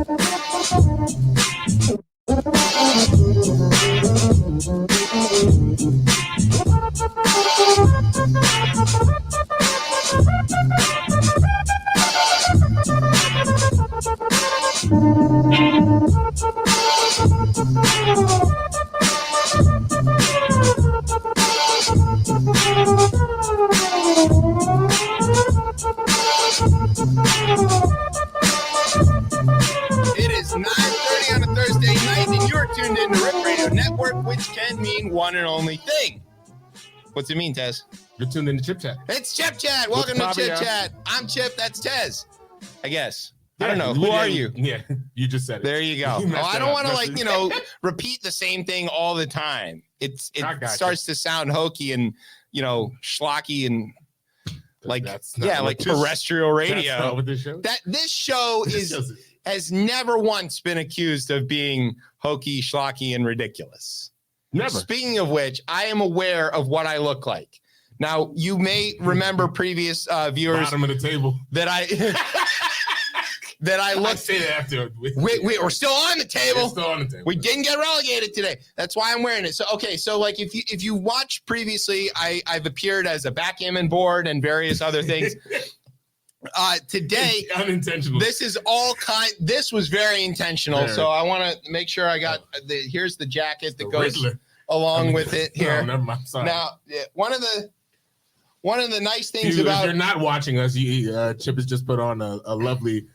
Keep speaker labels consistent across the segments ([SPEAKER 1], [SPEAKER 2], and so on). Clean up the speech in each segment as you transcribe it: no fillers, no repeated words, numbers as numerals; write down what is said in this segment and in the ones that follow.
[SPEAKER 1] It is 9:30 on a Thursday night, and you're tuned in to Rip Radio Network, which can mean one and only thing. What's it mean, Tez?
[SPEAKER 2] You're tuned in to Chip Chat.
[SPEAKER 1] It's Chip Chat. Welcome to Chip Chat. I'm Chip. That's Tez. I guess.
[SPEAKER 2] Yeah,
[SPEAKER 1] I don't know. Who are you?
[SPEAKER 2] Yeah, you just said it.
[SPEAKER 1] There you go.
[SPEAKER 2] You
[SPEAKER 1] I don't want to, repeat the same thing all the time. It starts to sound hokey and, schlocky and terrestrial radio.
[SPEAKER 2] That's not what this show is.
[SPEAKER 1] This show has never once been accused of being hokey, schlocky, and ridiculous.
[SPEAKER 2] Never.
[SPEAKER 1] Speaking of which, I am aware of what I look like. Now, you may remember previous viewers
[SPEAKER 2] bottom of the table
[SPEAKER 1] that I looked.
[SPEAKER 2] I say that after.
[SPEAKER 1] We're still on the table.
[SPEAKER 2] We're still on the table.
[SPEAKER 1] We didn't get relegated today. That's why I'm wearing it. So if you watched previously, I've appeared as a backgammon board and various other things. Today,
[SPEAKER 2] unintentional.
[SPEAKER 1] This was very intentional. Very. So I want to make sure I got here's the jacket that goes Riddler. Along with it here.
[SPEAKER 2] No, never mind. Sorry.
[SPEAKER 1] Now, one of the nice things about
[SPEAKER 2] if you're not watching us, Chip has just put on a lovely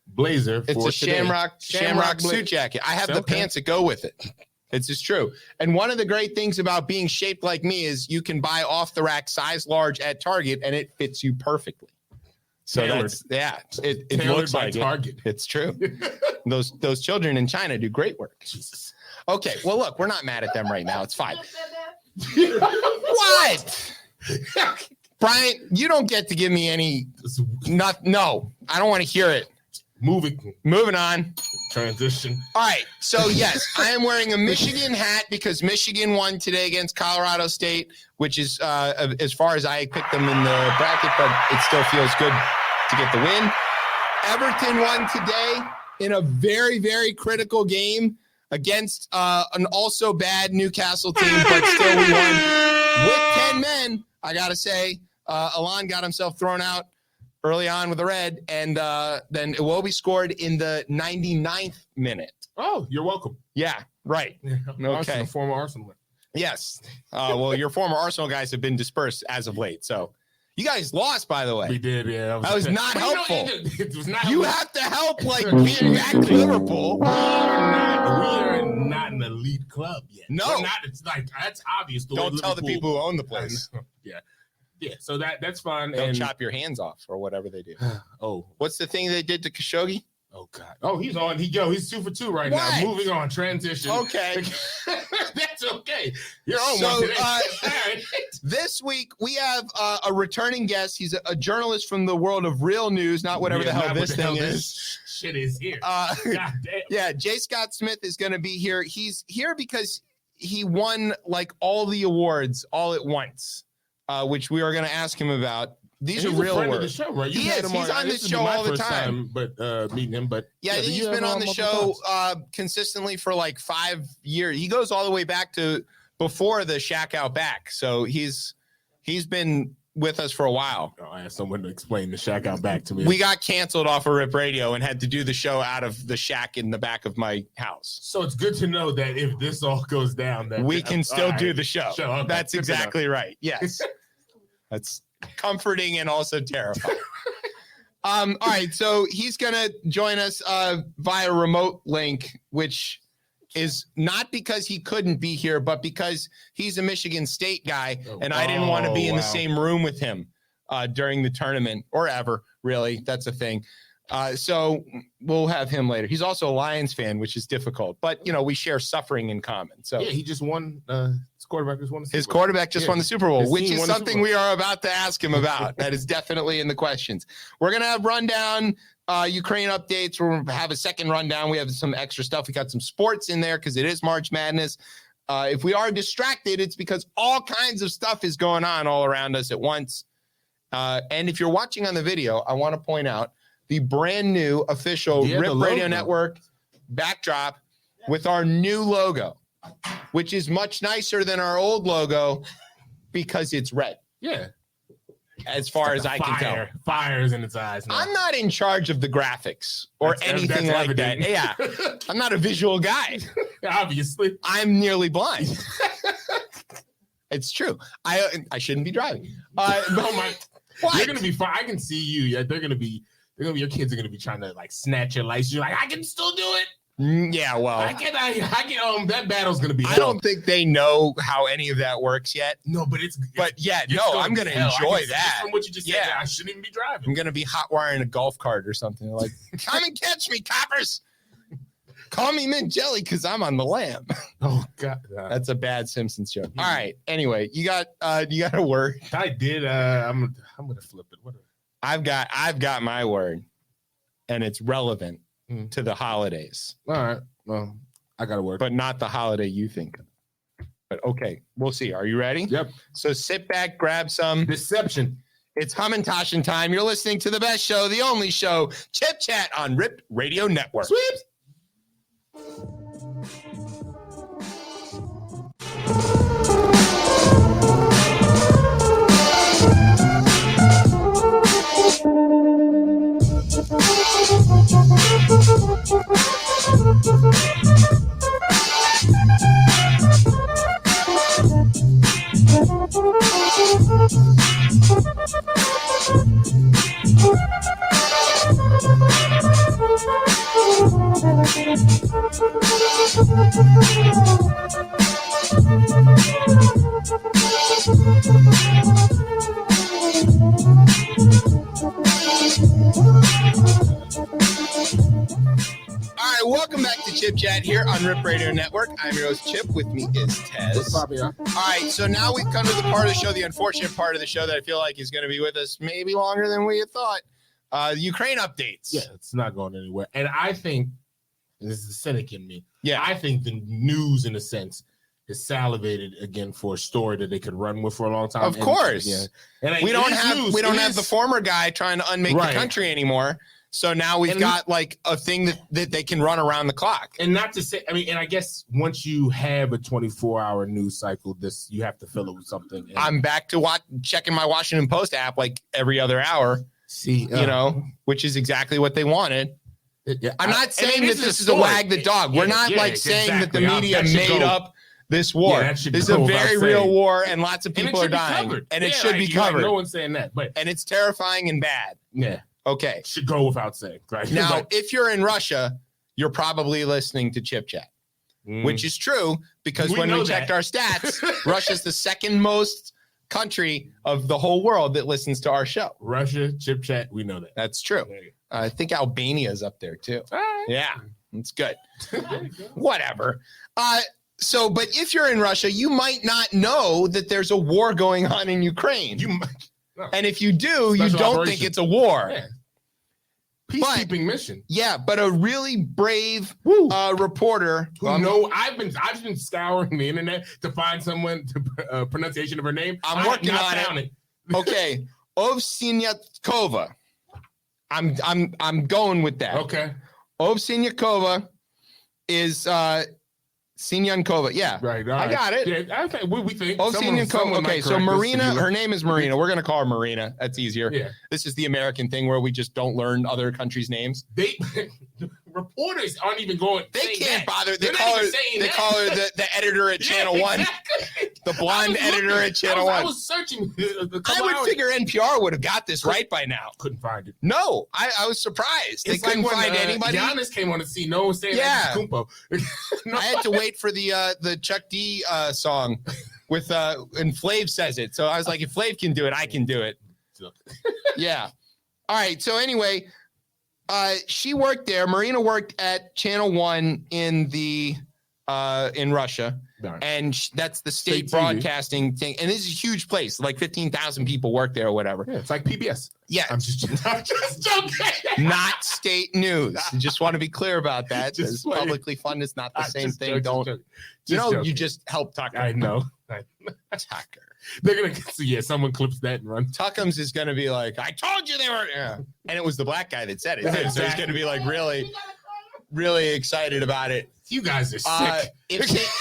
[SPEAKER 2] blazer.
[SPEAKER 1] It's a shamrock suit jacket. I have the pants that go with it. It's just true. And one of the great things about being shaped like me is you can buy off the rack size large at Target and it fits you perfectly. So it looks like
[SPEAKER 2] Target.
[SPEAKER 1] It's true. Those children in China do great work. Jesus. Okay, well look, we're not mad at them right now. It's fine. What? Brian, you don't get to give me any. No, I don't want to hear it. Moving on.
[SPEAKER 2] Transition.
[SPEAKER 1] All right. So yes, I am wearing a Michigan hat because Michigan won today against Colorado State, which is as far as I picked them in the bracket, but it still feels good to get the win. Everton won today in a very, very critical game against an also bad Newcastle team, but still we won with 10 men. I gotta say, Alon got himself thrown out early on with a red, and then Iwobi scored in the 99th minute.
[SPEAKER 2] Oh, you're welcome.
[SPEAKER 1] Yeah, right.
[SPEAKER 2] Yeah,
[SPEAKER 1] okay.
[SPEAKER 2] A former Arsenal.
[SPEAKER 1] Yes. Well, your former Arsenal guys have been dispersed as of late, so you guys lost, by the way.
[SPEAKER 2] We did, yeah.
[SPEAKER 1] That was not helpful.
[SPEAKER 2] It was not.
[SPEAKER 1] You have to help, being back to Liverpool.
[SPEAKER 2] We are not an elite club yet.
[SPEAKER 1] No,
[SPEAKER 2] we're not. It's like that's obvious.
[SPEAKER 1] Don't tell the people who own the place.
[SPEAKER 2] Yeah. So that's fine.
[SPEAKER 1] Don't chop your hands off or whatever they do.
[SPEAKER 2] Oh,
[SPEAKER 1] what's the thing they did to Khashoggi?
[SPEAKER 2] Oh God! Oh, he's on. He's 2 for 2 right now. Moving on. Transition.
[SPEAKER 1] Okay,
[SPEAKER 2] that's okay. You're on one today.
[SPEAKER 1] This week we have a returning guest. He's a journalist from the world of real news, not whatever the hell this thing is.
[SPEAKER 2] Shit is here. God damn.
[SPEAKER 1] Yeah, J. Scott Smith is going to be here. He's here because he won all the awards all at once, which we are going to ask him about. These are real
[SPEAKER 2] friend
[SPEAKER 1] words.
[SPEAKER 2] Of the show, right?
[SPEAKER 1] He is. He's on this show all the time.
[SPEAKER 2] But meeting him, but
[SPEAKER 1] yeah, I think he's been on the show consistently for 5 years. He goes all the way back to before the Shack Out Back. So he's been with us for a while.
[SPEAKER 2] Oh, I asked someone to explain the Shack Out Back to me.
[SPEAKER 1] We got canceled off of Rip Radio and had to do the show out of the shack in the back of my house.
[SPEAKER 2] So it's good to know that if this all goes down, that
[SPEAKER 1] we can still do the show.
[SPEAKER 2] Okay,
[SPEAKER 1] that's exactly right. Yes. That's comforting and also terrifying. All right, so he's gonna join us via remote link, which is not because he couldn't be here, but because he's a Michigan State guy, and I didn't want to be in the same room with him during the tournament or ever. Really, that's a thing. So we'll have him later. He's also a Lions fan, which is difficult, but we share suffering in common. So
[SPEAKER 2] yeah, he just won. His quarterback just won the Super Bowl.
[SPEAKER 1] His quarterback just won the Super Bowl, which is something we are about to ask him about. That is definitely in the questions. We're gonna have rundown Ukraine updates. We're gonna have a second rundown. We have some extra stuff. We got some sports in there because it is March Madness. If we are distracted, it's because all kinds of stuff is going on all around us at once. And if you're watching on the video, I want to point out the brand new official
[SPEAKER 2] Yeah,
[SPEAKER 1] Rip
[SPEAKER 2] the
[SPEAKER 1] Radio
[SPEAKER 2] logo.
[SPEAKER 1] Network backdrop with our new logo, which is much nicer than our old logo because it's red.
[SPEAKER 2] Yeah.
[SPEAKER 1] As far as I can tell.
[SPEAKER 2] Fire's in its eyes now.
[SPEAKER 1] I'm not in charge of the graphics or anything like
[SPEAKER 2] evident.
[SPEAKER 1] that. Yeah. I'm not a visual guy.
[SPEAKER 2] Obviously.
[SPEAKER 1] I'm nearly blind. It's true. I shouldn't be driving.
[SPEAKER 2] Oh my.
[SPEAKER 1] What?
[SPEAKER 2] You're gonna be fine. I can see you. Yeah, your kids are gonna be trying to like snatch your license. You're like, I can still do it.
[SPEAKER 1] Yeah, well,
[SPEAKER 2] I can. That battle's gonna be.
[SPEAKER 1] I
[SPEAKER 2] hell.
[SPEAKER 1] don't think they know how any of that works yet.
[SPEAKER 2] No, but
[SPEAKER 1] I'm gonna enjoy that.
[SPEAKER 2] From what you just said,
[SPEAKER 1] Yeah.
[SPEAKER 2] I shouldn't even be driving.
[SPEAKER 1] I'm gonna be hot wiring a golf cart or something. Like, come and catch me, coppers. Call me Mint Jelly because I'm on the lam.
[SPEAKER 2] Oh God,
[SPEAKER 1] That's a bad Simpsons joke. All right. Anyway, you got a word.
[SPEAKER 2] I did. I'm gonna flip it. What?
[SPEAKER 1] I've got my word, and it's relevant
[SPEAKER 2] Mm.
[SPEAKER 1] to the holidays.
[SPEAKER 2] All right. Well, I got a word,
[SPEAKER 1] but not the holiday you think of. But okay, we'll see. Are you ready?
[SPEAKER 2] Yep.
[SPEAKER 1] So sit back, grab some.
[SPEAKER 2] Deception.
[SPEAKER 1] It's Hummintashin time. You're listening to the best show, the only show, Chip Chat on Rip Radio Network.
[SPEAKER 2] Sweeps.
[SPEAKER 1] All right, welcome back to Chip Chat here on Rip Radio Network. I'm your host, Chip. With me is Tez. All right, so now we've come to the part of the show, the unfortunate part of the show that I feel like is going to be with us maybe longer than we had thought. The Ukraine updates.
[SPEAKER 2] Yeah, it's not going anywhere. And I think, this is the cynic in me,
[SPEAKER 1] Yeah.
[SPEAKER 2] I think the news, in a sense, is salivated again for a story that they could run with for a long time.
[SPEAKER 1] Of course.
[SPEAKER 2] Yeah. And
[SPEAKER 1] We don't have the former guy trying to unmake
[SPEAKER 2] Right.
[SPEAKER 1] the country anymore. So now we've got like a thing that they can run around the clock.
[SPEAKER 2] And not to say, and I guess once you have a 24-hour news cycle, you have to fill it with something. And
[SPEAKER 1] I'm back to checking my Washington Post app like every other hour, which is exactly what they wanted. I'm not saying that this is a wag the dog. We're not saying that the media made up this war. This is a very real war, and lots of people are dying. And it should be covered.
[SPEAKER 2] No one's saying that,
[SPEAKER 1] and it's terrifying and bad.
[SPEAKER 2] Yeah.
[SPEAKER 1] Okay.
[SPEAKER 2] Should go without saying. Right.
[SPEAKER 1] Now, if you're in Russia, you're probably listening to Chip Chat, which is true because when we checked our stats, Russia's the second most country of the whole world that listens to our show.
[SPEAKER 2] Russia, Chip Chat, we know that.
[SPEAKER 1] That's true. I think Albania's up there too.
[SPEAKER 2] All right.
[SPEAKER 1] Yeah, it's good. Whatever. But if you're in Russia, you might not know that there's a war going on in Ukraine. And if you do, you don't think it's a war.
[SPEAKER 2] Yeah. Peacekeeping mission.
[SPEAKER 1] Yeah, but a really brave reporter
[SPEAKER 2] who I've been scouring the internet to find someone to pronunciation of her name.
[SPEAKER 1] I'm working on it. Okay, Ovsiniakova. I'm going with that.
[SPEAKER 2] Okay.
[SPEAKER 1] Ovsiniakova is Sinyankova. Yeah.
[SPEAKER 2] Right.
[SPEAKER 1] I got it.
[SPEAKER 2] Yeah, I think we think.
[SPEAKER 1] Ovsiniakova. Okay, so Marina, her name is Marina. We're going to call her Marina. That's easier.
[SPEAKER 2] Yeah.
[SPEAKER 1] This is the American thing where we just don't learn other countries' names.
[SPEAKER 2] Reporters aren't even going.
[SPEAKER 1] They can't bother. They call her the editor at Channel One.
[SPEAKER 2] Exactly.
[SPEAKER 1] The blonde editor at Channel One.
[SPEAKER 2] I was searching.
[SPEAKER 1] I would figure NPR would have got this right by now.
[SPEAKER 2] Couldn't find it.
[SPEAKER 1] No, I was surprised. They couldn't find anybody.
[SPEAKER 2] Giannis came on the scene. No one was saying that. Kumpo.
[SPEAKER 1] I had to wait for the Chuck D song with and Flav says it. So I was like, if Flav can do it, I can do it. Yeah. All right. So anyway, she worked there. Marina worked at Channel One in Russia. And that's the state broadcasting thing. And this is a huge place. Like 15,000 people work there or whatever.
[SPEAKER 2] Yeah, it's like PBS.
[SPEAKER 1] Yeah.
[SPEAKER 2] I'm just joking.
[SPEAKER 1] Not state news. I just want to be clear about that. Publicly funded is not the same thing. You just help Tucker.
[SPEAKER 2] I know.
[SPEAKER 1] Tucker.
[SPEAKER 2] They're gonna someone clips that and runs.
[SPEAKER 1] Tuckems is gonna be like, I told you they were, and it was the black guy that said it.
[SPEAKER 2] Exactly.
[SPEAKER 1] So he's gonna be like really excited about it.
[SPEAKER 2] You guys are sick.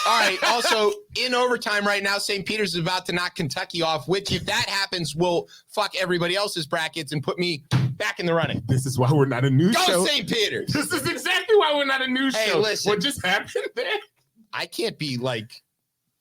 [SPEAKER 1] All right. Also, in overtime right now, St. Peter's is about to knock Kentucky off, which, if that happens, will fuck everybody else's brackets and put me back in the running.
[SPEAKER 2] This is why we're not a news show.
[SPEAKER 1] Go St. Peter's.
[SPEAKER 2] This is exactly why we're not a news show.
[SPEAKER 1] Listen.
[SPEAKER 2] What just happened there?
[SPEAKER 1] I can't be like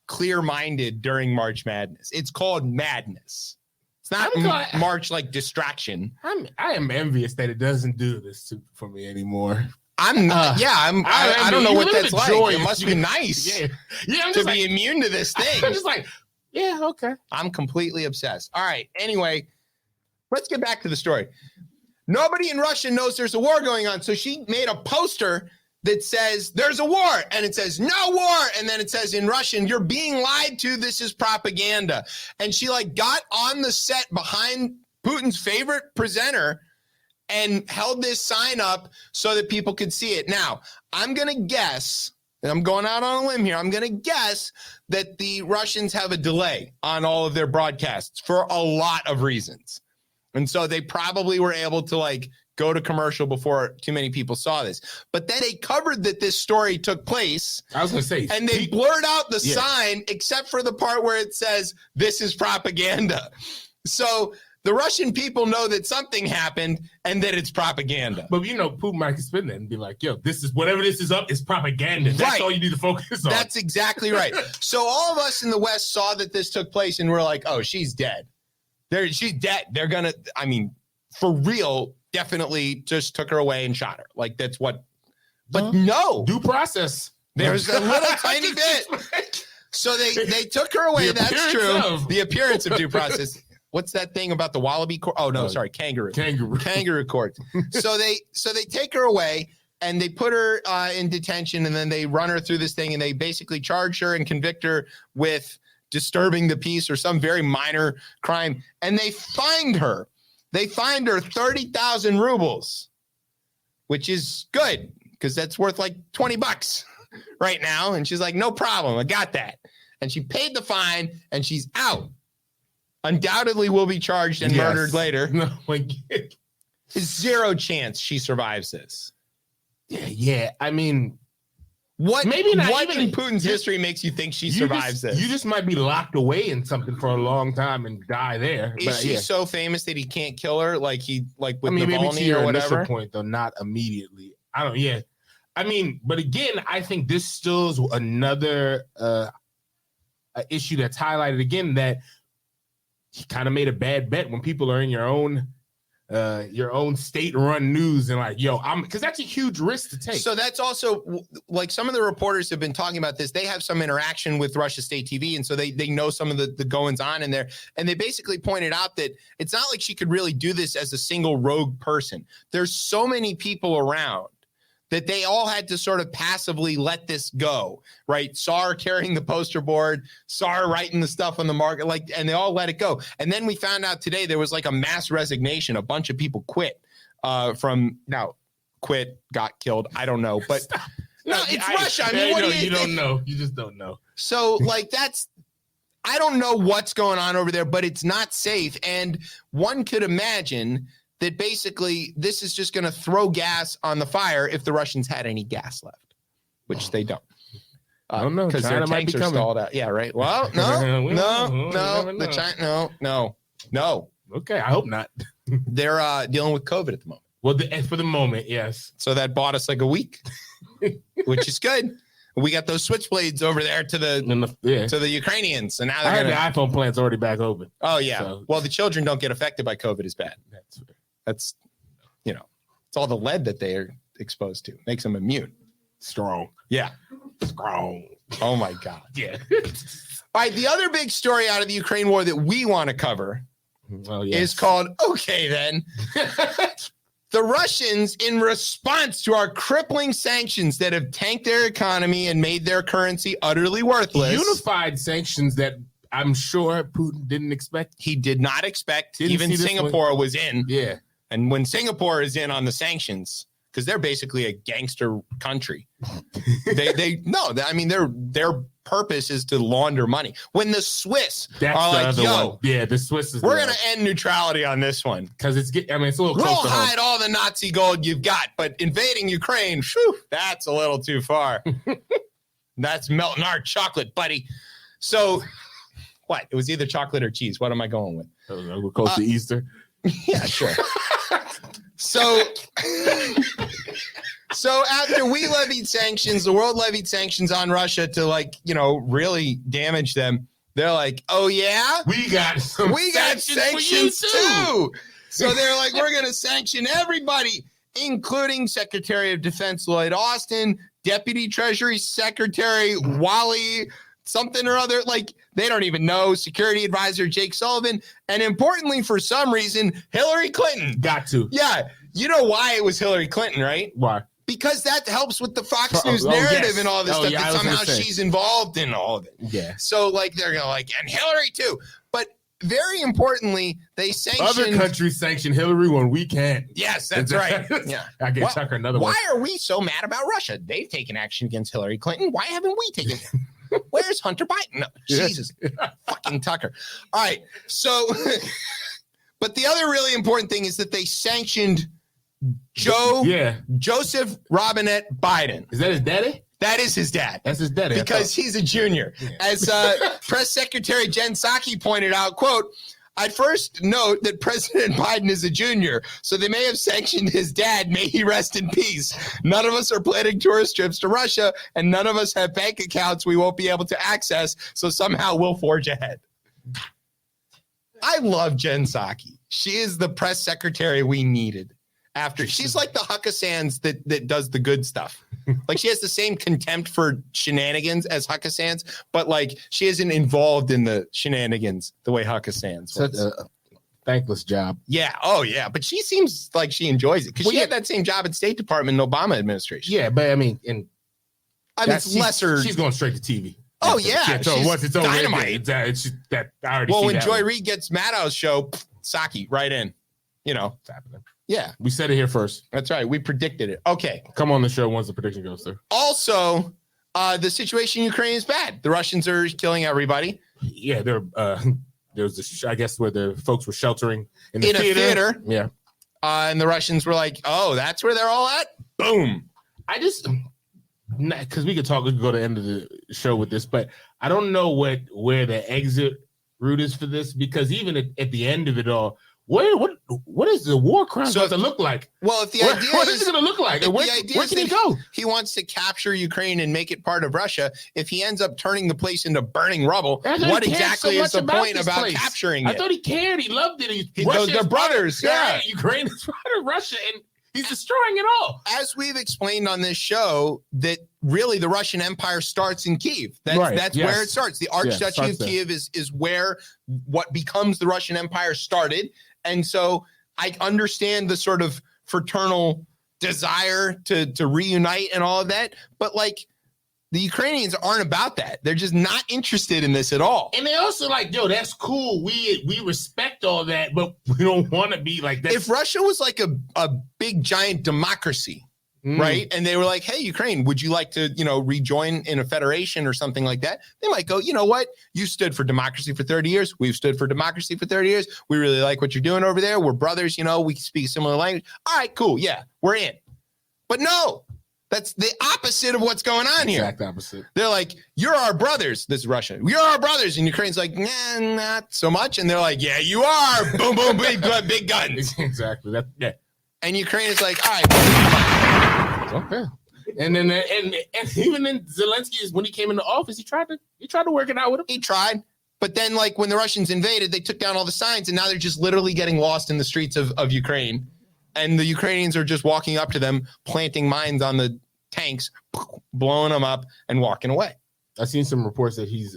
[SPEAKER 1] clear-minded during March Madness. It's called madness. It's not March like distraction.
[SPEAKER 2] I am envious that it doesn't do this for me anymore.
[SPEAKER 1] I don't know what that's like. It must be nice to be immune to this thing.
[SPEAKER 2] I'm just like, yeah, okay.
[SPEAKER 1] I'm completely obsessed. All right. Anyway, let's get back to the story. Nobody in Russia knows there's a war going on. So she made a poster that says there's a war, and it says no war, and then it says in Russian, you're being lied to, this is propaganda. And she like got on the set behind Putin's favorite presenter and held this sign up so that people could see it. Now, I'm going to guess, and I'm going out on a limb here, I'm going to guess that the Russians have a delay on all of their broadcasts for a lot of reasons. And so they probably were able to like go to commercial before too many people saw this. But then they covered that this story took place.
[SPEAKER 2] I was going to say.
[SPEAKER 1] And they blurred out the sign except for the part where it says, this is propaganda. So the Russian people know that something happened and that it's propaganda.
[SPEAKER 2] But, Putin might spin that and be like, yo, this is whatever this is up, it's propaganda. That's all you need to focus on.
[SPEAKER 1] That's exactly right. So all of us in the West saw that this took place and we're like, oh, she's dead. She's dead. They're going to, for real, definitely just took her away and shot her. Like, that's what. But no.
[SPEAKER 2] Due process.
[SPEAKER 1] There's a little tiny bit. So they took her away. That's true. The appearance of due process. What's that thing about the wallaby court? Oh, no, sorry. Kangaroo court. So they take her away and they put her in detention, and then they run her through this thing, and they basically charge her and convict her with disturbing the peace or some very minor crime. And they fined her. They fined her 30,000 rubles, which is good because that's worth like $20 right now. And she's like, no problem. I got that. And she paid the fine and she's out. Undoubtedly will be charged and murdered later.
[SPEAKER 2] No,
[SPEAKER 1] zero chance she survives this.
[SPEAKER 2] Yeah.
[SPEAKER 1] What in Putin's history makes you think she survives this?
[SPEAKER 2] You just might be locked away in something for a long time and die there.
[SPEAKER 1] Is she so famous that he can't kill her? Like with
[SPEAKER 2] maybe
[SPEAKER 1] Navalny
[SPEAKER 2] to
[SPEAKER 1] or whatever?
[SPEAKER 2] Point though, not immediately. But again, I think this still is another issue that's highlighted again, that he kind of made a bad bet when people are in your own state-run news and like, because that's a huge risk to take.
[SPEAKER 1] So that's also like some of the reporters have been talking about this. They have some interaction with Russia State TV, and so they know some of the goings on in there. And they basically pointed out that it's not like she could really do this as a single rogue person. There's so many people around that they all had to sort of passively let this go, right? Saw her carrying the poster board, saw her writing the stuff on the market, and they all let it go. And then we found out today there was like a mass resignation. A bunch of people quit got killed. I don't know, but it's Russia.
[SPEAKER 2] You don't know. You just don't know.
[SPEAKER 1] So I don't know what's going on over there, but it's not safe. And one could imagine that basically this is just going to throw gas on the fire if the Russians had any gas left, which they don't.
[SPEAKER 2] I don't know,
[SPEAKER 1] because their tanks are stalled out. Yeah, right. Well, no.
[SPEAKER 2] Okay, I hope not.
[SPEAKER 1] They're dealing with COVID at the moment.
[SPEAKER 2] Well, for the moment, yes.
[SPEAKER 1] So that bought us like a week, which is good. We got those switchblades over there to the Ukrainians, and now
[SPEAKER 2] I heard the iPhone plant's already back open.
[SPEAKER 1] Oh yeah. So. Well, the children don't get affected by COVID as bad. That's it's all the lead that they are exposed to makes them immune.
[SPEAKER 2] Strong.
[SPEAKER 1] Yeah.
[SPEAKER 2] Strong.
[SPEAKER 1] Oh my God.
[SPEAKER 2] Yeah.
[SPEAKER 1] All right. The other big story out of the Ukraine war that we want to cover is called Okay Then. The Russians, in response to our crippling sanctions that have tanked their economy and made their currency utterly worthless.
[SPEAKER 2] Unified sanctions that I'm sure Putin didn't expect.
[SPEAKER 1] He did not expect. Even Singapore was in.
[SPEAKER 2] Yeah.
[SPEAKER 1] And when Singapore is in on the sanctions, because they're basically a gangster country, they're purpose is to launder money. When the Swiss are like, yo,
[SPEAKER 2] the Swiss is
[SPEAKER 1] we're going to end neutrality on this one.
[SPEAKER 2] Because it's a little
[SPEAKER 1] we'll
[SPEAKER 2] close to
[SPEAKER 1] hide all the Nazi gold you've got, but invading Ukraine, whew, that's a little too far. That's melting our chocolate, buddy. So what? It was either chocolate or cheese. What am I going with?
[SPEAKER 2] We're close to Easter.
[SPEAKER 1] Yeah, sure. So after we levied sanctions, the world levied sanctions on Russia to really damage them. They're like, oh yeah,
[SPEAKER 2] we got
[SPEAKER 1] sanctions too. So they're like, we're going to sanction everybody, including Secretary of Defense Lloyd Austin, Deputy Treasury Secretary Wally something or other. Like, they don't even know. Security Advisor Jake Sullivan. And importantly, for some reason, Hillary Clinton.
[SPEAKER 2] Got to.
[SPEAKER 1] Yeah. You know why it was Hillary Clinton, right?
[SPEAKER 2] Why?
[SPEAKER 1] Because that helps with the Fox News narrative and all this stuff.
[SPEAKER 2] Yeah,
[SPEAKER 1] that somehow she's involved in all of it.
[SPEAKER 2] Yeah.
[SPEAKER 1] So, they're going and Hillary too. But very importantly, they sanctioned.
[SPEAKER 2] Other countries sanction Hillary when we can't.
[SPEAKER 1] Yes, that's right. Yeah.
[SPEAKER 2] I get Tucker another one.
[SPEAKER 1] Why are we so mad about Russia? They've taken action against Hillary Clinton. Why haven't we taken it? Where's Hunter Biden? No, Jesus. Fucking Tucker. All right. So, but the other really important thing is that they sanctioned Joseph Robinette Biden.
[SPEAKER 2] Is that his daddy?
[SPEAKER 1] That is his dad.
[SPEAKER 2] That's his daddy.
[SPEAKER 1] Because he's a junior. Yeah. As Press Secretary Jen Psaki pointed out, quote, I'd first note that President Biden is a junior, so they may have sanctioned his dad. May he rest in peace. None of us are planning tourist trips to Russia, and none of us have bank accounts we won't be able to access, so somehow we'll forge ahead. I love Jen Psaki. She is the press secretary we needed. She's like the Huckasands that does the good stuff. Like, she has the same contempt for shenanigans as Huckasands, but she isn't involved in the shenanigans the way Huckasands was.
[SPEAKER 2] Such a thankless job.
[SPEAKER 1] Yeah. Oh, yeah. But she seems like she enjoys it because she had that same job at State Department in the Obama administration.
[SPEAKER 2] Yeah, but it's
[SPEAKER 1] lesser.
[SPEAKER 2] She's going straight to TV.
[SPEAKER 1] Oh, yeah.
[SPEAKER 2] So once it's over,
[SPEAKER 1] dynamite.
[SPEAKER 2] It's that I already.
[SPEAKER 1] Well, when Joy Reid gets Maddow's show, Psaki right in. It's
[SPEAKER 2] happening.
[SPEAKER 1] Yeah.
[SPEAKER 2] We said it here first.
[SPEAKER 1] That's right. We predicted it. Okay.
[SPEAKER 2] Come on the show once the prediction goes through.
[SPEAKER 1] Also, the situation in Ukraine is bad. The Russians are killing everybody.
[SPEAKER 2] Yeah, there was I guess where the folks were sheltering in a
[SPEAKER 1] theater.
[SPEAKER 2] Yeah.
[SPEAKER 1] And the Russians were like, oh, that's where they're all at? Boom.
[SPEAKER 2] Because we could go to the end of the show with this, but I don't know where the exit route is for this, because even at the end of it all, what is the war crime supposed to look like?
[SPEAKER 1] Well, if the idea
[SPEAKER 2] what is it going to look like? Where can he go?
[SPEAKER 1] He wants to capture Ukraine and make it part of Russia. If he ends up turning the place into burning rubble, what exactly is the point about capturing it?
[SPEAKER 2] I thought he cared. He loved it.
[SPEAKER 1] They're brothers. Yeah.
[SPEAKER 2] Ukraine is part of Russia, and he's destroying it all.
[SPEAKER 1] As we've explained on this show, that really the Russian Empire starts in Kyiv. That's where it starts. The Archduchy of Kyiv is where what becomes the Russian Empire started. And so I understand the sort of fraternal desire to reunite and all of that. But the Ukrainians aren't about that. They're just not interested in this at all.
[SPEAKER 2] And they also that's cool. We respect all that, but we don't want to be like that.
[SPEAKER 1] If Russia was like a big giant democracy, right? And they were like, hey, Ukraine, would you like to, rejoin in a federation or something like that? They might go, you know what? You stood for democracy for 30 years. We've stood for democracy for 30 years. We really like what you're doing over there. We're brothers, we speak a similar language. All right, cool. Yeah, we're in. But no, that's the opposite of what's going on here.
[SPEAKER 2] Exact opposite.
[SPEAKER 1] They're like, you're our brothers. This is Russia. You're our brothers. And Ukraine's like, nah, not so much. And they're like, yeah, you are. Boom, boom, big guns.
[SPEAKER 2] Exactly.
[SPEAKER 1] And Ukraine is like, all right.
[SPEAKER 2] Okay. And then and even then Zelensky, when he came into office, he tried to work it out with him.
[SPEAKER 1] He tried. But then when the Russians invaded, they took down all the signs, and now they're just literally getting lost in the streets of Ukraine. And the Ukrainians are just walking up to them, planting mines on the tanks, blowing them up, and walking away.
[SPEAKER 2] I've seen some reports that he's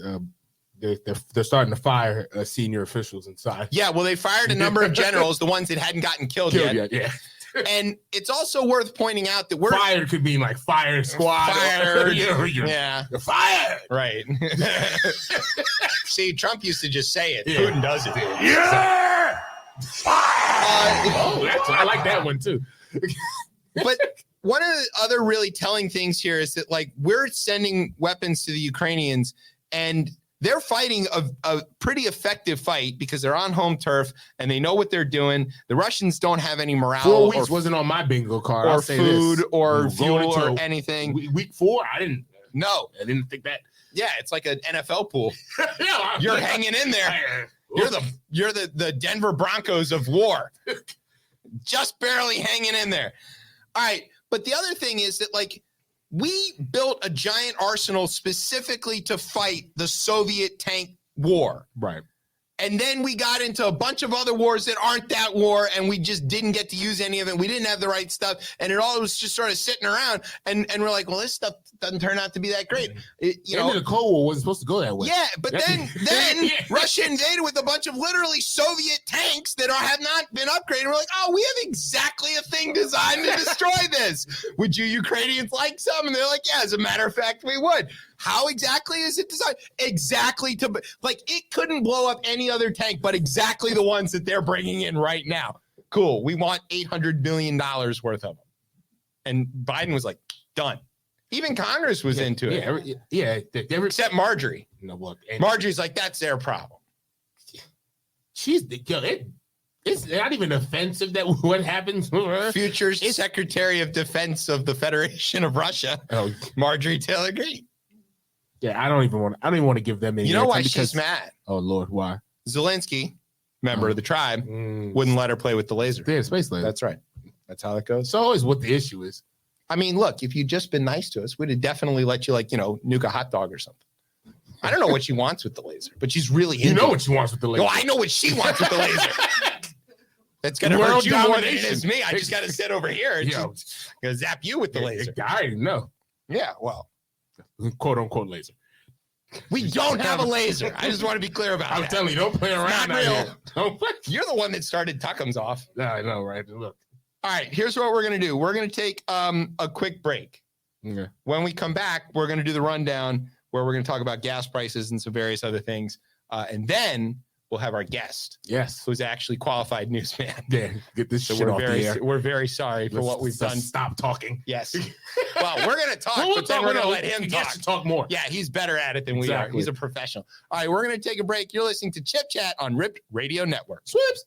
[SPEAKER 2] they're starting to fire senior officials inside.
[SPEAKER 1] Yeah, well, they fired a number of generals, the ones that hadn't gotten killed yet.
[SPEAKER 2] Yeah.
[SPEAKER 1] And it's also worth pointing out that
[SPEAKER 2] fired could mean like fire squad.
[SPEAKER 1] Fired.
[SPEAKER 2] Yeah. You're fired.
[SPEAKER 1] Right. See, Trump used to just say it.
[SPEAKER 2] Yeah.
[SPEAKER 1] Putin does it.
[SPEAKER 2] Yeah. Fire. I like that one too.
[SPEAKER 1] But one of the other really telling things here is that like we're sending weapons to the Ukrainians and they're fighting a pretty effective fight because they're on home turf and they know what they're doing. The Russians don't have any morale.
[SPEAKER 2] 4 weeks wasn't on my bingo card.
[SPEAKER 1] Or food or fuel or
[SPEAKER 2] into
[SPEAKER 1] anything.
[SPEAKER 2] Week 4, I didn't think that.
[SPEAKER 1] Yeah, it's like an NFL pool.
[SPEAKER 2] Yeah,
[SPEAKER 1] You're hanging in there. You're the Denver Broncos of war. Just barely hanging in there. All right. But the other thing is that like we built a giant arsenal specifically to fight the Soviet tank war.
[SPEAKER 2] Right.
[SPEAKER 1] And then we got into a bunch of other wars that aren't that war, and we just didn't get to use any of it. We didn't have the right stuff, and it all was just sort of sitting around. And we're like, well, this stuff doesn't turn out to be that great.
[SPEAKER 2] The Cold War wasn't supposed to go that way.
[SPEAKER 1] Yeah, but then Russia invaded with a bunch of literally Soviet tanks that have not been upgraded. We're like, oh, we have exactly a thing designed to destroy this. Would you Ukrainians like some? And they're like, yeah, as a matter of fact, we would. How exactly is it designed? Exactly to like it couldn't blow up any other tank, but exactly the ones that they're bringing in right now. Cool. We want $800 million worth of them. And Biden was like, done. Even Congress was into it. Except Marjorie.
[SPEAKER 2] No, look,
[SPEAKER 1] Marjorie's like, that's their problem.
[SPEAKER 2] It's not even offensive that what happens.
[SPEAKER 1] Future Secretary of Defense of the Federation of Russia, Marjorie Taylor Greene.
[SPEAKER 2] Yeah, I don't even want to give them any.
[SPEAKER 1] You know why she's mad?
[SPEAKER 2] Oh Lord, why?
[SPEAKER 1] Zelensky, member of the tribe, wouldn't let her play with the laser.
[SPEAKER 2] Yeah, space laser.
[SPEAKER 1] That's right. That's how it goes.
[SPEAKER 2] It's always what the issue is.
[SPEAKER 1] I mean, look, if you'd just been nice to us, we'd have definitely let you, like, nuke a hot dog or something. I don't know what she wants with the laser, but she's really into
[SPEAKER 2] what she wants with the laser.
[SPEAKER 1] No, I know what she wants with the laser. That's going to hurt you more than it is me. I just got to sit over here and going to zap you with the laser.
[SPEAKER 2] I didn't know.
[SPEAKER 1] Yeah, well.
[SPEAKER 2] Quote unquote laser.
[SPEAKER 1] We don't have a laser. I just want to be clear about that.
[SPEAKER 2] I'm telling you, don't play around.
[SPEAKER 1] Not real. You're the one that started Tuckems off.
[SPEAKER 2] Yeah, I know, right? Look.
[SPEAKER 1] All right, here's what we're going to do. We're going to take a quick break.
[SPEAKER 2] Okay.
[SPEAKER 1] When we come back, we're going to do the rundown where we're going to talk about gas prices and some various other things. And then we'll have our guest.
[SPEAKER 2] Yes.
[SPEAKER 1] Who's actually qualified newsman.
[SPEAKER 2] Yeah, get this shit off the air.
[SPEAKER 1] We're very sorry for what we've done.
[SPEAKER 2] Stop talking.
[SPEAKER 1] Yes. Well, we're going to talk, but then we're going to let him talk.
[SPEAKER 2] To talk more.
[SPEAKER 1] Yeah, he's better at it than we are. He's a professional. All right, we're going to take a break. You're listening to Chip Chat on Ripped Radio Network. Swips.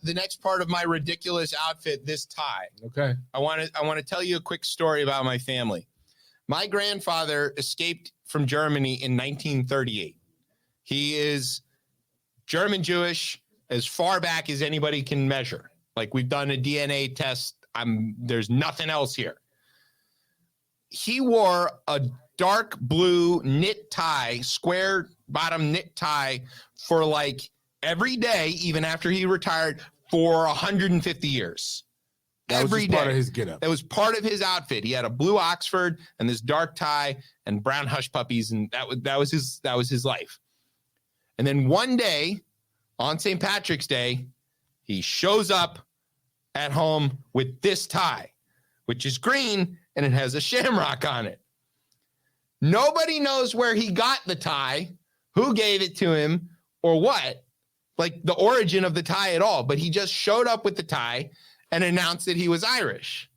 [SPEAKER 1] The next part of my ridiculous outfit, this tie.
[SPEAKER 2] Okay.
[SPEAKER 1] I want to tell you a quick story about my family. My grandfather escaped from Germany in 1938. He is German Jewish as far back as anybody can measure. Like, we've done a DNA test. There's nothing else here. He wore a dark blue knit tie, square bottom knit tie for like every day, even after he retired, for 150 years.
[SPEAKER 2] That was
[SPEAKER 1] Every
[SPEAKER 2] part
[SPEAKER 1] day.
[SPEAKER 2] of his getup.
[SPEAKER 1] That was part of his outfit. He had a blue Oxford and this dark tie and brown hush puppies, and that was his life. And then one day on St. Patrick's Day, he shows up at home with this tie, which is green and it has a shamrock on it. Nobody knows where he got the tie, who gave it to him, or what, like the origin of the tie at all. But he just showed up with the tie and announced that he was Irish,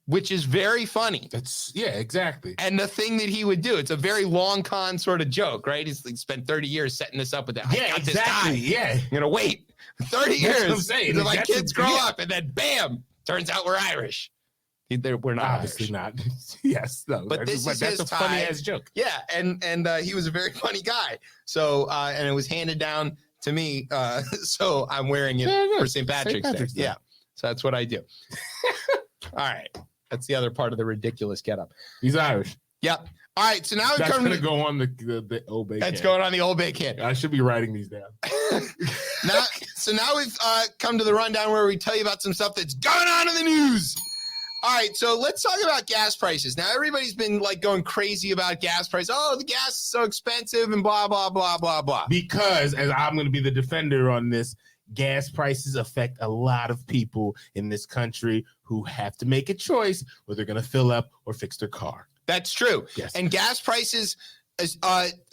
[SPEAKER 1] which is very funny.
[SPEAKER 2] Yeah, exactly.
[SPEAKER 1] And the thing that he would do, it's a very long con sort of joke, right? He's like spent 30 years setting this up with that.
[SPEAKER 2] Yeah, exactly. Yeah.
[SPEAKER 1] I'm going to wait 30 years.
[SPEAKER 2] That's what I'm saying.
[SPEAKER 1] Until my kids grow up, and then bam, turns out we're Irish. We're not
[SPEAKER 2] obviously
[SPEAKER 1] Irish.
[SPEAKER 2] Not. Yes, no.
[SPEAKER 1] But that's a
[SPEAKER 2] funny ass joke.
[SPEAKER 1] Yeah, and he was a very funny guy. So and it was handed down to me. So I'm wearing it for St. Patrick's Day. Yeah, so that's what I do. All right, that's the other part of the ridiculous getup.
[SPEAKER 2] He's Irish.
[SPEAKER 1] Yep. All right, so now
[SPEAKER 2] that's going to go on the Old Bay.
[SPEAKER 1] That's going on the Old Bay can.
[SPEAKER 2] I should be writing these down.
[SPEAKER 1] Now we've come to the rundown where we tell you about some stuff that's going on in the news. All right, so let's talk about gas prices. Now, everybody's been like going crazy about gas prices. Oh, the gas is so expensive and blah, blah, blah, blah, blah.
[SPEAKER 2] Because, as I'm going to be the defender on this, gas prices affect a lot of people in this country who have to make a choice whether they're going to fill up or fix their car.
[SPEAKER 1] That's true.
[SPEAKER 2] Yes.
[SPEAKER 1] And gas prices,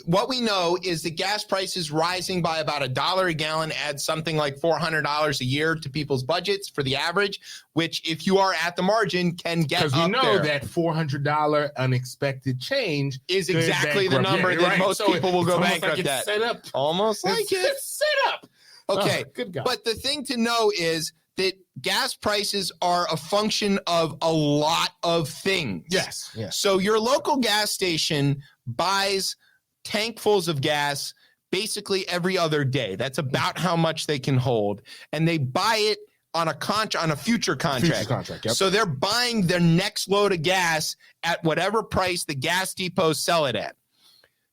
[SPEAKER 1] what we know is the gas prices rising by about $1 a gallon adds something like $400 a year to people's budgets for the average, which if you are at the margin can get up there.
[SPEAKER 2] Because we know that $400 ununexpected change
[SPEAKER 1] is exactly the number that most people will go bankrupt at.
[SPEAKER 2] Set up.
[SPEAKER 1] Almost like it's
[SPEAKER 2] set up.
[SPEAKER 1] Okay,
[SPEAKER 2] good God.
[SPEAKER 1] But the thing to know is that gas prices are a function of a lot of things.
[SPEAKER 2] Yes.
[SPEAKER 1] So your local gas station buys tankfuls of gas basically every other day. That's about how much they can hold. And they buy it on a future contract.
[SPEAKER 2] Yep.
[SPEAKER 1] So they're buying their next load of gas at whatever price the gas depots sell it at.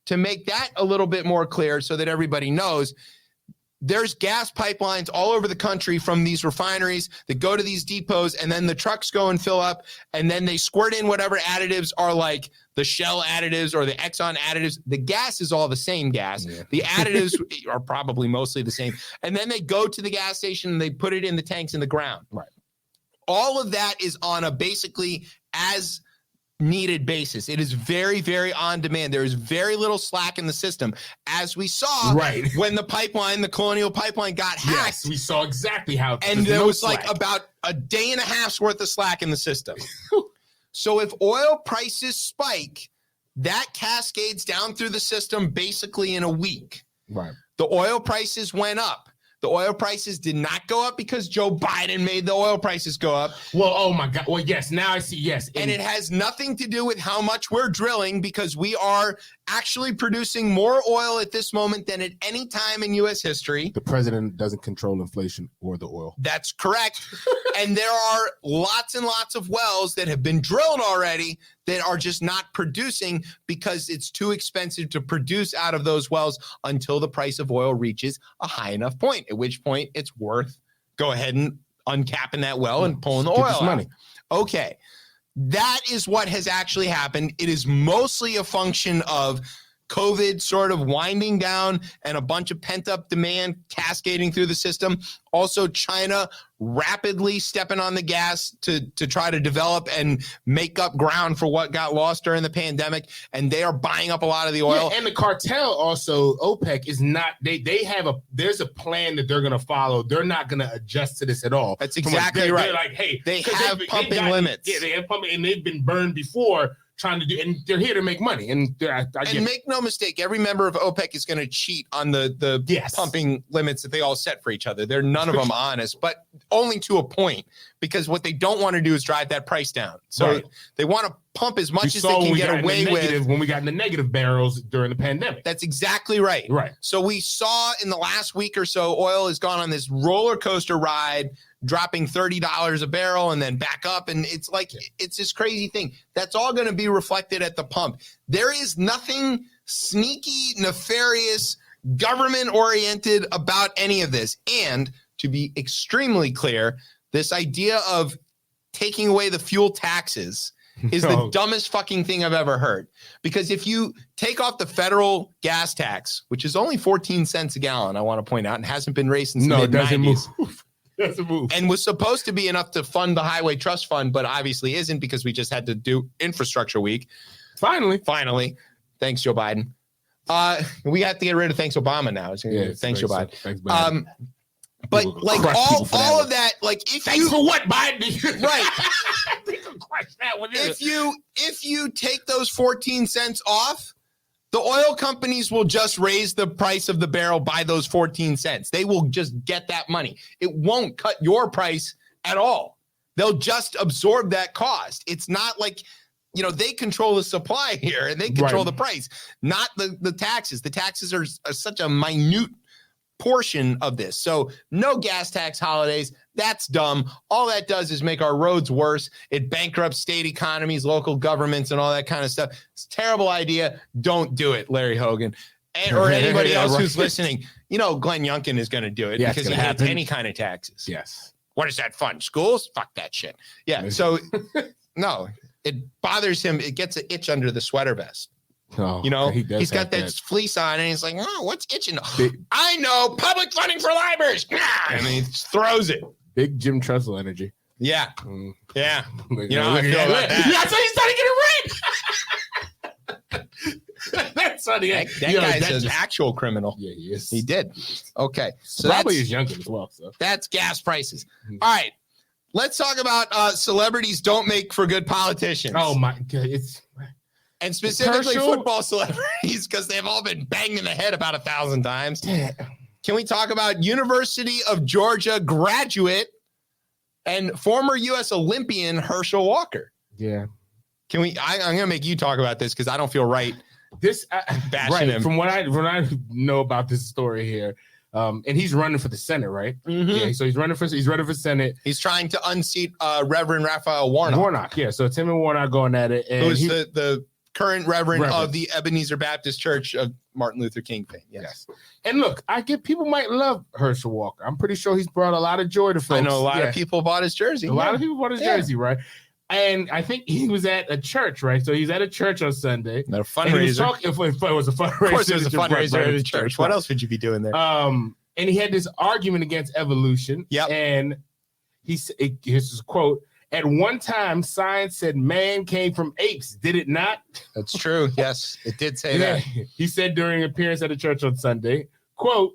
[SPEAKER 1] To make that a little bit more clear so that everybody knows, there's gas pipelines all over the country from these refineries that go to these depots, and then the trucks go and fill up, and then they squirt in whatever additives are like the Shell additives or the Exxon additives. The gas is all the same gas. Yeah. The additives are probably mostly the same. And then they go to the gas station and they put it in the tanks in the ground.
[SPEAKER 2] Right.
[SPEAKER 1] All of that is on a basically as needed basis. It is very, very on demand. There is very little slack in the system, as we saw when the Colonial Pipeline got hacked.
[SPEAKER 2] Yes, we saw exactly how.
[SPEAKER 1] And there was like about a day and a half's worth of slack in the system. So if oil prices spike, that cascades down through the system basically in a week.
[SPEAKER 2] Right.
[SPEAKER 1] The oil prices went up. The oil prices did not go up because Joe Biden made the oil prices go up.
[SPEAKER 2] Well, oh my God. Well, yes. Now I see. Yes.
[SPEAKER 1] And it has nothing to do with how much we're drilling, because we are actually producing more oil at this moment than at any time in U.S. history.
[SPEAKER 2] The president doesn't control inflation or the oil.
[SPEAKER 1] That's correct. And there are lots and lots of wells that have been drilled already that are just not producing because it's too expensive to produce out of those wells until the price of oil reaches a high enough point, at which point it's worth go ahead and uncapping that well and pulling the oil out. Money. Okay. That is what has actually happened. It is mostly a function of COVID sort of winding down and a bunch of pent-up demand cascading through the system. Also, China rapidly stepping on the gas to try to develop and make up ground for what got lost during the pandemic, and they are buying up a lot of the oil.
[SPEAKER 2] Yeah, and the cartel also, OPEC, is not, there's a plan that they're going to follow. They're not going to adjust to this at all.
[SPEAKER 1] That's exactly right.
[SPEAKER 2] They're like, hey,
[SPEAKER 1] they have pumping limits.
[SPEAKER 2] Yeah, they have pumping, and they've been burned before trying to do, and they're here to make money. And
[SPEAKER 1] make no mistake, every member of OPEC is going to cheat on the pumping limits that they all set for each other. They're none of them honest, but only to a point, because what they don't want to do is drive that price down. So they want to pump as much as they can get away with.
[SPEAKER 2] When we got in the negative barrels during the pandemic.
[SPEAKER 1] That's exactly right.
[SPEAKER 2] Right.
[SPEAKER 1] So we saw in the last week or so, oil has gone on this roller coaster ride, dropping $30 a barrel and then back up. And it's like, it's this crazy thing. That's all going to be reflected at the pump. There is nothing sneaky, nefarious, government-oriented about any of this. And to be extremely clear, this idea of taking away the fuel taxes is the dumbest fucking thing I've ever heard. Because if you take off the federal gas tax, which is only 14 cents a gallon, I want to point out, and hasn't been raised since the mid-90s.
[SPEAKER 2] It doesn't move. That's a move.
[SPEAKER 1] And was supposed to be enough to fund the Highway Trust Fund, but obviously isn't, because we just had to do Infrastructure Week. Finally. Thanks, Joe Biden. We have to get rid of thanks Obama now. Thanks, Joe Biden.
[SPEAKER 2] Thanks, Biden.
[SPEAKER 1] But like all of that, like if
[SPEAKER 2] thanks for what, Biden?
[SPEAKER 1] Right.
[SPEAKER 2] That one,
[SPEAKER 1] if you take those 14 cents off, the oil companies will just raise the price of the barrel by those 14 cents. They will just get that money. It won't cut your price at all. They'll just absorb that cost. It's not like, they control the supply here and they control the price, not the taxes. The taxes are such a minute portion of this. So no gas tax holidays. That's dumb. All that does is make our roads worse. It bankrupts state economies, local governments, and all that kind of stuff. It's a terrible idea. Don't do it, Larry Hogan. Or anybody else who's listening. Glenn Youngkin is going to do it because he hates any kind of taxes.
[SPEAKER 2] Yes.
[SPEAKER 1] What is that fund? Schools? Fuck that shit. Yeah. So no, it bothers him. It gets an itch under the sweater vest.
[SPEAKER 2] Oh,
[SPEAKER 1] he's got that fleece on and he's like, what's itching? I know, public funding for libraries. And he throws it.
[SPEAKER 2] Big Jim Tressel energy.
[SPEAKER 1] Yeah. Yeah.
[SPEAKER 2] I feel about that. Yeah, so he's starting to get it right. That's funny.
[SPEAKER 1] That guy's an actual criminal.
[SPEAKER 2] Yeah, he is.
[SPEAKER 1] He did. Okay. So
[SPEAKER 2] probably is Youngkin as well. So
[SPEAKER 1] that's gas prices. All right. Let's talk about celebrities don't make for good politicians.
[SPEAKER 2] Oh my God.
[SPEAKER 1] And specifically football celebrities, because they've all been banged in the head about 1,000 times. Can we talk about University of Georgia graduate and former U.S. Olympian Herschel Walker?
[SPEAKER 2] Yeah.
[SPEAKER 1] Can we? I'm going to make you talk about this because I don't feel right. Bashing him.
[SPEAKER 2] From what I know about this story here, and he's running for the Senate, right?
[SPEAKER 1] Mm-hmm.
[SPEAKER 2] Yeah. So he's running for Senate.
[SPEAKER 1] He's trying to unseat Reverend Raphael Warnock.
[SPEAKER 2] Yeah. So it's him and Warnock going at it. And
[SPEAKER 1] who's the current Reverend of the Ebenezer Baptist Church of Martin Luther King fame. Yes.
[SPEAKER 2] And look, people might love Herschel Walker. I'm pretty sure he's brought a lot of joy to folks.
[SPEAKER 1] I know a lot of people bought his jersey.
[SPEAKER 2] A lot of people bought his jersey, right? And I think he was at a church, right? So he's at a church on Sunday.
[SPEAKER 1] Not a fundraiser.
[SPEAKER 2] It was a fundraiser.
[SPEAKER 1] Of course, it was a fundraiser at the church. What else would you be doing there?
[SPEAKER 2] And he had this argument against evolution.
[SPEAKER 1] Yep.
[SPEAKER 2] And here's his quote: "At one time, science said man came from apes. Did it not?"
[SPEAKER 1] That's true. Yes, it did say that.
[SPEAKER 2] He said during an appearance at a church on Sunday, quote,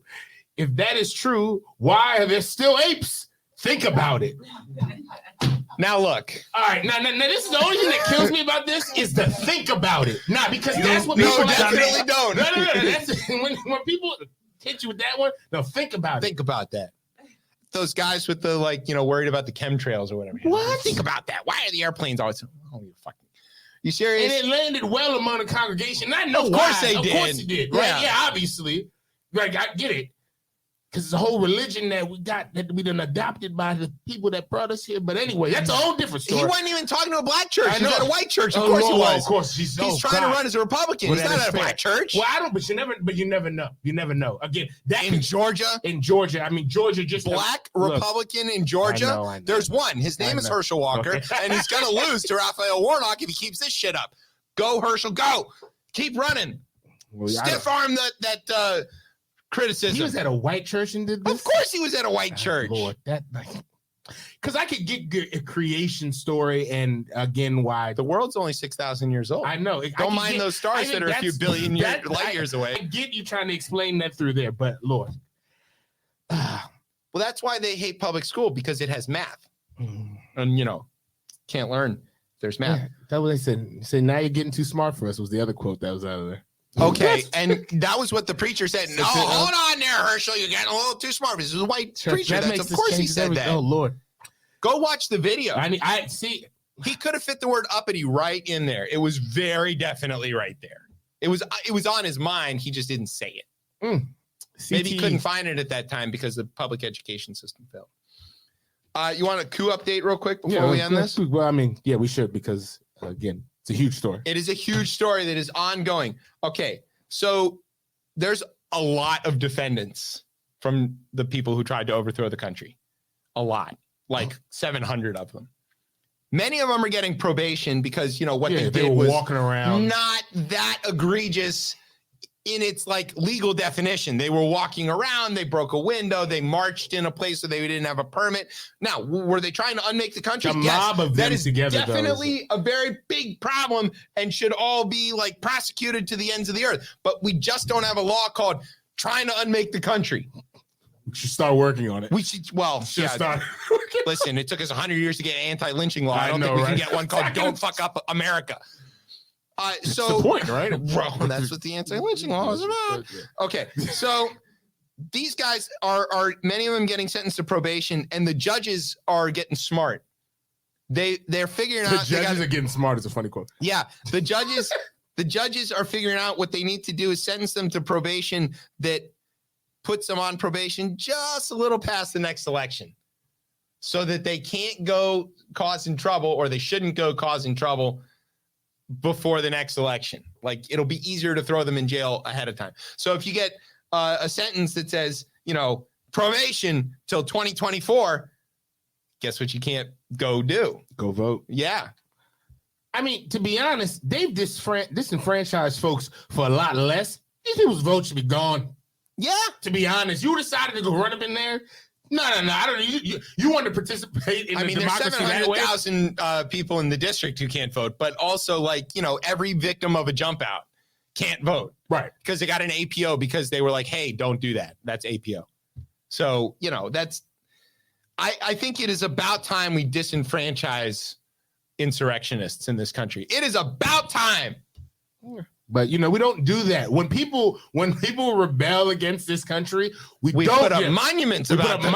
[SPEAKER 2] "If that is true, why are there still apes? Think about it."
[SPEAKER 1] Now look.
[SPEAKER 2] All right. Now this is the only thing that kills me about this is to think about it. Nah, because that's what people
[SPEAKER 1] definitely don't.
[SPEAKER 2] No. That's when people hit you with that one. No, think about it.
[SPEAKER 1] Think about that. Those guys with the worried about the chemtrails or whatever.
[SPEAKER 2] What?
[SPEAKER 1] Think about that. Why are the airplanes always? Oh, you serious?
[SPEAKER 2] And it landed well among the congregation. I know
[SPEAKER 1] of course they did.
[SPEAKER 2] Of course it did. Right? Yeah, obviously. Like I get it. Because it's a whole religion that we got that we done adopted by the people that brought us here. But anyway, that's a whole different story.
[SPEAKER 1] He wasn't even talking to a black church. He was at a white church. Of
[SPEAKER 2] course
[SPEAKER 1] he was.
[SPEAKER 2] Of course, he's
[SPEAKER 1] trying to run as a Republican. He's not at a black church.
[SPEAKER 2] Well, I don't. But you never know. You never know. Again,
[SPEAKER 1] Georgia.
[SPEAKER 2] In Georgia, I mean Georgia just
[SPEAKER 1] black Republican in Georgia. I know. There's one. His name is Herschel Walker, and he's gonna lose to Raphael Warnock if he keeps this shit up. Go Herschel, go! Keep running. Well, stiff arm that criticism.
[SPEAKER 2] He was at a white church and did this?
[SPEAKER 1] Of course he was at a white church.
[SPEAKER 2] Lord, because I could get a creation story and again why
[SPEAKER 1] the world's only 6,000 years old.
[SPEAKER 2] I know.
[SPEAKER 1] Don't mind those stars that are a few billion light years away.
[SPEAKER 2] I get you trying to explain that through there, but Lord.
[SPEAKER 1] Well, that's why they hate public school, because it has math. And can't learn There's math.
[SPEAKER 2] Yeah, that's what they said. They said, now you're getting too smart for us was the other quote that was out of there.
[SPEAKER 1] Okay, and that was what the preacher said. No, hold on there, Herschel. You're getting a little too smart. This is a white preacher. Of course he said that.
[SPEAKER 2] Oh, Lord.
[SPEAKER 1] Go watch the video.
[SPEAKER 2] I see.
[SPEAKER 1] He could have fit the word uppity right in there. It was very definitely right there. It was on his mind. He just didn't say it. Maybe he couldn't find it at that time because the public education system failed. You want a coup update real quick before we end this?
[SPEAKER 2] Well, I mean, yeah, we should because, again, it's a huge story.
[SPEAKER 1] It is a huge story that is ongoing. Okay, so there's a lot of defendants from the people who tried to overthrow the country. A lot. Like 700 of them. Many of them are getting probation because, what they did was
[SPEAKER 2] walking around.
[SPEAKER 1] Not that egregious in its like legal definition. They were walking around, they broke a window, they marched in a place where they didn't have a permit. Now, were they trying to unmake the country?
[SPEAKER 2] A mob of them
[SPEAKER 1] that is
[SPEAKER 2] together,
[SPEAKER 1] definitely a very big problem and should all be like prosecuted to the ends of the earth. But we just don't have a law called trying to unmake the country.
[SPEAKER 2] We should start working on it.
[SPEAKER 1] We should, start. Listen, it took us 100 years to get an anti-lynching law. I don't think we can get one called "Don't Fuck Up America." So
[SPEAKER 2] that's the point, right?
[SPEAKER 1] Bro, that's what the anti-lynching law is about. Okay, so these guys are many of them getting sentenced to probation, and the judges are getting smart. They're figuring out.
[SPEAKER 2] The judges are getting smart. Is a funny quote.
[SPEAKER 1] Yeah, the judges are figuring out what they need to do is sentence them to probation that puts them on probation just a little past the next election, so that they can't go causing trouble, or they shouldn't go causing trouble before the next election. Like, it'll be easier to throw them in jail ahead of time. So if you get a sentence that says, probation till 2024, guess what you can't go do?
[SPEAKER 2] Go vote.
[SPEAKER 1] Yeah.
[SPEAKER 2] I mean, to be honest, they've disenfranchised folks for a lot less. These people's votes should be gone.
[SPEAKER 1] Yeah.
[SPEAKER 2] To be honest, you decided to go run up in there. No. I don't know. You want to participate in the democracy that way?
[SPEAKER 1] There's 700,000 people in the district who can't vote, but also every victim of a jump out can't vote.
[SPEAKER 2] Right.
[SPEAKER 1] Because they got an APO because they were like, hey, don't do that. That's APO. So, I think it is about time we disenfranchise insurrectionists in this country. It is about time.
[SPEAKER 2] But we don't do that. When people rebel against this country, we don't
[SPEAKER 1] put up monuments about them.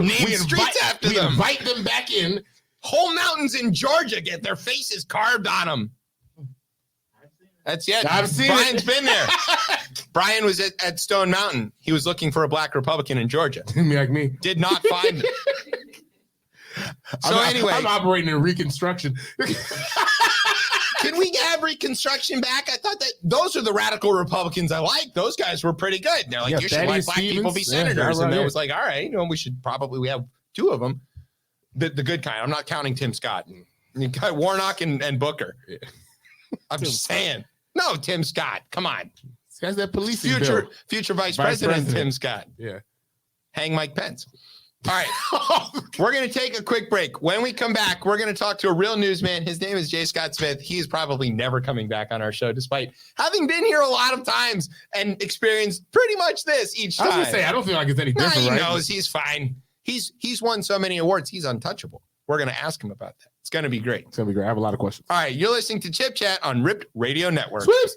[SPEAKER 1] We
[SPEAKER 2] invite them back in.
[SPEAKER 1] Whole mountains in Georgia get their faces carved on them. That's it.
[SPEAKER 2] I've seen
[SPEAKER 1] Brian's been there. Brian was at Stone Mountain. He was looking for a black Republican in Georgia.
[SPEAKER 2] Like me.
[SPEAKER 1] Did not find him. So anyway.
[SPEAKER 2] I'm operating in Reconstruction.
[SPEAKER 1] Can we have Reconstruction back? I thought that those are the radical Republicans I like. Those guys were pretty good. And they're like, you should let black people be senators. And it was like, all right, we have two of them. The good kind. I'm not counting Tim Scott. You got Warnock and Booker. Yeah. I'm just saying. No, Tim Scott. Come on.
[SPEAKER 2] This guy's that police
[SPEAKER 1] future vice president Tim Scott.
[SPEAKER 2] Yeah.
[SPEAKER 1] Hang Mike Pence. All right, we're going to take a quick break. When we come back, we're going to talk to a real newsman. His name is J. Scott Smith. He is probably never coming back on our show, despite having been here a lot of times and experienced pretty much this each time.
[SPEAKER 2] I was going to say, I don't feel like it's any different,
[SPEAKER 1] he knows. He's fine. He's won so many awards. He's untouchable. We're going to ask him about that. It's going to be great.
[SPEAKER 2] It's going to be great. I have a lot of questions.
[SPEAKER 1] All right, you're listening to Chip Chat on Ripped Radio Network.
[SPEAKER 2] Sweeps.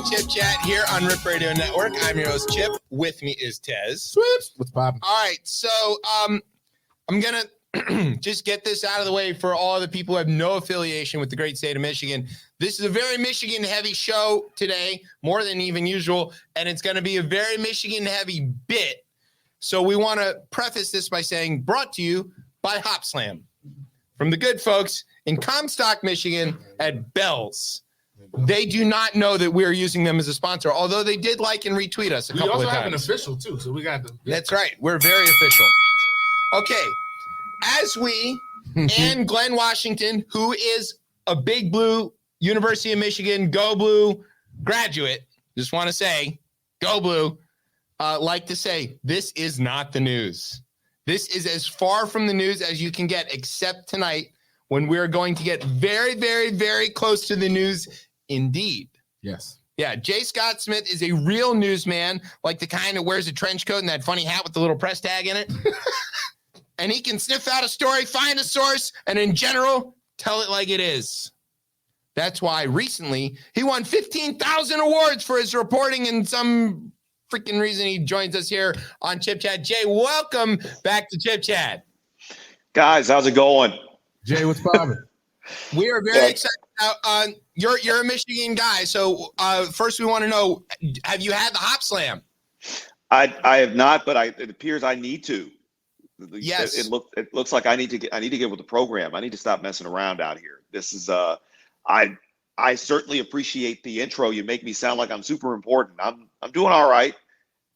[SPEAKER 1] Chip Chat here on Rip Radio Network. I'm your host, Chip. With me is Tez.
[SPEAKER 2] Swips. What's poppin'?
[SPEAKER 1] All right, so I'm going to just get this out of the way for all the people who have no affiliation with the great state of Michigan. This is a very Michigan-heavy show today, more than even usual, and it's going to be a very Michigan-heavy bit. So we want to preface this by saying, brought to you by Hop Slam from the good folks in Comstock, Michigan at Bell's. They do not know that we're using them as a sponsor, although they did like and retweet us a couple of times.
[SPEAKER 2] We also have an official, too, so we got the...
[SPEAKER 1] That's right. We're very official. Okay. As we and Glenn Washington, who is a Big Blue, University of Michigan, Go Blue graduate, just want to say, Go Blue, like to say, this is not the news. This is as far from the news as you can get, except tonight when we're going to get very, very, very close to the news indeed.
[SPEAKER 2] Yes.
[SPEAKER 1] Yeah, Jay Scott Smith is a real newsman, like the kind that wears a trench coat and that funny hat with the little press tag in it. And he can sniff out a story, find a source, and in general, tell it like it is. That's why recently he won 15,000 awards for his reporting, and some freaking reason he joins us here on Chip Chat. Jay, welcome back to Chip Chat.
[SPEAKER 3] Guys, how's it going?
[SPEAKER 2] Jay, what's poppin'?
[SPEAKER 1] We are very excited. You're a Michigan guy, so first we want to know: have you had the Hop Slam?
[SPEAKER 3] I have not, but it appears I need to.
[SPEAKER 1] Yes,
[SPEAKER 3] it looks like I need to get with the program. I need to stop messing around out here. This is I certainly appreciate the intro. You make me sound like I'm super important. I'm doing all right.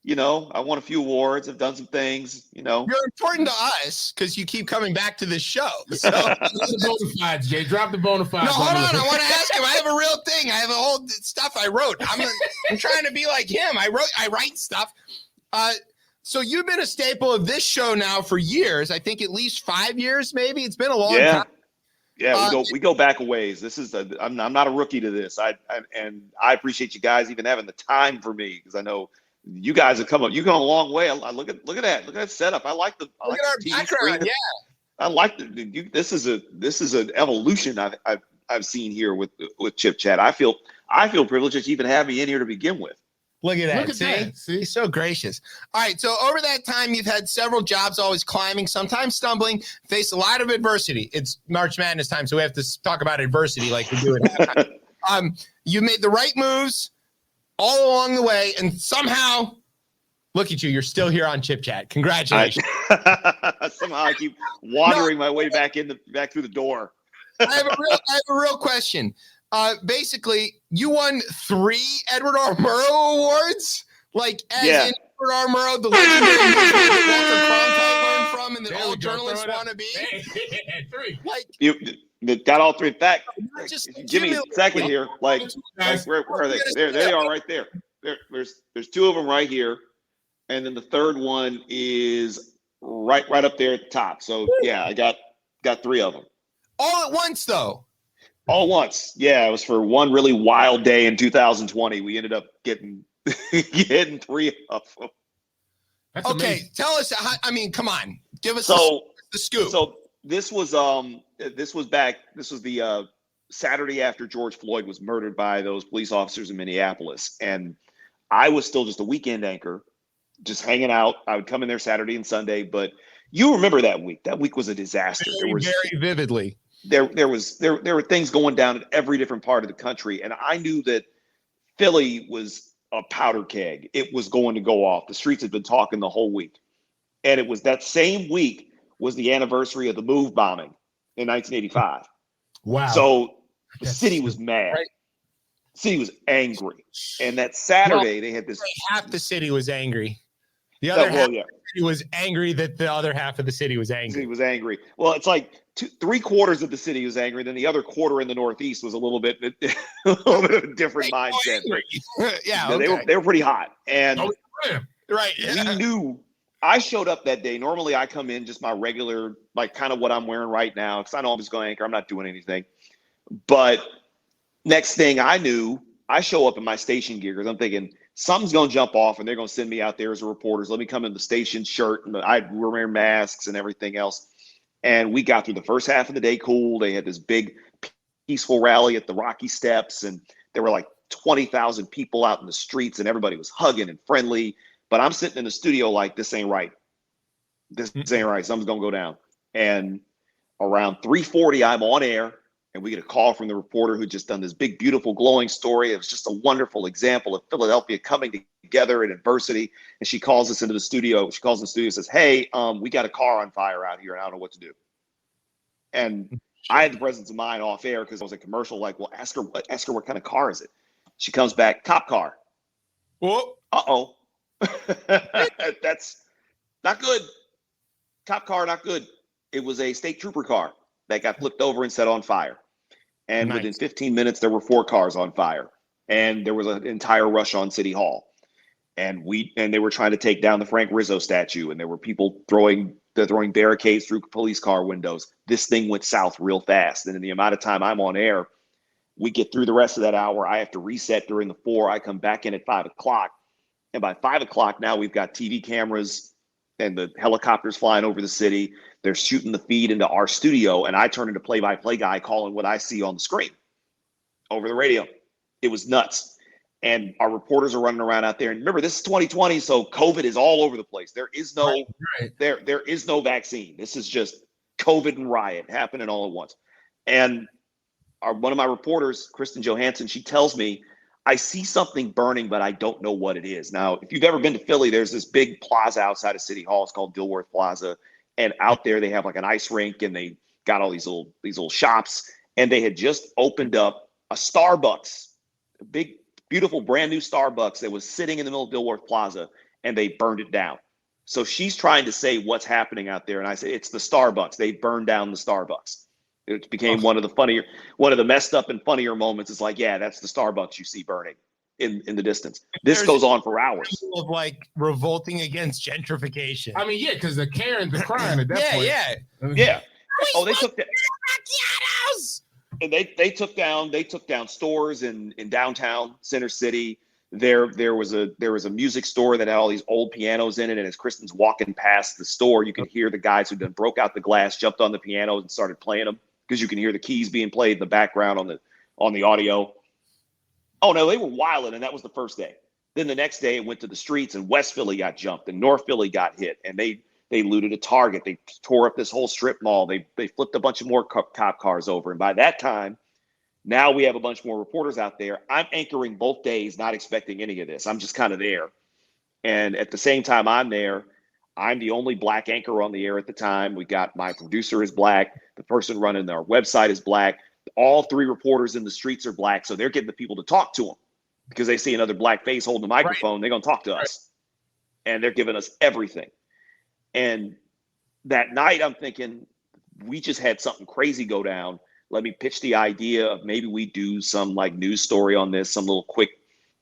[SPEAKER 3] You know, I won a few awards. I've done some things. You know,
[SPEAKER 1] you're important to us because you keep coming back to this show. So
[SPEAKER 2] bona fides, Jay. Drop the bona fides.
[SPEAKER 1] No, hold on. I want to ask him. I have a real thing. I have a whole stuff I wrote. I'm trying to be like him. I write stuff. So you've been a staple of this show now for years. I think at least 5 years, maybe. It's been a long time.
[SPEAKER 3] Yeah, we go back a ways. This is I'm not a rookie to this. I appreciate you guys even having the time for me, because I know you guys have come up. You've gone a long way. I look at that setup. I like
[SPEAKER 1] our
[SPEAKER 3] TV
[SPEAKER 1] background.
[SPEAKER 3] Screen.
[SPEAKER 1] Yeah,
[SPEAKER 3] I like this is an evolution I've seen here with Chip Chat. I feel privileged that you even have me in here to begin with.
[SPEAKER 1] Look at that. See? He's so gracious. All right. So over that time, you've had several jobs, always climbing, sometimes stumbling, faced a lot of adversity. It's March Madness time, so we have to talk about adversity like we do it. You made the right moves all along the way, and somehow, look at you. You're still here on Chip Chat. Congratulations.
[SPEAKER 3] Somehow I keep wandering my way back through the door.
[SPEAKER 1] I have a real question. Basically, you won 3 Edward R. Murrow awards, like in Edward R. Murrow, the legendary that Walter Cronkite learned from, and that all journalists want to be.
[SPEAKER 2] 3.
[SPEAKER 3] Like you got all 3. In fact,
[SPEAKER 1] just
[SPEAKER 3] give me a second here. Like where are they? There they are, right there. There's 2 of them right here, and then the third one is right up there at the top. So yeah, I got 3 of them.
[SPEAKER 1] All at once, though.
[SPEAKER 3] All at once. Yeah, it was for one really wild day in 2020. We ended up getting 3 of them.
[SPEAKER 2] That's
[SPEAKER 1] okay,
[SPEAKER 2] amazing.
[SPEAKER 1] Tell us. Come on, give us the scoop.
[SPEAKER 3] So this was the Saturday after George Floyd was murdered by those police officers in Minneapolis, and I was still just a weekend anchor, just hanging out. I would come in there Saturday and Sunday, but you remember that week. That week was a disaster.
[SPEAKER 1] Very vividly.
[SPEAKER 3] There were things going down in every different part of the country, and I knew that Philly was a powder keg. It was going to go off. The streets had been talking the whole week, and it was that same week was the anniversary of the Move bombing in 1985.
[SPEAKER 2] Wow!
[SPEAKER 3] So the city was mad.
[SPEAKER 1] Right.
[SPEAKER 3] The city was angry, and that Saturday they had this.
[SPEAKER 1] Half the city was angry. The other half of the city was angry that the other half of the city was angry.
[SPEAKER 3] The city was angry. Well, it's like 3/4 of the city was angry. Then the other quarter in the Northeast was a little bit of a different mindset.
[SPEAKER 1] Yeah,
[SPEAKER 3] they were pretty hot. And
[SPEAKER 1] right.
[SPEAKER 3] We knew. I showed up that day. Normally I come in just my regular, like kind of what I'm wearing right now, because I know I'm just going to anchor. I'm not doing anything. But next thing I knew, I show up in my station gear because I'm thinking something's going to jump off and they're going to send me out there as a reporter. So let me come in the station shirt, and I wear masks and everything else. And we got through the first half of the day cool. They had this big peaceful rally at the Rocky Steps, and there were like 20,000 people out in the streets and everybody was hugging and friendly. But I'm sitting in the studio like, this ain't right. This ain't right. Something's going to go down. And around 3:40, I'm on air and we get a call from the reporter who just done this big, beautiful, glowing story. It was just a wonderful example of Philadelphia coming together in adversity. And she calls us into the studio. She calls in the studio and says, hey, we got a car on fire out here and I don't know what to do. And I had the presence of mind off air because I was a commercial like, well, ask her what kind of car is it? She comes back, cop car.
[SPEAKER 2] Well,
[SPEAKER 3] Uh-oh. That's not good. Cop car, not good. It was a state trooper car that got flipped over and set on fire. And within 15 minutes, there were 4 cars on fire. And there was an entire rush on City Hall. And they were trying to take down the Frank Rizzo statue. And there were people throwing barricades through police car windows. This thing went south real fast. And in the amount of time I'm on air, we get through the rest of that hour. I have to reset during the 4. I come back in at 5 o'clock. And by 5 o'clock now, we've got TV cameras and the helicopters flying over the city. They're shooting the feed into our studio. And I turn into play-by-play guy calling what I see on the screen over the radio. It was nuts. And our reporters are running around out there. And remember, this is 2020, so COVID is all over the place. There is no there is no vaccine. This is just COVID and riot happening all at once. And one of my reporters, Kristen Johansson, she tells me, I see something burning, but I don't know what it is. Now, if you've ever been to Philly, there's this big plaza outside of City Hall. It's called Dilworth Plaza. And out there, they have like an ice rink, and they got all these little shops. And they had just opened up a Starbucks, a big, beautiful, brand new Starbucks that was sitting in the middle of Dilworth Plaza, and they burned it down. So she's trying to say what's happening out there. And I say, it's the Starbucks. They burned down the Starbucks. It became one of the messed up and funnier moments. It's like, yeah, that's the Starbucks you see burning in the distance. This goes on for hours.
[SPEAKER 1] Of like revolting against gentrification.
[SPEAKER 2] I mean, yeah, because the Karens are crying at that point.
[SPEAKER 3] Yeah. Oh, they took that. And they took down stores in downtown Center City. There was a music store that had all these old pianos in it, and as Kristen's walking past the store, you can hear the guys who then broke out the glass, jumped on the pianos, and started playing them because you can hear the keys being played in the background on the audio. Oh no, they were wilding, and that was the first day. Then the next day, it went to the streets, and West Philly got jumped, and North Philly got hit, and they looted a Target. They tore up this whole strip mall. They flipped a bunch of more cop cars over, and by that time, now we have a bunch more reporters out there. I'm anchoring both days, not expecting any of this. I'm just kind of there. And at the same time I'm there, I'm the only black anchor on the air at the time. We got my producer is black. The person running our website is black. All 3 reporters in the streets are black. So they're getting the people to talk to them because they see another black face holding the microphone. Right. They're going to talk to us. And they're giving us everything. And that night I'm thinking, we just had something crazy go down. Let me pitch the idea of maybe we do some like news story on this, some little quick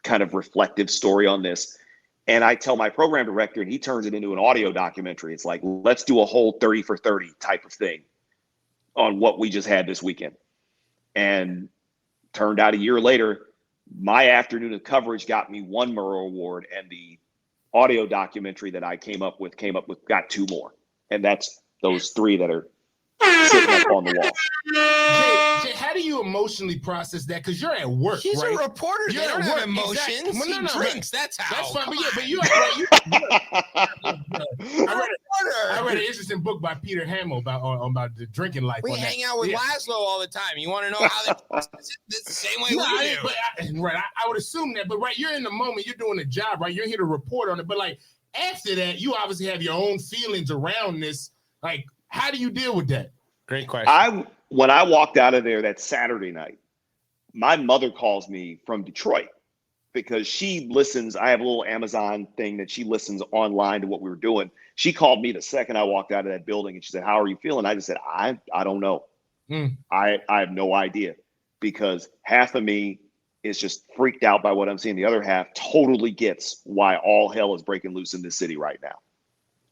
[SPEAKER 3] kind of reflective story on this. And I tell my program director, and he turns it into an audio documentary. It's like, let's do a whole 30 for 30 type of thing on what we just had this weekend. And turned out a year later, my afternoon of coverage got me 1 Murrow Award, and the audio documentary that I came up with got 2 more. And that's those 3 that are sitting up on the wall.
[SPEAKER 2] Jay, how do you emotionally process that? Because you're at work,
[SPEAKER 1] He's
[SPEAKER 2] right?
[SPEAKER 1] a reporter.
[SPEAKER 2] You're
[SPEAKER 1] they don't
[SPEAKER 2] at
[SPEAKER 1] have
[SPEAKER 2] work.
[SPEAKER 1] emotions.
[SPEAKER 2] Exactly.
[SPEAKER 1] He drinks. That's how.
[SPEAKER 2] That's fine. But you I read an interesting book by Peter Hamill about the drinking life.
[SPEAKER 1] We hang out with Laszlo all the time. You want to know how it's the same way we do.
[SPEAKER 2] But I would assume that. But you're in the moment. You're doing a job, right? You're here to report on it. But like after that, you obviously have your own feelings around this. Like, how do you deal with that?
[SPEAKER 1] Great question.
[SPEAKER 3] When I walked out of there that Saturday night, my mother calls me from Detroit because she listens. I have a little Amazon thing that she listens online to what we were doing. She called me the second I walked out of that building, and she said, "How are you feeling?" I just said, I don't know. I have no idea, because half of me is just freaked out by what I'm seeing. The other half totally gets why all hell is breaking loose in this city right now.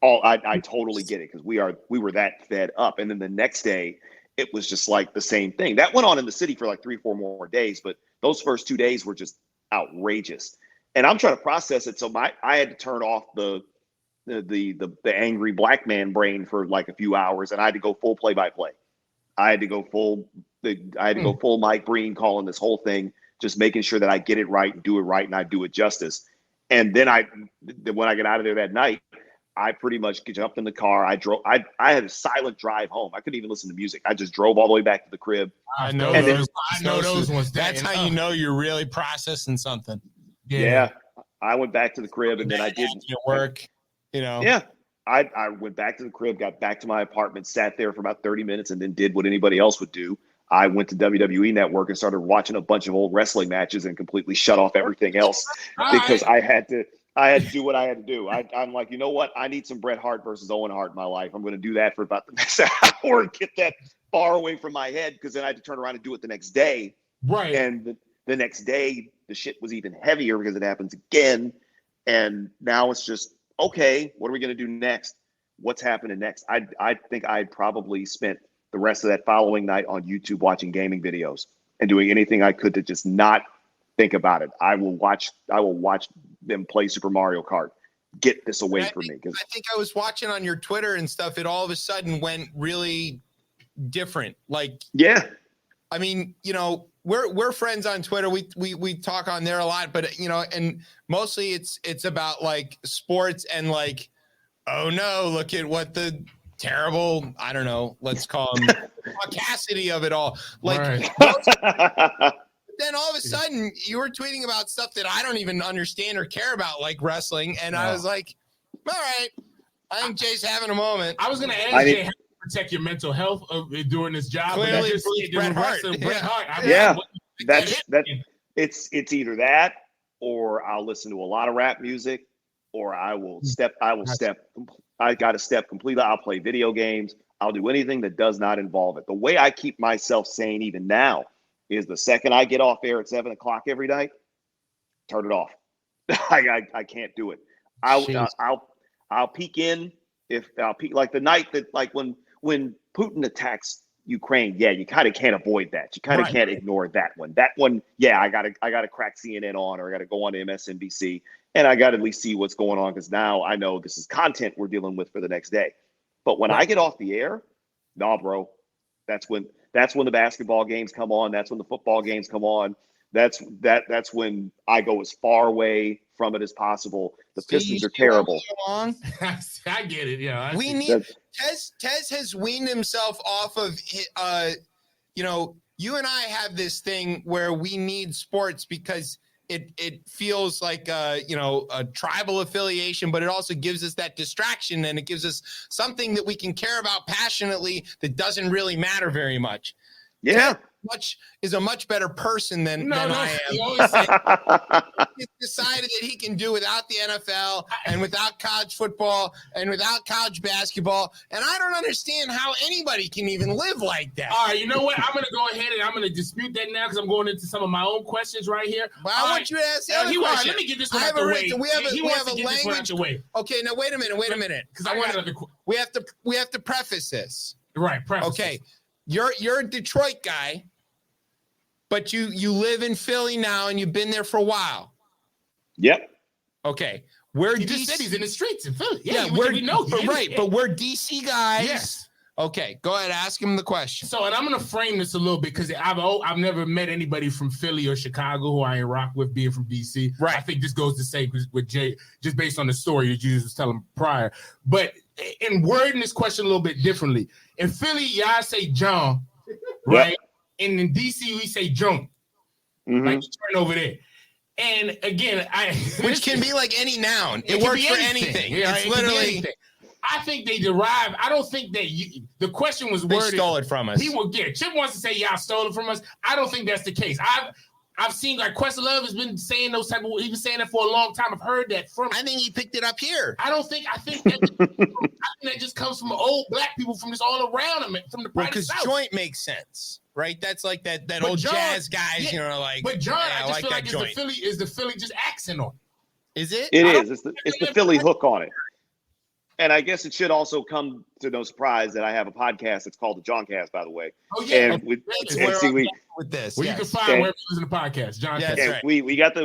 [SPEAKER 3] I totally get it, because we were that fed up. And then the next day, it was just like the same thing. That went on in the city for like 3-4 more days, but those first 2 days were just outrageous. And I'm trying to process it. So I had to turn off the angry black man brain for like a few hours, and I had to go full play-by-play. I had to go full Mike Breen calling this whole thing, just making sure that I get it right and do it right and I do it justice. And then when I get out of there that night, I pretty much jumped in the car. I had a silent drive home. I couldn't even listen to music. I just drove all the way back to the crib.
[SPEAKER 2] I know those ones.
[SPEAKER 4] That's how you know you're really processing something.
[SPEAKER 3] Yeah. I went back to the crib and then I did
[SPEAKER 4] work, you know.
[SPEAKER 3] Yeah. I went back to the crib, got back to my apartment, sat there for about 30 minutes, and then did what anybody else would do. I went to WWE Network and started watching a bunch of old wrestling matches and completely shut off everything else because I had to do what I had to do. I'm like, you know what? I need some Bret Hart versus Owen Hart in my life. I'm going to do that for about the next hour and get that far away from my head because then I had to turn around and do it the next day.
[SPEAKER 2] Right.
[SPEAKER 3] And the next day, the shit was even heavier because it happens again. And now it's just, okay, what are we going to do next? What's happening next? I think I'd probably spent the rest of that following night on YouTube watching gaming videos and doing anything I could to just not think about it. I will watch them play Super Mario Kart. Get this away from me.
[SPEAKER 1] I think I was watching on your Twitter and stuff. It all of a sudden went really different. Like,
[SPEAKER 3] yeah,
[SPEAKER 1] I mean, you know, we're friends on Twitter. We talk on there a lot, but you know, and mostly it's about like sports and like, oh no, look at what the terrible, I don't know, let's call them audacity of it all. Like, then all of a sudden you were tweeting about stuff that I don't even understand or care about, like wrestling. And I was like, all right, I think Jay's having a moment.
[SPEAKER 2] I was going to ask Jay how to protect your mental health during this job.
[SPEAKER 1] Clearly, Bret Hart.
[SPEAKER 2] Bret Hart.
[SPEAKER 3] Yeah, that's it's either that or I'll listen to a lot of rap music or I got to step completely. I'll play video games. I'll do anything that does not involve it. The way I keep myself sane even now is the second I get off air at 7:00 every night, turn it off. I can't do it. I'll peek in if I'll peek like the night that like when Putin attacks Ukraine. Yeah, you kind of can't avoid that. You kind of can't ignore that one. That one, yeah, I gotta crack CNN on or I gotta go on to MSNBC and I gotta at least see what's going on because now I know this is content we're dealing with for the next day. But when I get off the air, nah, bro, that's when the basketball games come on. That's when the football games come on. That's when I go as far away from it as possible. The Pistons are terrible.
[SPEAKER 2] I get it. Yeah,
[SPEAKER 1] we need Tez has weaned himself off of. You know, you and I have this thing where we need sports because it feels like a tribal affiliation, but it also gives us that distraction and it gives us something that we can care about passionately that doesn't really matter very much.
[SPEAKER 3] Yeah.
[SPEAKER 1] Is a much better person than I am. He's decided that he can do without the NFL and without college football and without college basketball. And I don't understand how anybody can even live like that.
[SPEAKER 2] All right, you know what? I'm going to go ahead and I'm going to dispute that now because I'm going into some of my own questions right here.
[SPEAKER 1] Well, I want you to ask the other question.
[SPEAKER 2] Let me get this one out the way.
[SPEAKER 1] We have a language. Okay, now wait a minute. Because we have to preface this.
[SPEAKER 2] Right, preface.
[SPEAKER 1] Okay, you're a Detroit guy. But you live in Philly now and you've been there for a while.
[SPEAKER 3] Yep.
[SPEAKER 1] Okay.
[SPEAKER 2] He just said he's in the streets in Philly. Yeah,
[SPEAKER 1] we know.
[SPEAKER 2] Right,
[SPEAKER 1] but we're DC guys.
[SPEAKER 2] Yes.
[SPEAKER 1] Okay, go ahead. Ask him the question.
[SPEAKER 2] So, and I'm going to frame this a little bit because I've never met anybody from Philly or Chicago who I ain't rock with being from DC.
[SPEAKER 1] Right.
[SPEAKER 2] I think this goes to say with Jay, just based on the story that you was telling prior. But in wording this question a little bit differently, in Philly, y'all say John, right? Yep. And in DC, we say junk.
[SPEAKER 3] Mm-hmm.
[SPEAKER 2] Like you turn over there. And again,
[SPEAKER 1] which can be like any noun. It works for anything.
[SPEAKER 2] Yeah,
[SPEAKER 1] it's literally
[SPEAKER 2] anything. I think they derive. I don't think that the question was worded.
[SPEAKER 1] They stole it from us.
[SPEAKER 2] Chip wants to say y'all stole it from us. I don't think that's the case. I've seen like Questlove has been saying those type of. He's been saying that for a long time. I've heard that from.
[SPEAKER 1] I think he picked it up here.
[SPEAKER 2] I think that just comes from old black people from just all around him from the private
[SPEAKER 1] because joint makes sense. Right, that's like that old John, jazz guys, like.
[SPEAKER 2] But John, I just feel like it's the Philly just accent on it.
[SPEAKER 1] Is it?
[SPEAKER 3] It is. It's the Philly hook on it. And I guess it should also come to no surprise that I have a podcast. It's called the Johncast, by the way.
[SPEAKER 2] Oh yeah,
[SPEAKER 3] and
[SPEAKER 2] with
[SPEAKER 1] this,
[SPEAKER 2] you can find wherever you listen to podcasts, John.
[SPEAKER 1] Yes,
[SPEAKER 3] and
[SPEAKER 1] right.
[SPEAKER 3] we got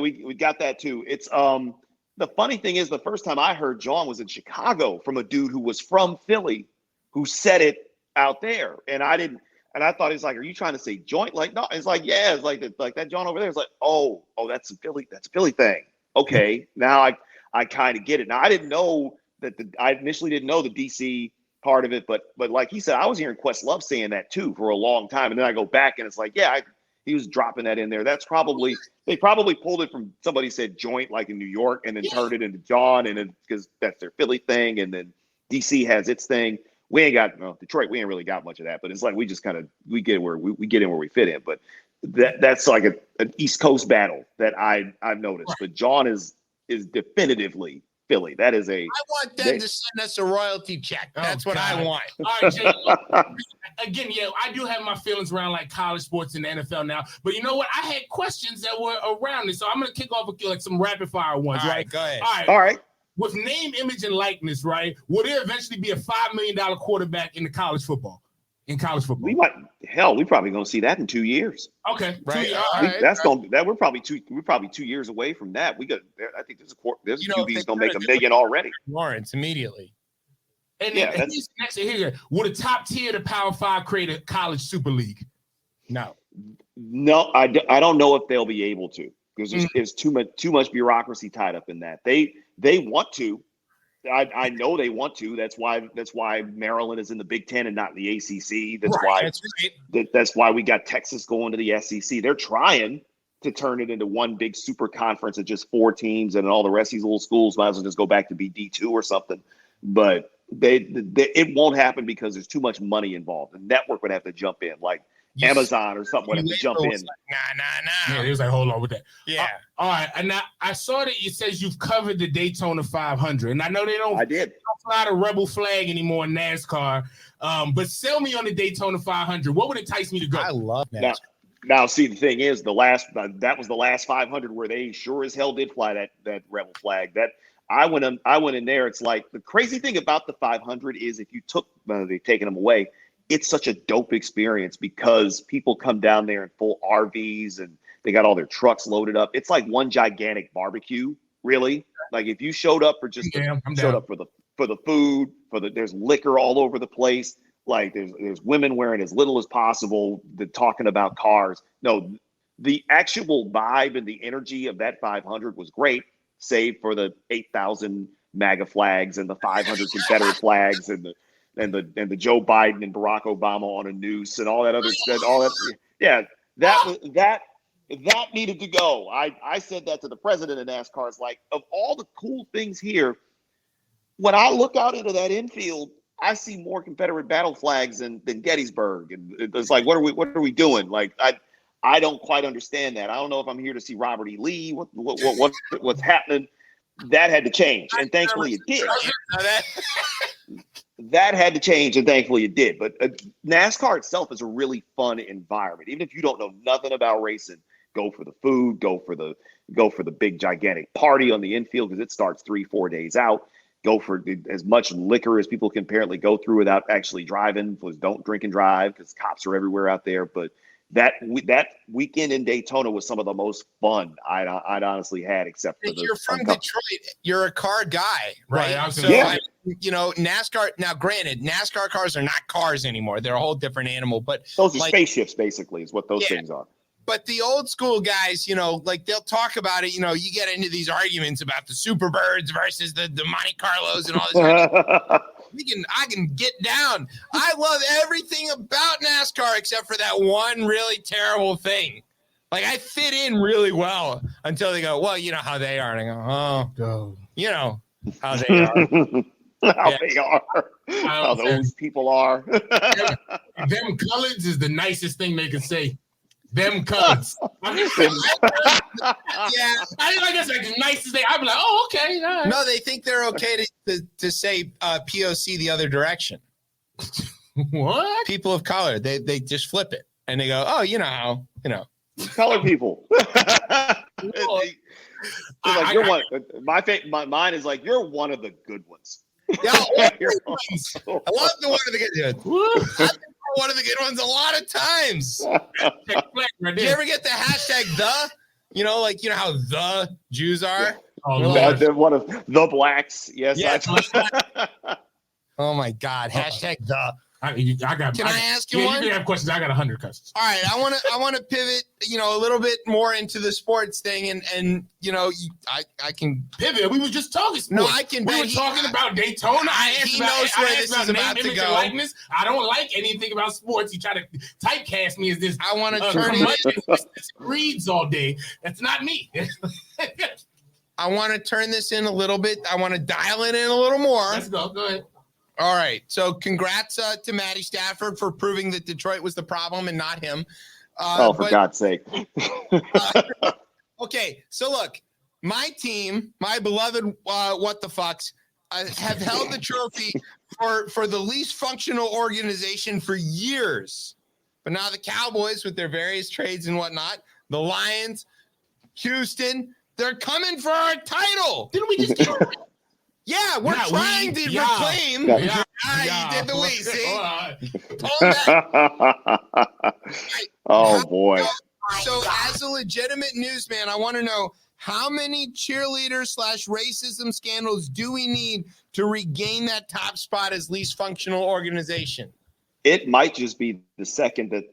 [SPEAKER 3] that too. It's the funny thing is the first time I heard John was in Chicago from a dude who was from Philly who said it out there, and I didn't. And I thought he's like, "Are you trying to say joint?" Like, no, it's like, yeah, it's like that joint over there. It's like, oh, that's a Philly thing. Okay, now I kind of get it. Now I didn't know that I initially didn't know the DC part of it, but like he said, I was hearing Questlove saying that too for a long time, and then I go back and it's like, yeah, he was dropping that in there. That's probably they probably pulled it from somebody said joint like in New York and then turned it into John, and then because that's their Philly thing, and then DC has its thing. We ain't got Detroit. We ain't really got much of that, but it's like we just kind of we get where we get in where we fit in. But that's like an East Coast battle that I've noticed. But John is definitively Philly. That is
[SPEAKER 1] I want them to send us a royalty check. That's what I want.
[SPEAKER 2] All right, Jay, again, yeah, I do have my feelings around like college sports and the NFL now. But you know what? I had questions that were around this, so I'm gonna kick off with like some rapid fire ones.
[SPEAKER 1] All
[SPEAKER 2] right?
[SPEAKER 1] right, go ahead.
[SPEAKER 3] All right.
[SPEAKER 2] With name, image, and likeness, right? Will there eventually be a $5 million quarterback in college football? We
[SPEAKER 3] probably gonna see that in 2 years.
[SPEAKER 2] Okay,
[SPEAKER 1] right.
[SPEAKER 3] We're probably 2 years away from that. I think there's a QB's gonna make $1 million already.
[SPEAKER 1] Lawrence immediately.
[SPEAKER 2] And then next here, would a top tier of the Power Five create a college super league?
[SPEAKER 1] No,
[SPEAKER 3] I don't know if they'll be able to because there's too much bureaucracy tied up in that. They want to. I know they want to. That's why Maryland is in the Big Ten and not in the ACC. That's why we got Texas going to the SEC. They're trying to turn it into one big super conference of just 4 teams, and all the rest of these little schools might as well just go back to be D2 or something. But it won't happen because there's too much money involved. The network would have to jump in, like Amazon or something would have to jump in.
[SPEAKER 1] Like, nah.
[SPEAKER 2] Yeah, he was like, hold on with that.
[SPEAKER 1] Yeah.
[SPEAKER 2] All right. And now I saw that it says you've covered the Daytona 500. And I know they don't fly the rebel flag anymore in NASCAR. But sell me on the Daytona 500. What would entice me to go?
[SPEAKER 1] I love NASCAR.
[SPEAKER 3] Now, see, the thing is, that was the last 500 where they sure as hell did fly that rebel flag. That I went in there. It's like the crazy thing about the 500 is if you they've taken them away. It's such a dope experience because people come down there in full RVs and they got all their trucks loaded up. It's like one gigantic barbecue, really. Like if you showed up for for the food, there's liquor all over the place. Like there's women wearing as little as possible, talking about cars. No, the actual vibe and the energy of that 500 was great, save for the 8,000 MAGA flags and the 500 Confederate flags and the Joe Biden and Barack Obama on a noose and all that other stuff. That needed to go. I said that to the president of NASCAR. It's like, of all the cool things here, when I look out into that infield, I see more Confederate battle flags than Gettysburg, and it's like, what are we doing? Like, I don't quite understand that. I don't know if I'm here to see Robert E. Lee. What's happening? That had to change, and thankfully it did. That had to change, and thankfully it did. But NASCAR itself is a really fun environment. Even if you don't know nothing about racing, go for the food, go for the big gigantic party on the infield because it starts 3-4 days out. Go for as much liquor as people can apparently go through without actually driving. Please don't drink and drive because cops are everywhere out there. But that weekend in Daytona was some of the most fun I'd honestly had, except for
[SPEAKER 1] you're from Detroit. You're a car guy, right? NASCAR. Now, granted, NASCAR cars are not cars anymore. They're a whole different animal. But
[SPEAKER 3] those are spaceships, basically, is what those things are.
[SPEAKER 1] But the old school guys, they'll talk about it. You get into these arguments about the Superbirds versus the Monte Carlos and all this. I can get down. I love everything about NASCAR except for that one really terrible thing. Like I fit in really well until they go, well, you know how they are. And I go, you know how they are.
[SPEAKER 3] How those people are.
[SPEAKER 2] Them colors is the nicest thing they can say. Them colors. I guess like the nicest thing. I'd be like, oh, okay. Right.
[SPEAKER 1] No, they think they're okay to say POC the other direction.
[SPEAKER 2] What?
[SPEAKER 1] People of color, they just flip it and they go, oh,
[SPEAKER 3] color people. Like you're one. Mine is like you're one of the good ones.
[SPEAKER 1] Yeah, I love the one of the good ones. One of the good ones a lot of times. Did you ever get the hashtag the? How the Jews are?
[SPEAKER 3] They're one of the blacks. Yes.
[SPEAKER 1] Oh my God. Hashtag the.
[SPEAKER 2] I got.
[SPEAKER 1] Can I ask you one?
[SPEAKER 2] You can have questions. I got 100 questions.
[SPEAKER 1] All right, I want to pivot, a little bit more into the sports thing, and I can
[SPEAKER 2] pivot. We were just talking sports.
[SPEAKER 1] No, I can.
[SPEAKER 2] We were talking about Daytona.
[SPEAKER 1] He knows where this is about to go.
[SPEAKER 2] Likeness. I don't like anything about sports. You try to typecast me as this.
[SPEAKER 1] I want to turn it.
[SPEAKER 2] Reads all day. That's not me.
[SPEAKER 1] I want to turn this in a little bit. I want to dial it in a little more.
[SPEAKER 2] Let's go. Go ahead.
[SPEAKER 1] All right. So congrats to Matty Stafford for proving that Detroit was the problem and not him.
[SPEAKER 3] For God's sake.
[SPEAKER 1] Okay. So look, my team, my beloved what the fucks, have held the trophy for the least functional organization for years. But now the Cowboys, with their various trades and whatnot, the Lions, Houston, they're coming for our title.
[SPEAKER 2] Didn't we just get
[SPEAKER 1] Yeah, we're trying to reclaim.
[SPEAKER 2] Yeah.
[SPEAKER 1] You did the way, see?
[SPEAKER 3] Oh, boy.
[SPEAKER 1] So as a legitimate newsman, I want to know, how many cheerleaders / racism scandals do we need to regain that top spot as least functional organization?
[SPEAKER 3] It might just be the second that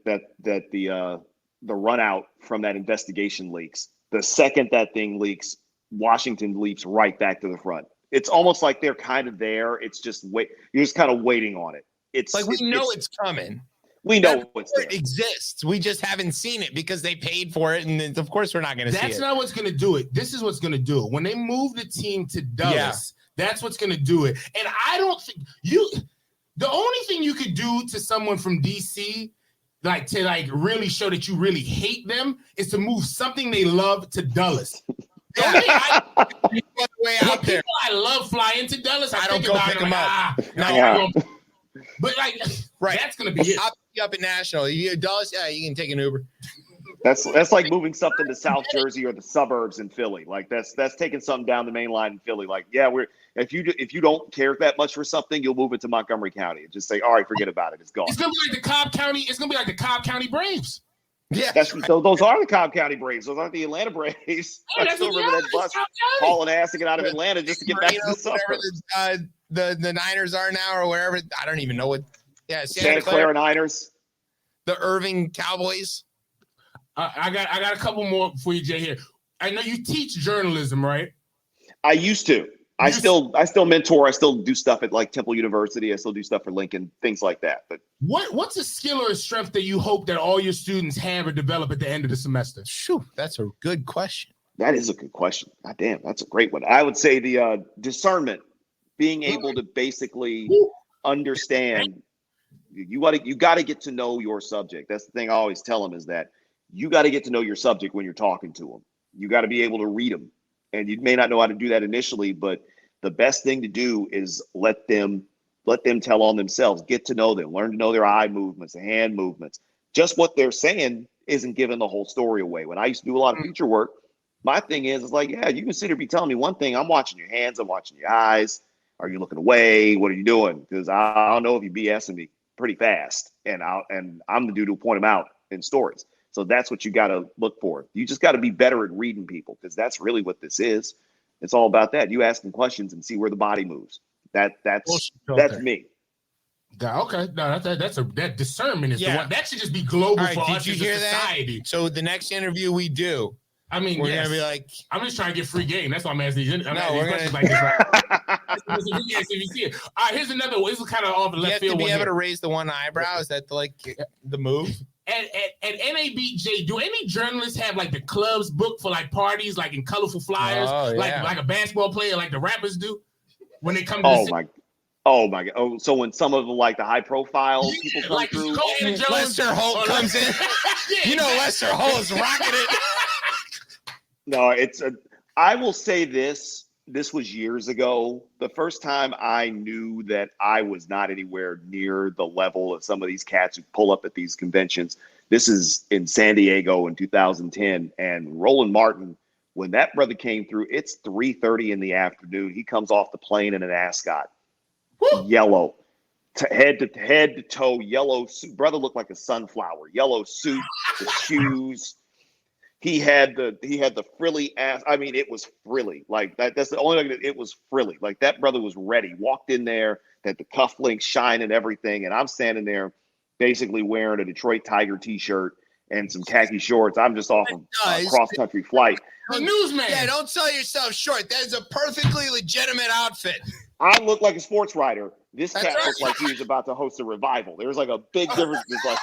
[SPEAKER 3] the run out from that investigation leaks. The second that thing leaks, Washington leaps right back to the front. It's almost like they're kind of there. It's just wait. You're just kind of waiting on it. It's
[SPEAKER 1] like we know it's coming.
[SPEAKER 3] We know it's there.
[SPEAKER 1] It exists. We just haven't seen it because they paid for it, and of course we're not going to see it.
[SPEAKER 2] That's not what's going to do it. This is what's going to do it. When they move the team to Dulles, that's what's going to do it. And I don't think the only thing you could do to someone from DC, to really show that you really hate them, is to move something they love to Dulles.
[SPEAKER 1] Way out there.
[SPEAKER 2] I love flying to Dulles. I
[SPEAKER 1] don't
[SPEAKER 2] think
[SPEAKER 1] go
[SPEAKER 2] about
[SPEAKER 1] pick
[SPEAKER 2] it,
[SPEAKER 1] them
[SPEAKER 2] up.
[SPEAKER 1] up.
[SPEAKER 2] But
[SPEAKER 1] right,
[SPEAKER 2] that's gonna be it.
[SPEAKER 1] I'll pick you up at National. You Dulles, you can take an Uber.
[SPEAKER 3] That's like moving something to South Jersey or the suburbs in Philly. Like that's taking something down the main line in Philly. Like, if you don't care that much for something, you'll move it to Montgomery County and just say, all right, forget about it. It's gone.
[SPEAKER 2] It's gonna be like the Cobb County. It's gonna be like the Cobb County Braves.
[SPEAKER 1] Yeah,
[SPEAKER 3] so those are the Cobb County Braves. Those aren't the Atlanta Braves. I still remember that bus hauling ass to get out of Atlanta just to get back to the suburbs.
[SPEAKER 1] The Niners are now, or wherever. I don't even know what. Yeah,
[SPEAKER 3] Santa Clara Niners.
[SPEAKER 1] The Irving Cowboys.
[SPEAKER 2] I got a couple more for you, Jay. Here, I know you teach journalism, right?
[SPEAKER 3] I used to. I still mentor. I still do stuff at like Temple University. I still do stuff for Lincoln, things like that. But
[SPEAKER 2] what's a skill or a strength that you hope that all your students have or develop at the end of the semester?
[SPEAKER 1] Shoo, that's a good question.
[SPEAKER 3] That is a good question. God damn, that's a great one. I would say the discernment, being able to basically understand. You got to get to know your subject. That's the thing I always tell them, is that you got to get to know your subject when you're talking to them. You got to be able to read them. And you may not know how to do that initially, but the best thing to do is let them tell on themselves, get to know them, learn to know their eye movements, the hand movements. Just what they're saying isn't giving the whole story away. When I used to do a lot of feature work, my thing is like, yeah, you can sit here and be telling me one thing. I'm watching your hands. I'm watching your eyes. Are you looking away? What are you doing? Because I don't know if you BSing me pretty fast. And I'm the dude who point them out in stories. So that's what you got to look for. You just got to be better at reading people, because that's really what this is. It's all about that. You ask them questions and see where the body moves. That's me.
[SPEAKER 2] Okay, no, that discernment is the one that should just be global for us as a society.
[SPEAKER 1] That? So the next interview we do,
[SPEAKER 2] I mean,
[SPEAKER 1] we're gonna be like,
[SPEAKER 2] I'm just trying to get free game. That's why I'm asking these.
[SPEAKER 1] Questions
[SPEAKER 2] like this. Right? Yes, if you see it. All right, here's another one. This is kind of off the left field.
[SPEAKER 1] You have to be able to raise the one eyebrow. Is that the move?
[SPEAKER 2] At NABJ, do any journalists have like the clubs booked for like parties, like in colorful flyers, like a basketball player, like the rappers do when they come to
[SPEAKER 3] Oh my God. Oh, so when some of them like the high profile people come through.
[SPEAKER 1] Lester Holt comes in. Lester Holt is rocking it.
[SPEAKER 3] No, I will say this. This was years ago. The first time I knew that I was not anywhere near the level of some of these cats who pull up at these conventions. This is in San Diego in 2010. And Roland Martin, when that brother came through, it's 3:30 in the afternoon. He comes off the plane in an ascot. Woo! Yellow. Head to toe, yellow suit. Brother looked like a sunflower. Yellow suit, the shoes. He had the frilly ass. I mean, it was frilly. Like that. That's the only thing. It was frilly. Like that brother was ready. Walked in there, had the cufflinks shine and everything, and I'm standing there, basically wearing a Detroit Tiger T-shirt and some khaki shorts. I'm just off of a cross country flight.
[SPEAKER 2] The newsman.
[SPEAKER 1] Yeah, don't sell yourself short. That is a perfectly legitimate outfit.
[SPEAKER 3] I look like a sports writer. This cat looked like he was about to host a revival. There was like a big difference. It's like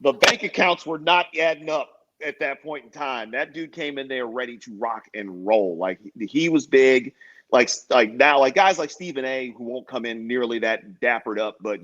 [SPEAKER 3] the bank accounts were not adding up at that point in time. That dude came in there ready to rock and roll. Like he was big. Like now, like guys like Stephen A, who won't come in nearly that dappered up, but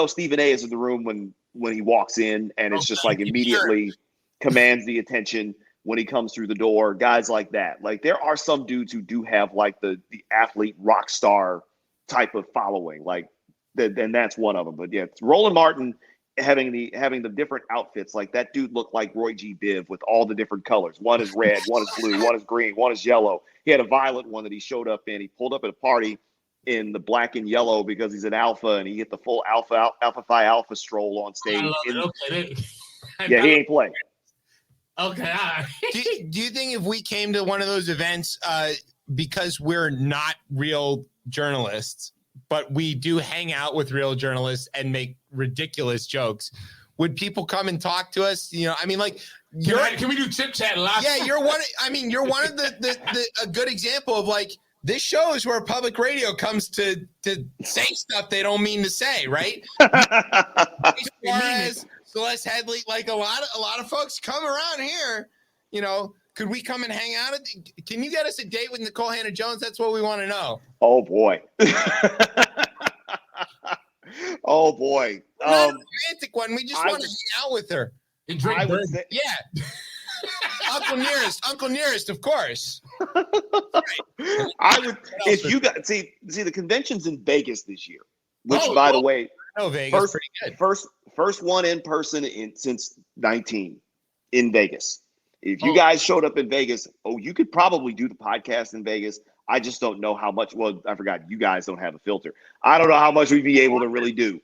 [SPEAKER 3] Stephen A is in the room when he walks in, and it's just like immediately commands the attention when he comes through the door. Guys like that. Like there are some dudes who do have like the athlete rock star type of following. Like and that's one of them. But yeah, Roland Martin having the different outfits. Like that dude looked like Roy G. Biv with all the different colors. One is red, one is blue, one is green, one is yellow. He had a violet one that he showed up in. He pulled up at a party in the black and yellow because he's an alpha, and he hit the full alpha phi alpha stroll on stage. Yeah, he ain't playing.
[SPEAKER 2] Okay, all right.
[SPEAKER 1] do you think if we came to one of those events, because we're not real journalists, but we do hang out with real journalists and make ridiculous jokes, would people come and talk to us? You know, I mean, like,
[SPEAKER 2] can we do chip chat live?
[SPEAKER 1] Yeah, you're one of a good example of like, this show is where public radio comes to say stuff they don't mean to say, right? As Celeste Headley, like a lot of folks come around here, you know. Could we come and hang out? Can you get us a date with Nicole Hannah-Jones? That's what we want to know.
[SPEAKER 3] Oh boy. Oh boy.
[SPEAKER 1] Not a romantic one. We just want to hang out with her.
[SPEAKER 2] And drink
[SPEAKER 3] say,
[SPEAKER 1] yeah. Uncle Nearest, of course.
[SPEAKER 3] I would if you got see the convention's in Vegas this year, which by the way,
[SPEAKER 1] Vegas pretty good.
[SPEAKER 3] First one in person since 19 in Vegas. If you guys showed up in Vegas, you could probably do the podcast in Vegas. I just don't know how much. Well, I forgot you guys don't have a filter. I don't know how much we'd be able to really do,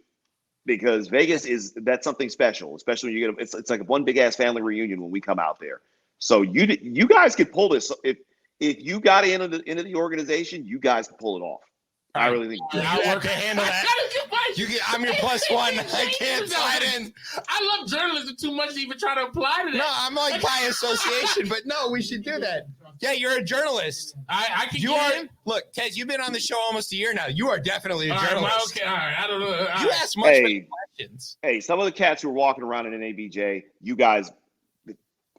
[SPEAKER 3] because Vegas that's something special, especially when you get it's like one big ass family reunion when we come out there. So you guys could pull this if you got into the organization, you guys can pull it off. I really think
[SPEAKER 1] I'll work to handle that. I'm your plus one. I can't slide in.
[SPEAKER 2] I love journalism too much to even try to apply to that.
[SPEAKER 1] No, I'm like by association, but no, we should do that. Yeah, you're a journalist.
[SPEAKER 2] I can.
[SPEAKER 1] You are. Look, Ted, you've been on the show almost a year now. You are definitely a journalist.
[SPEAKER 2] Okay, all right. I don't know.
[SPEAKER 1] You ask much better questions.
[SPEAKER 3] Hey, some of the cats who are walking around in NABJ, you guys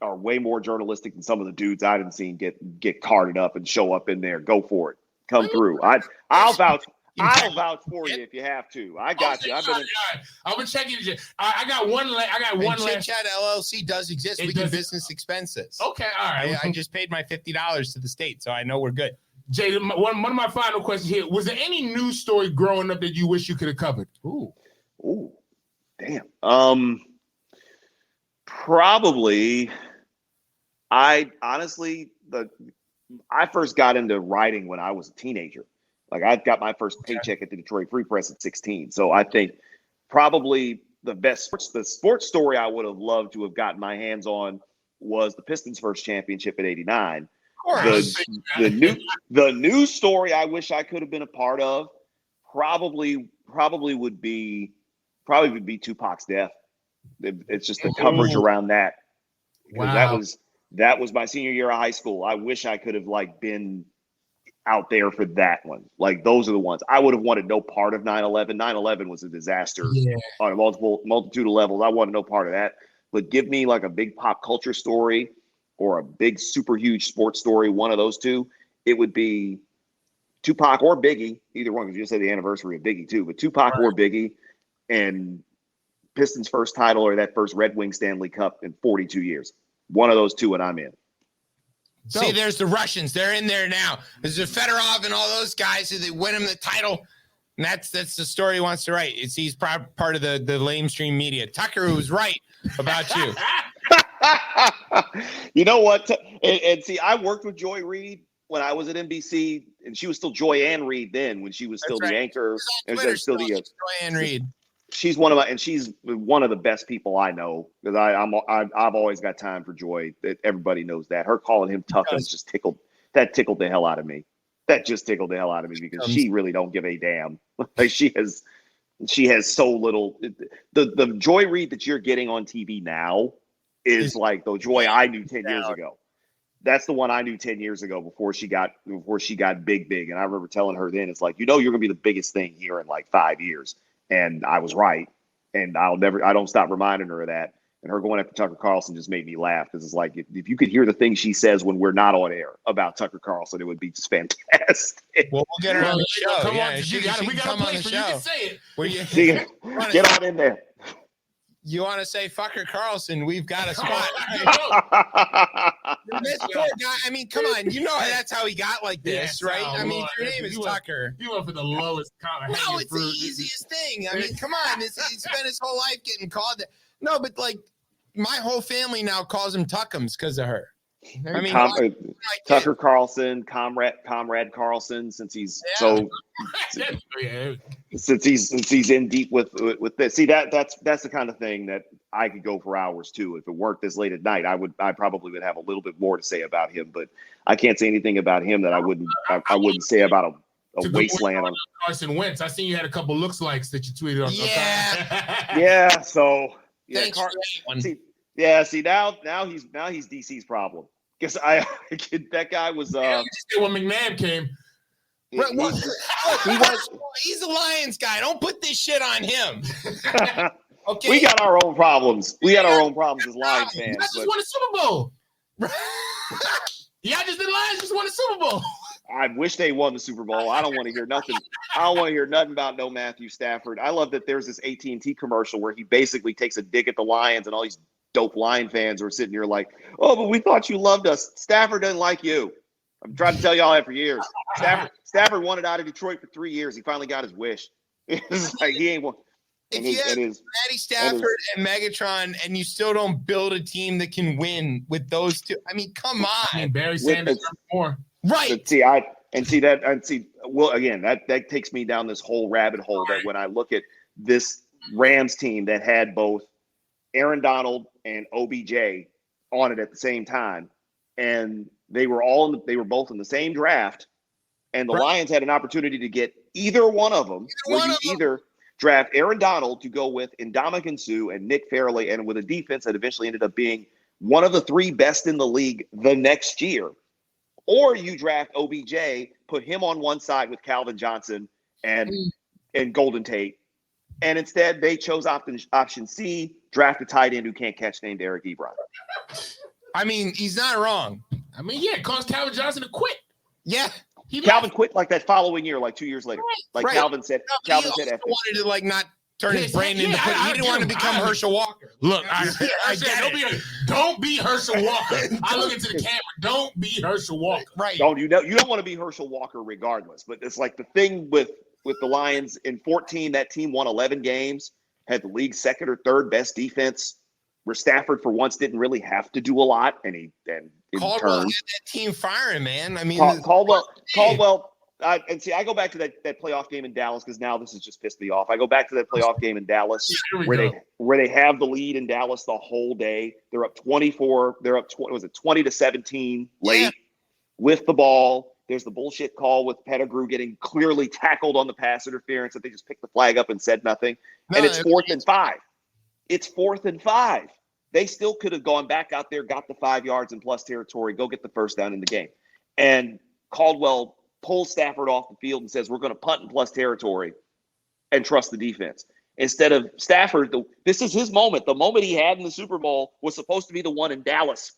[SPEAKER 3] are way more journalistic than some of the dudes I didn't see get carded up and show up in there. Go for it. Come through. I'll vouch for you if you have to. I got you.
[SPEAKER 2] I'm gonna check you. I got one.
[SPEAKER 1] Chit Chat LLC does exist. We do business expenses.
[SPEAKER 2] Okay, all right.
[SPEAKER 1] I just paid my $50 to the state, so I know we're good.
[SPEAKER 2] Jay, one of my final questions here: was there any news story growing up that you wish you could have covered?
[SPEAKER 3] Ooh, damn. Probably. I first got into writing when I was a teenager. Like I got my first paycheck at the Detroit Free Press at 16. So I think probably the sports story I would have loved to have gotten my hands on was the Pistons' first championship at 89. The news story I wish I could have been a part of probably would be Tupac's death. It's just the coverage around that.
[SPEAKER 2] Wow.
[SPEAKER 3] That was my senior year of high school. I wish I could have been out there for that one. Like those are the ones I would have wanted no part of 9/11. 9/11 was a disaster on a multitude of levels. I wanted no part of that. But give me like a big pop culture story or a big super huge sports story, one of those two. It would be Tupac or Biggie, either one, because you just said the anniversary of Biggie too. But Tupac or Biggie, and Pistons' first title or that first Red Wing Stanley Cup in 42 years. One of those two, and I'm in.
[SPEAKER 1] See, there's the Russians. They're in there now. There's the Fedorov and all those guys who they win him the title. And that's the story he wants to write. He's part of the lamestream media. Tucker was right about you.
[SPEAKER 3] You know what? And see, I worked with Joy Reid when I was at NBC, and she was still Joy Ann Reid then when she was still the anchor. And
[SPEAKER 1] Twitter,
[SPEAKER 3] still the
[SPEAKER 1] Joy Ann Reid.
[SPEAKER 3] she's one of the best people I know because I've always got time for Joy. Everybody knows that. Her calling him Tuckems just tickled the hell out of me. That just tickled the hell out of me because she really don't give a damn. Like she has so little. The Joy Reid that you're getting on TV now is like the Joy I knew 10 years ago. That's the one I knew 10 years ago before she got big. And I remember telling her then, it's like, you're going to be the biggest thing here in like 5 years. And I was right. And I don't stop reminding her of that. And her going after Tucker Carlson just made me laugh because it's like, if you could hear the things she says when we're not on air about Tucker Carlson, it would be just fantastic.
[SPEAKER 4] Well, we'll get her on the show.
[SPEAKER 2] Come
[SPEAKER 4] yeah,
[SPEAKER 2] on,
[SPEAKER 4] we got
[SPEAKER 2] come on the show. You can say it.
[SPEAKER 3] Get on in there.
[SPEAKER 1] You want to say fucker Carlson? We've got a spot. This poor guy. I mean, come on. You know that's how he got like this, right? I mean, your name is Tucker.
[SPEAKER 2] You went for the lowest comment.
[SPEAKER 1] No, it's the easiest thing. I mean, come on. He spent his whole life getting called that. No, but like my whole family now calls him Tuckems because of her. I mean,
[SPEAKER 3] Tucker Carlson, comrade Carlson, since he's since he's in deep with this. See, that's the kind of thing that I could go for hours too. If it worked this late at night, I probably would have a little bit more to say about him, but I can't say anything about him that I wouldn't say about a wasteland on
[SPEAKER 2] Carson Wentz. I seen you had a couple looks likes that you tweeted on.
[SPEAKER 3] Yeah. So
[SPEAKER 1] thanks for that one.
[SPEAKER 3] See now he's DC's problem because that guy was
[SPEAKER 2] when McNabb came.
[SPEAKER 1] Right, he's a Lions guy. Don't put this shit on him. Okay,
[SPEAKER 3] we got our own problems. We got our own problems as Lions fans.
[SPEAKER 2] I just won a Super Bowl. Yeah, the Lions just won a Super Bowl.
[SPEAKER 3] I wish they won the Super Bowl. I don't want to hear nothing. I don't want to hear nothing about no Matthew Stafford. I love that there's this AT&T commercial where he basically takes a dig at the Lions, and all these dope Lion fans are sitting here like, "Oh, but we thought you loved us. Stafford doesn't like you." I'm trying to tell y'all that for years. Stafford wanted out of Detroit for 3 years. He finally got his wish. It's like he ain't one.
[SPEAKER 1] If you have Matty Stafford and Megatron, and you still don't build a team that can win with those two, I mean, come on.
[SPEAKER 2] I mean, Barry Sanders more.
[SPEAKER 1] Right.
[SPEAKER 3] Well, again, that takes me down this whole rabbit hole that when I look at this Rams team that had both Aaron Donald and OBJ on it at the same time, and they were both in the same draft, and the Lions had an opportunity to get either one of them. Either draft Aaron Donald to go with Ndamukong Suh and Nick Fairley, and with a defense that eventually ended up being one of the three best in the league the next year. Or you draft OBJ, put him on one side with Calvin Johnson and Golden Tate. And instead, they chose option C, draft a tight end who can't catch named Eric Ebron.
[SPEAKER 1] I mean, he's not wrong.
[SPEAKER 2] I mean, yeah, it caused Calvin Johnson to quit.
[SPEAKER 1] Yeah.
[SPEAKER 3] Calvin quit like that following year, like 2 years later. Calvin said. Calvin said,
[SPEAKER 1] he wanted to like not turn his brain into. He didn't want to become Herschel Walker.
[SPEAKER 2] Look, I said, don't be Herschel Walker. I look into the camera. Don't be Herschel Walker.
[SPEAKER 1] Right.
[SPEAKER 3] You don't want to be Herschel Walker regardless. But it's like the thing with the Lions in 2014, that team won 11 games, had the league's second or third best defense, where Stafford for once didn't really have to do a lot, and
[SPEAKER 1] Caldwell had that team firing, man. I mean,
[SPEAKER 3] Caldwell. And see, I go back to that playoff game in Dallas because now this has just pissed me off. I go back to that playoff game in Dallas where they have the lead in Dallas the whole day. They're up 24. They're up 20-17 late with the ball. There's the bullshit call with Pettigrew getting clearly tackled on the pass interference that they just picked the flag up and said nothing. And it's 4th and 5. It's 4th and 5. They still could have gone back out there, got the 5 yards in plus territory, go get the first down in the game. And Caldwell pulls Stafford off the field and says, we're going to punt in plus territory and trust the defense. Instead of Stafford, this is his moment. The moment he had in the Super Bowl was supposed to be the one in Dallas.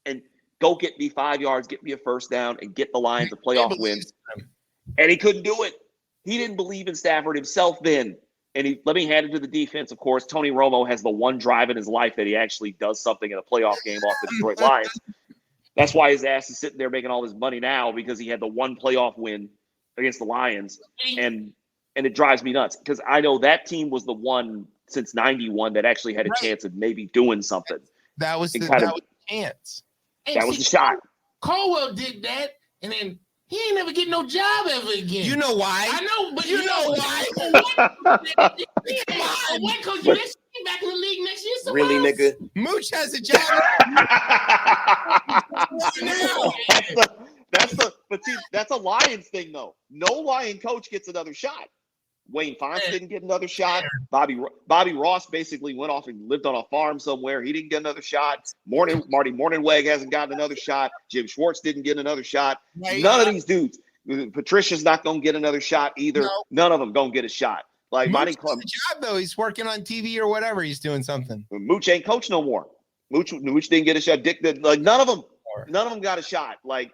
[SPEAKER 3] And go get me 5 yards, get me a first down, and get the Lions a playoff win. And he couldn't do it. He didn't believe in Stafford himself then. And let me hand it to the defense. Of course, Tony Romo has the one drive in his life that he actually does something in a playoff game off the Detroit Lions. That's why his ass is sitting there making all his money now, because he had the one playoff win against the Lions. And it drives me nuts because I know that team was the one since 91 that actually had a chance of maybe doing something.
[SPEAKER 1] That was the chance.
[SPEAKER 3] That was the shot.
[SPEAKER 2] Caldwell did that, and then He ain't never getting no job ever again.
[SPEAKER 1] You know why?
[SPEAKER 2] I know, but
[SPEAKER 1] You know why?
[SPEAKER 2] What coach you next year back in the league next year?
[SPEAKER 3] Really, nigga?
[SPEAKER 1] Mooch has a job.
[SPEAKER 3] But see, that's a Lions thing, though. No Lion coach gets another shot. Wayne Fontes didn't get another shot. Bobby Ross basically went off and lived on a farm somewhere. He didn't get another shot. Marty Morningweg hasn't gotten another shot. Jim Schwartz didn't get another shot. None of these dudes. Patricia's not going to get another shot either.
[SPEAKER 1] No.
[SPEAKER 3] None of them going to get a shot. Like
[SPEAKER 1] Mooch has a job, though. He's working on TV or whatever. He's doing something.
[SPEAKER 3] Mooch ain't coach no more. Mooch didn't get a shot. Dick, like none of them got a shot. Like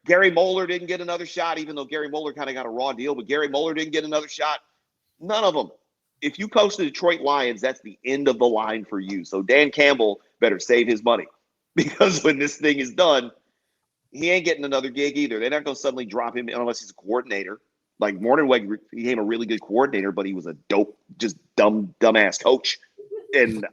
[SPEAKER 3] Gary Moeller didn't get another shot, even though Gary Moeller kind of got a raw deal. But Gary Moeller didn't get another shot. None of them. If you coach the Detroit Lions, that's the end of the line for you. So Dan Campbell better save his money, because when this thing is done, he ain't getting another gig either. They're not going to suddenly drop him unless he's a coordinator. Like Morningweg became a really good coordinator, but he was a dumbass coach. And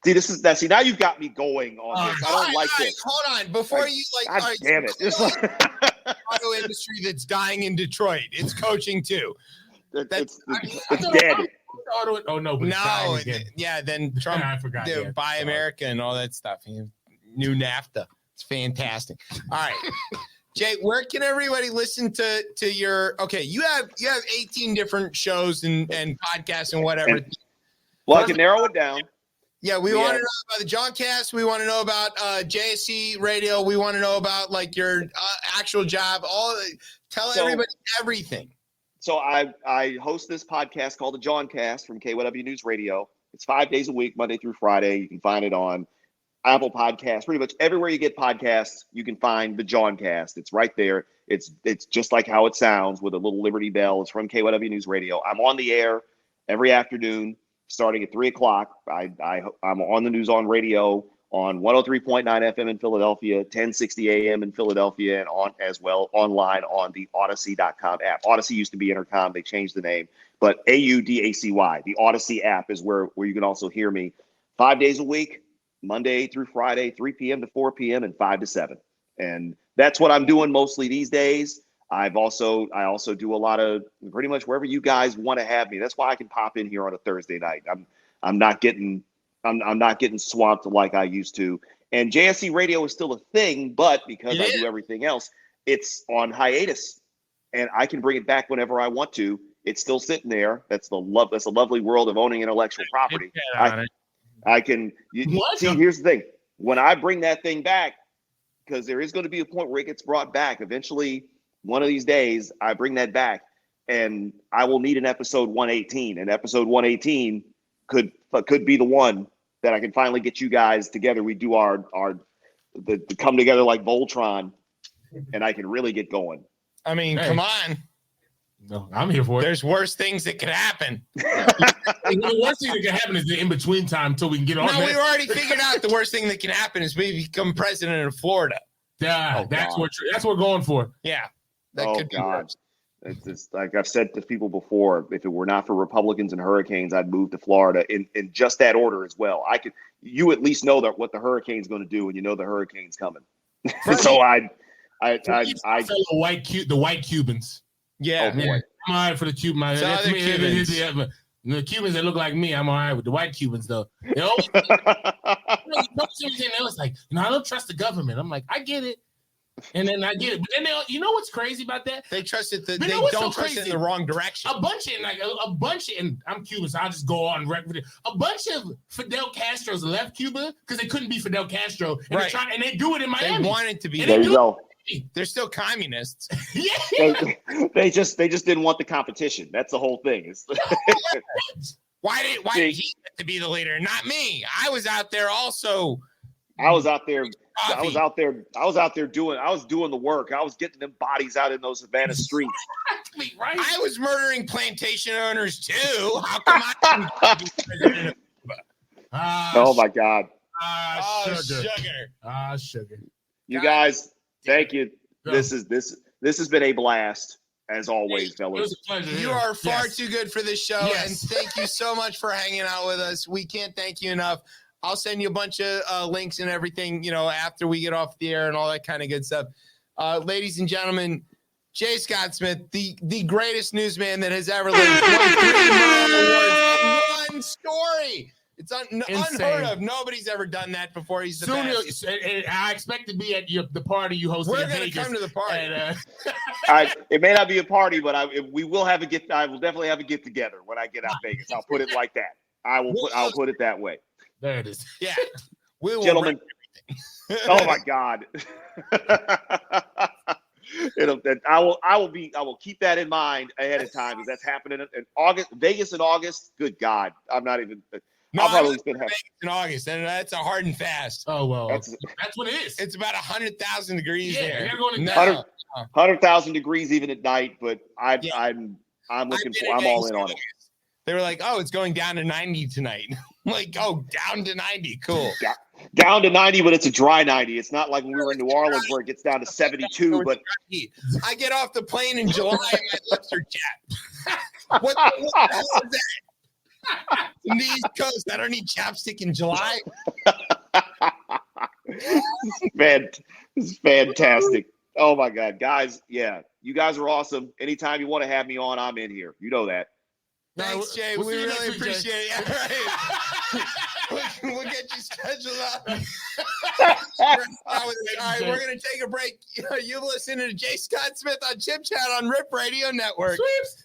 [SPEAKER 3] see, now you've got me going on this. I don't like this.
[SPEAKER 1] Hold on. Before you
[SPEAKER 3] God damn it. It's like,
[SPEAKER 1] auto industry that's dying in Detroit. It's coaching too.
[SPEAKER 3] it's dead.
[SPEAKER 2] Oh no, but
[SPEAKER 1] No, yeah, then Trump
[SPEAKER 2] I forgot.
[SPEAKER 1] Buy America and all that stuff. New NAFTA. It's fantastic. All right. Jay, where can everybody listen to your you have 18 different shows and podcasts and whatever.
[SPEAKER 3] Well, I can narrow it down.
[SPEAKER 1] Yeah, we want to know about the John Cast. We want to know about JSC Radio. We want to know about like your actual job. Tell everybody everything.
[SPEAKER 3] So I host this podcast called the John Cast from KYW News Radio. It's 5 days a week, Monday through Friday. You can find it on Apple Podcasts, pretty much everywhere you get podcasts, you can find the John Cast. It's right there. It's just like how it sounds with a little Liberty Bell. It's from KYW News Radio. I'm on the air every afternoon, starting at 3:00. I'm on the news on radio on 103.9 FM in Philadelphia, 1060 AM in Philadelphia, and on as well online on the Odyssey.com app. Odyssey used to be Intercom. They changed the name, but AUDACY. The Odyssey app is where you can also hear me 5 days a week. Monday through Friday, 3 p.m. to 4 p.m. and 5 to 7. And that's what I'm doing mostly these days. I also do a lot of pretty much wherever you guys want to have me. That's why I can pop in here on a Thursday night. I'm not getting swamped like I used to. And JSC Radio is still a thing, but because I do everything else, it's on hiatus. And I can bring it back whenever I want to. It's still sitting there. That's the lovely world of owning intellectual property. Here's the thing. When I bring that thing back, because there is going to be a point where it gets brought back. Eventually, one of these days, I bring that back, and I will need an episode 118. And episode 118 could be the one that I can finally get you guys together. We do the come together like Voltron, and I can really get going.
[SPEAKER 1] I mean, come on.
[SPEAKER 2] No, I'm here for it.
[SPEAKER 1] There's worse things that could happen.
[SPEAKER 2] The worst thing that can happen is the in-between time until we can get on.
[SPEAKER 1] No, we've already figured out the worst thing that can happen is we become president of Florida.
[SPEAKER 2] Yeah, that's what we're going for.
[SPEAKER 1] Yeah. That could be worse.
[SPEAKER 3] It's just, like I've said to people before, if it were not for Republicans and hurricanes, I'd move to Florida in just that order as well. You at least know that what the hurricane's going to do, and you know the hurricane's coming. So
[SPEAKER 2] the white Cubans.
[SPEAKER 1] Yeah,
[SPEAKER 3] oh, boy.
[SPEAKER 2] I'm all right for the Cubans. The Cubans that look like me, I'm all right with the white Cubans though. They always, they was like, I don't trust the government. I'm like, I get it, and then I get it. But then you know what's crazy about that?
[SPEAKER 1] They trust it. They don't trust it in the wrong direction.
[SPEAKER 2] A bunch of, and I'm Cuban, so I'll just go on record. A bunch of Fidel Castros left Cuba because they couldn't be Fidel Castro, and and they do it in Miami.
[SPEAKER 1] They wanted to be.
[SPEAKER 3] There you go.
[SPEAKER 1] They're still communists.
[SPEAKER 2] Yeah.
[SPEAKER 3] They just didn't want the competition. That's the whole thing.
[SPEAKER 1] Why did he get to be the leader, not me? I was out there also.
[SPEAKER 3] I was out there doing the work. I was getting them bodies out in those Savannah streets.
[SPEAKER 2] Exactly, right?
[SPEAKER 1] I was murdering plantation owners too. How come I couldn't be president of
[SPEAKER 3] oh my God.
[SPEAKER 2] Sugar.
[SPEAKER 3] You guys, thank you. This has been a blast as always, fellas.
[SPEAKER 2] It was a pleasure.
[SPEAKER 1] You are far too good for this show, and thank you so much for hanging out with us. We can't thank you enough. I'll send you a bunch of links and everything, after we get off the air and all that kind of good stuff. Ladies and gentlemen, Jay Scott Smith, the greatest newsman that has ever lived. Won 3 Murrow Awards in one story. It's unheard of. Nobody's ever done that before. He's the best.
[SPEAKER 2] I expect to be at the party you hosted.
[SPEAKER 1] We're going to come to the party.
[SPEAKER 3] And, it may not be a party, but we will have a get. I will definitely have a get together when I get out Vegas. I'll put it like that. I'll put it that way.
[SPEAKER 2] There it is.
[SPEAKER 1] Yeah, we will,
[SPEAKER 3] gentlemen. Oh my God. I will keep that in mind ahead of time because that's happening in August. Vegas in August. Good God, I'm not even.
[SPEAKER 1] I'll probably spend in August, and that's a hard and fast.
[SPEAKER 2] Oh well, that's what it is.
[SPEAKER 1] It's about 100,000 degrees there.
[SPEAKER 2] You're going to
[SPEAKER 3] 100,000 degrees even at night, but I'm looking for. I'm all in on it.
[SPEAKER 1] They were like, "Oh, it's going down to 90 tonight." I'm like, "Oh, down to 90, cool."
[SPEAKER 3] Down to 90, but it's a dry 90. It's not like when we were in New Orleans where it gets down to 72. But
[SPEAKER 1] I get off the plane in July and my lips are chapped. What the hell is that? In the East Coast, I don't need chapstick in July.
[SPEAKER 3] This is fantastic. Oh my God, guys. Yeah, you guys are awesome. Anytime you want to have me on, I'm in here. You know that.
[SPEAKER 1] Thanks, Jay. We really appreciate it. All right. We'll get you scheduled up. All right, we're going to take a break. You're listening to Jay Scott Smith on Chip Chat on Rip Radio Network. Sweeps.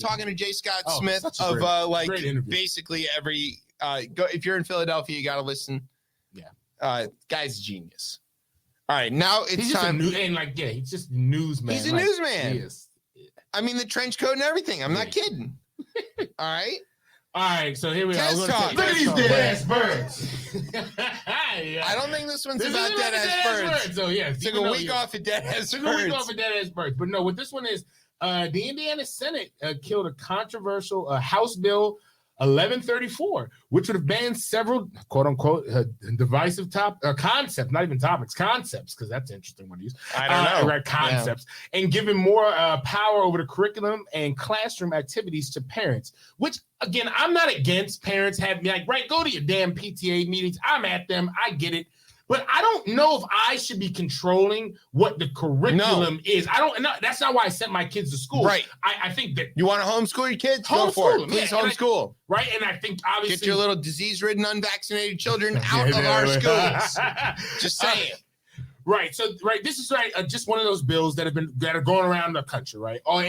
[SPEAKER 1] Talking to Jay Scott Smith of basically every if you're in Philadelphia, you got to listen. Yeah, guy's genius. All right, now it's time.
[SPEAKER 2] He's just a newsman.
[SPEAKER 1] He's a newsman. He is. I mean, the trench coat and everything. I'm not kidding. All right, so here we are.
[SPEAKER 2] Look at these dead ass birds.
[SPEAKER 1] I don't think this one's about dead ass birds.
[SPEAKER 2] So yeah,
[SPEAKER 1] took a week off of dead ass birds.
[SPEAKER 2] But no, what this one is. The Indiana Senate killed a controversial House Bill 1134, which would have banned several quote unquote divisive concepts, not even topics, concepts, because that's an interesting one to use.
[SPEAKER 1] I don't know.
[SPEAKER 2] Right, concepts, and giving more power over the curriculum and classroom activities to parents, which again, I'm not against parents having go to your damn PTA meetings. I'm at them. I get it. But I don't know if I should be controlling what the curriculum is. I don't. No, that's not why I sent my kids to school.
[SPEAKER 1] Right.
[SPEAKER 2] I think that
[SPEAKER 1] You want to homeschool your kids? Go for
[SPEAKER 2] Homeschool
[SPEAKER 1] it.
[SPEAKER 2] them,
[SPEAKER 1] Please
[SPEAKER 2] yeah, and
[SPEAKER 1] homeschool.
[SPEAKER 2] right. And I think obviously
[SPEAKER 1] Get your little disease-ridden, unvaccinated children out of our schools. Just saying.
[SPEAKER 2] Right. So, this is just one of those bills that are going around the country, right? Or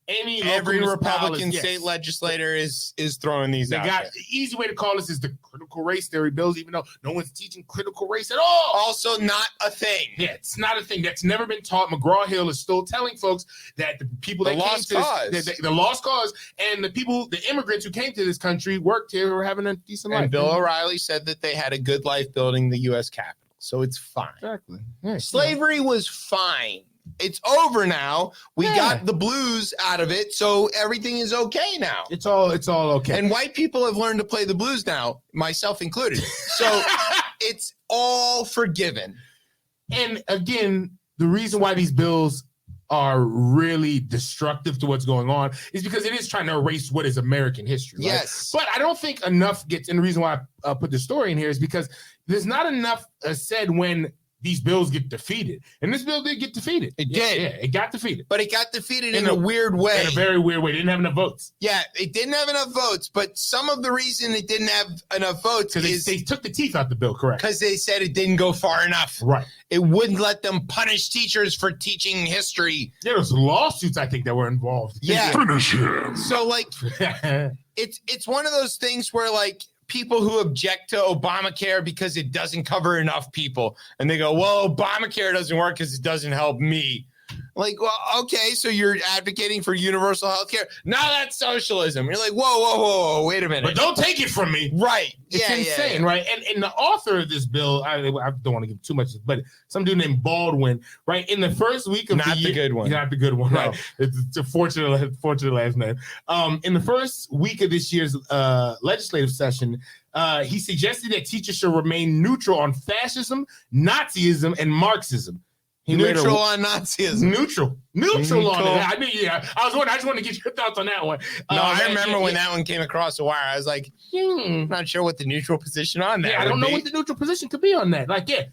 [SPEAKER 1] Every
[SPEAKER 2] local
[SPEAKER 1] Republican
[SPEAKER 2] municipalities,
[SPEAKER 1] state legislator is throwing these
[SPEAKER 2] They
[SPEAKER 1] out
[SPEAKER 2] got
[SPEAKER 1] there.
[SPEAKER 2] the easy way to call this is the critical race theory bills, even though no one's teaching critical race at all.
[SPEAKER 1] Also not a thing.
[SPEAKER 2] Yeah, it's not a thing that's never been taught. McGraw-Hill is still telling folks that the people that
[SPEAKER 1] The
[SPEAKER 2] came
[SPEAKER 1] lost
[SPEAKER 2] to
[SPEAKER 1] cause.
[SPEAKER 2] the lost cause, and the immigrants who came to this country worked here were having a decent life.
[SPEAKER 1] And Bill O'Reilly said that they had a good life building the U.S. Capitol. So it's fine.
[SPEAKER 2] Exactly. Yeah,
[SPEAKER 1] Slavery was fine. It's over now. We got the blues out of it, so everything is okay now.
[SPEAKER 2] It's all okay.
[SPEAKER 1] And white people have learned to play the blues now, myself included. So it's all forgiven.
[SPEAKER 2] And again, the reason why these bills are really destructive to what's going on is because it is trying to erase what is American history. Right?
[SPEAKER 1] Yes.
[SPEAKER 2] But I don't think enough gets, and the reason why I put the story in here is because there's not enough said when these bills get defeated. And this bill did get defeated.
[SPEAKER 1] It did.
[SPEAKER 2] Yeah, it got defeated.
[SPEAKER 1] But it got defeated in a weird way.
[SPEAKER 2] In a very weird way. It didn't have enough votes.
[SPEAKER 1] Yeah, it didn't have enough votes, but some of the reason it didn't have enough votes
[SPEAKER 2] Because
[SPEAKER 1] is
[SPEAKER 2] they took the teeth out the bill, correct?
[SPEAKER 1] because they said it didn't go far enough.
[SPEAKER 2] Right.
[SPEAKER 1] It wouldn't let them punish teachers for teaching history.
[SPEAKER 2] There was lawsuits, I think, that were involved.
[SPEAKER 1] Yeah.
[SPEAKER 4] Finish him.
[SPEAKER 1] So, like, it's one of those things where, like, people who object to Obamacare because it doesn't cover enough people, and they go, well, Obamacare doesn't work because it doesn't help me. Like, well, okay, so you're advocating for universal health care. No, that's socialism. You're like, whoa, wait a minute.
[SPEAKER 2] But don't take it from me.
[SPEAKER 1] Right.
[SPEAKER 2] It's insane, right? And the author of this bill, I don't want to give too much, but some dude named Baldwin, right? In the first week of
[SPEAKER 1] Not the good one.
[SPEAKER 2] Not the good one,
[SPEAKER 1] No.
[SPEAKER 2] right? It's a fortunate last name. In the first week of this year's legislative session, he suggested that teachers should remain neutral on fascism, Nazism, and Marxism.
[SPEAKER 1] Neutral on Nazism.
[SPEAKER 2] Neutral on it. I mean, I just wanted to get your thoughts on that one.
[SPEAKER 1] No, I remember when that one came across the wire. I was like, not sure what the neutral position on that.
[SPEAKER 2] Yeah, I don't know what the neutral position could be on that. Like, you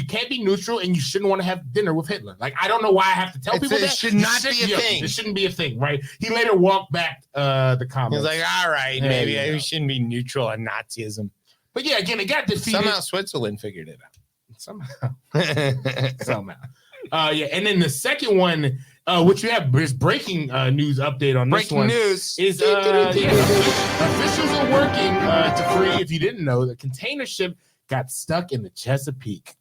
[SPEAKER 2] can't be neutral, and you shouldn't want to have dinner with Hitler. Like, I don't know why I have to tell people that.
[SPEAKER 1] It should not be a thing.
[SPEAKER 2] It shouldn't be a thing, right? He later walked back the comments.
[SPEAKER 1] He was like, all right, maybe we shouldn't be neutral on Nazism.
[SPEAKER 2] But yeah, again, it got defeated.
[SPEAKER 1] Somehow Switzerland figured it out.
[SPEAKER 2] Somehow. And then the second one, which we have is breaking news update on this one.
[SPEAKER 1] Breaking news
[SPEAKER 2] is officials are working to free, if you didn't know, the container ship got stuck in the Chesapeake.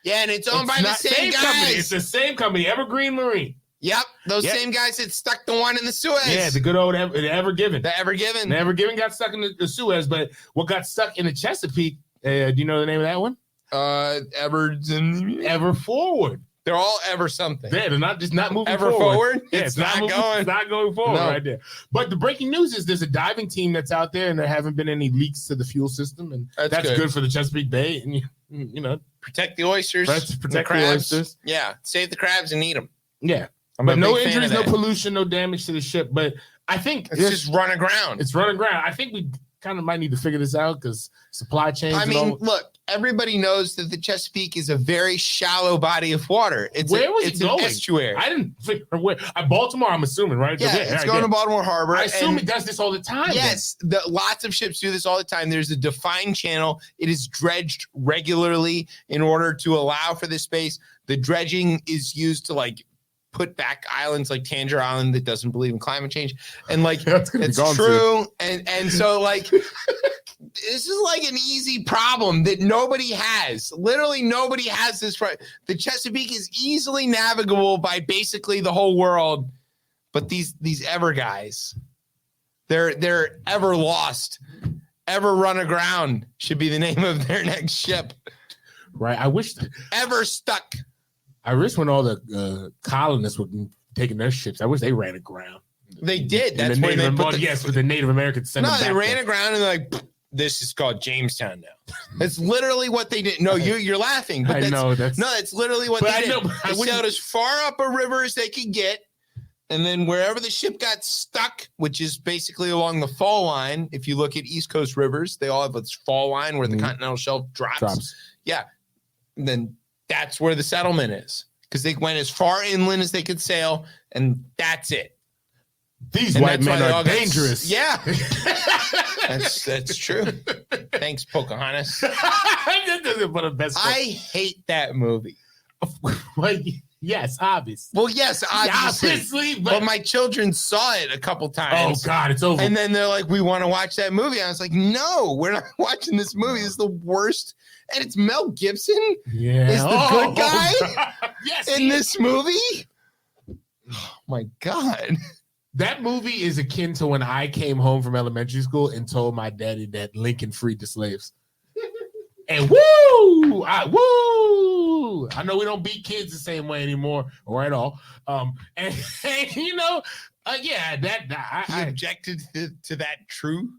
[SPEAKER 1] Yeah, and it's owned by the same guys.
[SPEAKER 2] Company. It's the same company, Evergreen Marine.
[SPEAKER 1] Yep, those same guys that stuck the one in the Suez.
[SPEAKER 2] Yeah, the good old Ever Given.
[SPEAKER 1] The Ever Given.
[SPEAKER 2] The Ever Given got stuck in the Suez, but what got stuck in the Chesapeake, do you know the name of that one? Ever Forward.
[SPEAKER 1] They're all ever something.
[SPEAKER 2] Yeah, they're not moving
[SPEAKER 1] ever forward.
[SPEAKER 2] Yeah,
[SPEAKER 1] it's not going.
[SPEAKER 2] It's not going forward right there. But the breaking news is there's a diving team that's out there, and there haven't been any leaks to the fuel system, and that's good for the Chesapeake Bay. And you know,
[SPEAKER 1] protect the oysters,
[SPEAKER 2] protect the oysters.
[SPEAKER 1] Yeah, save the crabs and eat them.
[SPEAKER 2] Yeah, but no injuries, no pollution, no damage to the ship. But I think
[SPEAKER 1] it's just run aground.
[SPEAKER 2] It's run aground. I think we kind of might need to figure this out because supply chains.
[SPEAKER 1] I mean, look, everybody knows that the Chesapeake is a very shallow body of water. It's
[SPEAKER 2] where was
[SPEAKER 1] it
[SPEAKER 2] going?
[SPEAKER 1] An estuary.
[SPEAKER 2] I didn't figure where. Baltimore, I'm assuming, right?
[SPEAKER 1] Yeah, it's going to Baltimore Harbor.
[SPEAKER 2] I assume it does this all the time.
[SPEAKER 1] Yes, lots of ships do this all the time. There's a defined channel. It is dredged regularly in order to allow for this space. The dredging is used to put back islands like Tangier Island that doesn't believe in climate change, and it's true. And so this is an easy problem that nobody has. Literally nobody has this. The Chesapeake is easily navigable by basically the whole world, but these ever guys, they're ever lost, ever run aground should be the name of their next ship.
[SPEAKER 2] Right. I wish
[SPEAKER 1] ever stuck.
[SPEAKER 2] I wish when all the colonists were taking their ships, I wish they ran aground.
[SPEAKER 1] They did. That's where they put
[SPEAKER 2] with the Native Americans.
[SPEAKER 1] No, they ran aground and they're like, this is called Jamestown now. That's literally what they did. No, you're laughing. But that's literally what they did. They sailed as far up a river as they could get. And then wherever the ship got stuck, which is basically along the fall line, if you look at East Coast rivers, they all have this fall line where the continental shelf drops. Yeah. And then that's where the settlement is because they went as far inland as they could sail, and that's it.
[SPEAKER 2] These white men are dangerous.
[SPEAKER 1] Yeah. That's true. Thanks, Pocahontas. I hate that movie.
[SPEAKER 2] Well, yes, obviously.
[SPEAKER 1] Well, yes, obviously. But my children saw it a couple times.
[SPEAKER 2] Oh, God, it's over.
[SPEAKER 1] And then they're like, we want to watch that movie. I was like, no, we're not watching this movie. This is the worst. And it's Mel Gibson is the good guy in this movie. Oh, my God.
[SPEAKER 2] That movie is akin to when I came home from elementary school and told my daddy that Lincoln freed the slaves. And woo! I know we don't beat kids the same way anymore or at all. And you know, I
[SPEAKER 1] objected to that true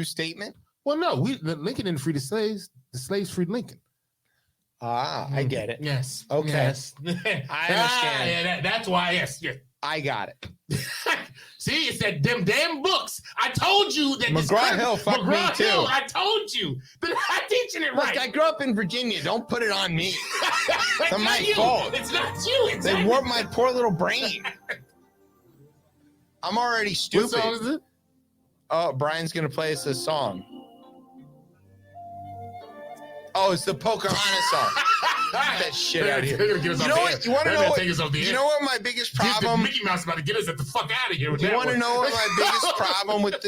[SPEAKER 1] statement.
[SPEAKER 2] Well, no, Lincoln didn't free the slaves. The slaves freed Lincoln.
[SPEAKER 1] I get it.
[SPEAKER 2] Yes.
[SPEAKER 1] Okay.
[SPEAKER 2] Yes.
[SPEAKER 1] I understand.
[SPEAKER 2] That's why. Yes.
[SPEAKER 1] I got it.
[SPEAKER 2] See, it's that them damn books. I told you that
[SPEAKER 1] McGraw-Hill fucked me too.
[SPEAKER 2] Hill, I told you. But I'm teaching it right.
[SPEAKER 1] Look, I grew up in Virginia. Don't put it on me. It's not my fault.
[SPEAKER 2] It's not you.
[SPEAKER 1] They warped my poor little brain. I'm already stupid.
[SPEAKER 2] What song is it?
[SPEAKER 1] Oh, Brian's gonna play us a song. Oh, it's the Pocahontas song. Get that shit out of here. You know what? You want to know what? You know what my biggest problem?
[SPEAKER 2] Mickey Mouse about to get us the fuck out of here.
[SPEAKER 1] You want to know what my biggest problem with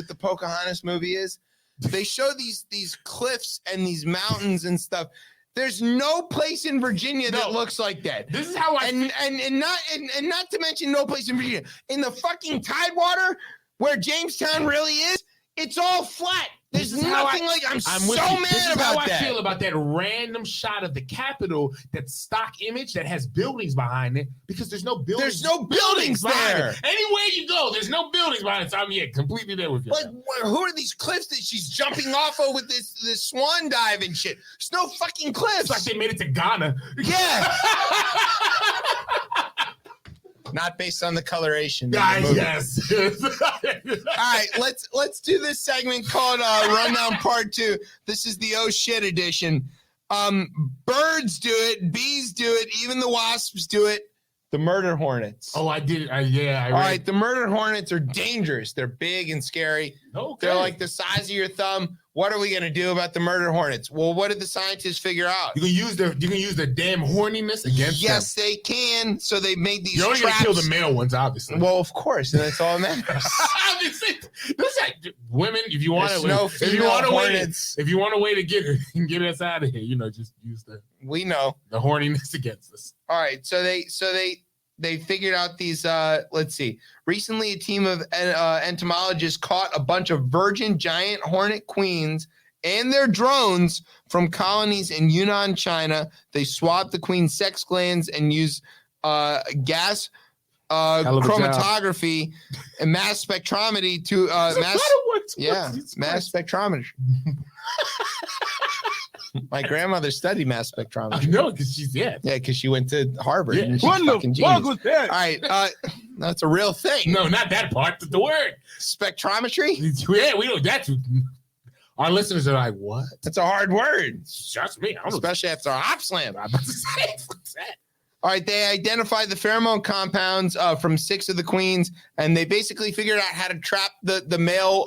[SPEAKER 1] the Pocahontas movie is? They show these cliffs and these mountains and stuff. There's no place in Virginia that looks like that.
[SPEAKER 2] This is how I
[SPEAKER 1] and not to mention no place in Virginia. In the fucking Tidewater, where Jamestown really is, it's all flat. There's nothing like I'm so mad about that.
[SPEAKER 2] I feel about that random shot of the Capitol, that stock image that has buildings behind it, because there's no buildings.
[SPEAKER 1] There's no buildings there.
[SPEAKER 2] Anywhere you go, there's no buildings behind it. So I'm completely there with you.
[SPEAKER 1] Like, who are these cliffs that she's jumping off of with this swan dive and shit? There's no fucking cliffs.
[SPEAKER 2] It's like they made it to Ghana.
[SPEAKER 1] Yeah. Not based on the coloration. Yes. All right, let's do this segment called Rundown Part 2. This is the oh shit edition. Birds do it, bees do it, even the wasps do it. The murder hornets.
[SPEAKER 2] Oh, I did. All
[SPEAKER 1] right, the murder hornets are dangerous. They're big and scary.
[SPEAKER 2] Okay.
[SPEAKER 1] They're like the size of your thumb. What are we going to do about the murder hornets? Well, what did the scientists figure out?
[SPEAKER 2] You can use their damn horniness against them.
[SPEAKER 1] Yes, they can. So they made these
[SPEAKER 2] You're only
[SPEAKER 1] traps.
[SPEAKER 2] You're only going to kill the male ones, obviously.
[SPEAKER 1] Well, of course, and that's all that matters.
[SPEAKER 2] Women, if you want a way to get us out of here, just use the horniness against us.
[SPEAKER 1] All right, so they figured out these. Let's see. Recently, a team of entomologists caught a bunch of virgin giant hornet queens and their drones from colonies in Yunnan, China. They swabbed the queen's sex glands and used gas chromatography and mass spectrometry to mass spectrometry. My grandmother studied mass spectrometry.
[SPEAKER 2] No, because she's
[SPEAKER 1] because she went to Harvard.
[SPEAKER 2] Yeah.
[SPEAKER 1] And she's
[SPEAKER 2] What
[SPEAKER 1] fucking
[SPEAKER 2] the
[SPEAKER 1] genius.
[SPEAKER 2] fuck was that?
[SPEAKER 1] All right, that's a real thing.
[SPEAKER 2] No, not that part, but the word
[SPEAKER 1] spectrometry.
[SPEAKER 2] Yeah, we know that. Our listeners are like, what?
[SPEAKER 1] That's a hard word.
[SPEAKER 2] Trust me,
[SPEAKER 1] especially after a hop slam.
[SPEAKER 2] I'm about to say, what's that?
[SPEAKER 1] All right, they identified the pheromone compounds from 6 of the queens, and they basically figured out how to trap the male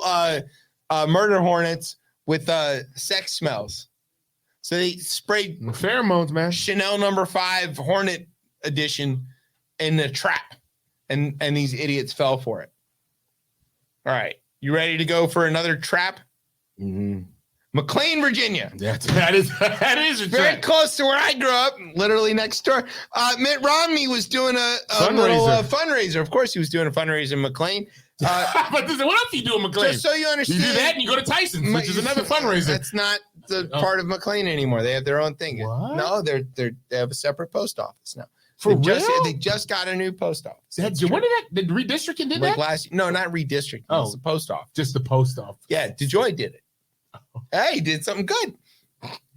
[SPEAKER 1] murder hornets with sex smells. So they sprayed
[SPEAKER 2] pheromones, man.
[SPEAKER 1] Chanel No. 5 Hornet edition in the trap, and these idiots fell for it. All right, you ready to go for another trap?
[SPEAKER 2] Mm-hmm.
[SPEAKER 1] McLean, Virginia.
[SPEAKER 2] That is
[SPEAKER 1] very close to where I grew up, literally next door. Mitt Romney was doing a little fundraiser. Of course, he was doing a fundraiser in McLean.
[SPEAKER 2] But what else do you do in McLean?
[SPEAKER 1] Just so you understand,
[SPEAKER 2] you do that and you go to Tyson's, which is another fundraiser.
[SPEAKER 1] That's not the part of McLean anymore. They have their own thing.
[SPEAKER 2] What?
[SPEAKER 1] No, they have a separate post office now.
[SPEAKER 2] For real?
[SPEAKER 1] They just got a new post office.
[SPEAKER 2] When did redistricting did that?
[SPEAKER 1] No, not redistricting.
[SPEAKER 2] Oh,
[SPEAKER 1] it's the post office.
[SPEAKER 2] Just the post office.
[SPEAKER 1] Yeah, DeJoy did it. Hey, he did something good.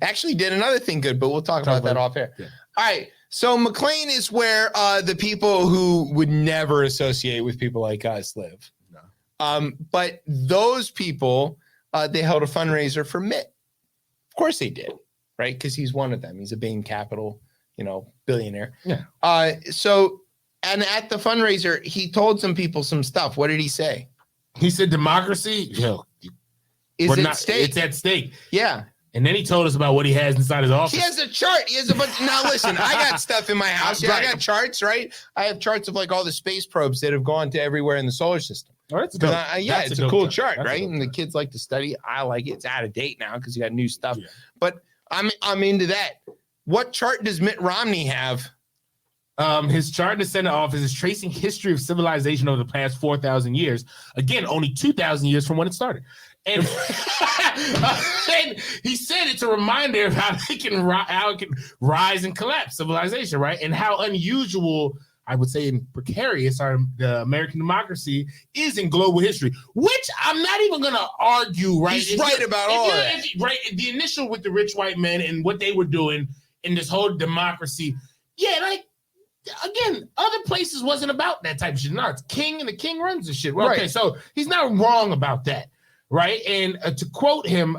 [SPEAKER 1] Actually, did another thing good, but we'll talk about that off air. Yeah. All right. So McLean is where the people who would never associate with people like us live.
[SPEAKER 2] No.
[SPEAKER 1] But those people, they held a fundraiser for Mitt. Of course they did, right? Because he's one of them. He's a Bain Capital, billionaire.
[SPEAKER 2] Yeah.
[SPEAKER 1] So, and at the fundraiser, he told some people some stuff. What did he say?
[SPEAKER 2] He said democracy,
[SPEAKER 1] Is at stake.
[SPEAKER 2] It's at stake.
[SPEAKER 1] Yeah.
[SPEAKER 2] And then he told us about what he has inside his office.
[SPEAKER 1] He has a chart. He has a bunch. Now listen, I got stuff in my house. Yeah, I got charts, right? I have charts of like all the space probes that have gone to everywhere in the solar system.
[SPEAKER 2] Oh, that's dope.
[SPEAKER 1] It's a cool chart, right? And the kids like to study. I like it. It's out of date now because you got new stuff. Yeah. But I'm into that. What chart does Mitt Romney have?
[SPEAKER 2] His chart in the Senate office is tracing history of civilization over the past 4,000 years. Again, only 2,000 years from when it started. And, and he said it's a reminder of how it can rise and collapse civilization, right? And how unusual, I would say, and precarious the American democracy is in global history, which I'm not even going to argue, right?
[SPEAKER 1] He's right about all that.
[SPEAKER 2] Right, the initial with the rich white men and what they were doing in this whole democracy. Yeah, like, again, other places wasn't about that type of shit. No, it's king and the king runs the shit. Well,
[SPEAKER 1] right.
[SPEAKER 2] Okay, so he's not wrong about that. Right. And to quote him,